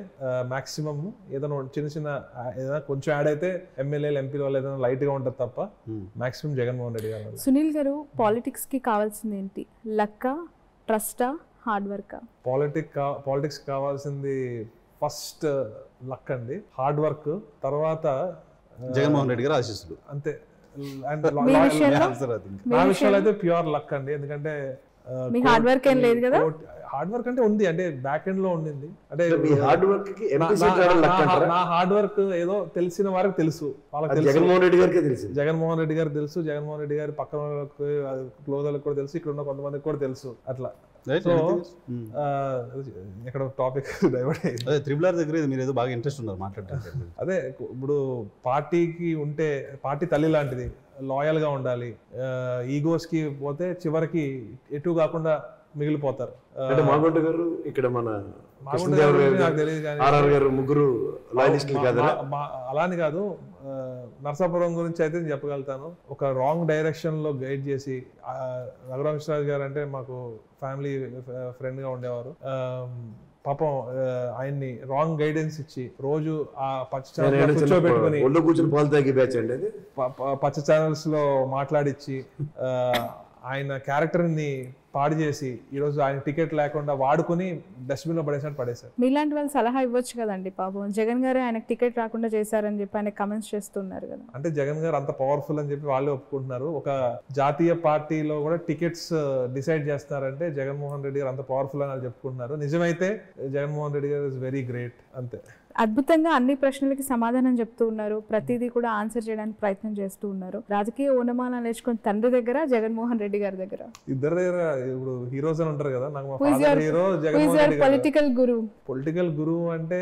మాక్సిమం. ఏదైనా చిన్న ఏదైనా కొంచెం యాడ్ అయితే ఎమ్మెల్యేలు ఎంపీల వల్ల ఏదైనా లైట్ గా ఉంటుంది తప్ప మాక్సిమం జగన్మోహన్ రెడ్డి గారు. సునీల్ గారు, పాలిటిక్స్ కి కావాల్సింది ఏంటి? లక్క, ట్రస్టా, హార్డ్ వర్క్? పాలిటిక్స్ కావాల్సింది ఫస్ట్ లక్ అండి, హార్డ్ వర్క్, తర్వాత జగన్మోహన్ రెడ్డి గారు ఆశీస్సులు అంతే. నా విషయంలో అయితే ప్యూర్ లక్ అండి. ఎందుకంటే హార్డ్ వర్క్ ఏం లేదు కదా. హార్డ్ వర్క్ అంటే ఉంది, అంటే బ్యాక్ ఎండ్ లో ఉండింది. అంటే నా హార్డ్ వర్క్ ఏదో తెలిసిన వారికి తెలుసు, వాళ్ళకి తెలుసు. జగన్మోహన్ రెడ్డి గారికి తెలుసు, జగన్మోహన్ రెడ్డి గారు తెలుసు, జగన్మోహన్ రెడ్డి గారి పక్కన వాళ్ళకి క్లోజ్ వాళ్ళకి కూడా తెలుసు, ఇక్కడ ఉన్న కొంతమందికి కూడా తెలుసు. అట్లా ఇక్కడ టాపిక్ డైవర్ట్ అయ్యింది. త్రిబుల్ ఆర్ దగ్గర మీరు ఏదో బాగా ఇంట్రెస్ట్ ఉన్నారు మాట్లాడటానికి. అదే ఇప్పుడు పార్టీకి ఉంటే పార్టీ తల్లి లాంటిది, లాయల్ గా ఉండాలి. ఈగోస్ కి పోతే చివరికి ఎటు కాకుండా మిగిలిపోతారు. మాగుంట గారు ఇక్కడ మన నాకు తెలియదు కానీ ముగ్గురు అలాని కాదు. నర్సాపురం గురించి అయితే నేను చెప్పగలుగుతాను. ఒక రాంగ్ డైరెక్షన్ లో గైడ్ చేసి, రఘురామకృష్ణరాజు గారు అంటే మాకు ఫ్యామిలీ ఫ్రెండ్ గా ఉండేవారు. పాపం ఆయన్ని రాంగ్ గైడెన్స్ ఇచ్చి రోజు ఆ పచ్చ కూర్చోబెట్టుకుని పచ్చ ఛానల్స్ లో మాట్లాడిచ్చి ఆయన క్యారెక్టర్ ని పాడు చేసి ఈరోజు ఆయన టికెట్ లేకుండా వాడుకుని డస్ట్బిన్ లో పడేశారు. మీలాంటి వాళ్ళు సలహా ఇవ్వచ్చు కదండి. పాపం జగన్ గారు ఆయనకు టికెట్ రాకుండా చేశారని చెప్పి ఆయన కమెంట్స్ చేస్తున్నారు కదా. అంటే జగన్ గారు అంత పవర్ఫుల్ అని చెప్పి వాళ్ళే ఒప్పుకుంటున్నారు. ఒక జాతీయ పార్టీలో కూడా టికెట్స్ డిసైడ్ చేస్తారంటే జగన్మోహన్ రెడ్డి గారు అంత పవర్ఫుల్ అని వాళ్ళు చెప్పుకుంటున్నారు. నిజమైతే జగన్మోహన్ రెడ్డి గారు ఇస్ వెరీ గ్రేట్ అంతే. అద్భుతంగా అన్ని ప్రశ్నలకి సమాధానం చెప్తూ ఉన్నారు, ప్రతిదీ కూడా ఆన్సర్ చేయడానికి ప్రయత్నం చేస్తూ ఉన్నారు. రాజకీయ ఓనమానాలు నేర్చుకుని తండ్రి దగ్గర, జగన్మోహన్ రెడ్డి గారి దగ్గర, ఇద్దరి దగ్గర ఇప్పుడు హీరోస్ అని ఉంటారు కదా. నాకు మా father hero, Jaganmohan Reddy political గురువు అంటే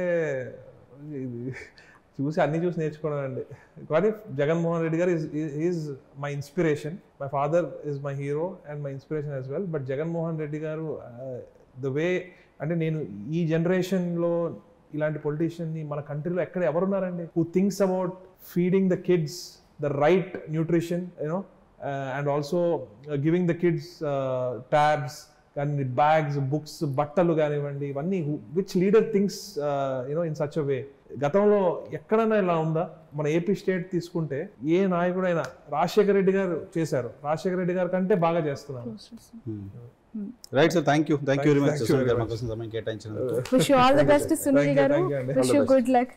అన్ని చూసి నేర్చుకోవడం అండి. కానీ జగన్మోహన్ రెడ్డి గారు is my inspiration. My father is my hero and my inspiration as well. But Jaganmohan Reddy గారు ద వే, అంటే నేను ఈ జనరేషన్లో ఇలాంటి పొలిటీషియన్ ని మన కంట్రీలో ఎక్కడ ఎవరున్నారండి who thinks about feeding the kids the right nutrition, you know, and also giving the kids tabs కానీ, బ్యాగ్స్, బుక్స్, బట్టలు కానివ్వండి, ఇవన్నీ which leader thinks you know in such a way. గతంలో ఎక్కడైనా ఇలా ఉందా? మన ఏపీ స్టేట్ తీసుకుంటే ఏ నాయకుడైనా రాజశేఖర రెడ్డి గారు చేశారు, రాజశేఖర రెడ్డి గారి కంటే బాగా చేస్తున్నారు. Right sir, thank you very much. సమయం కేటాయించినందుకు. Wish you all the best Sunil గారు. Wish you good luck.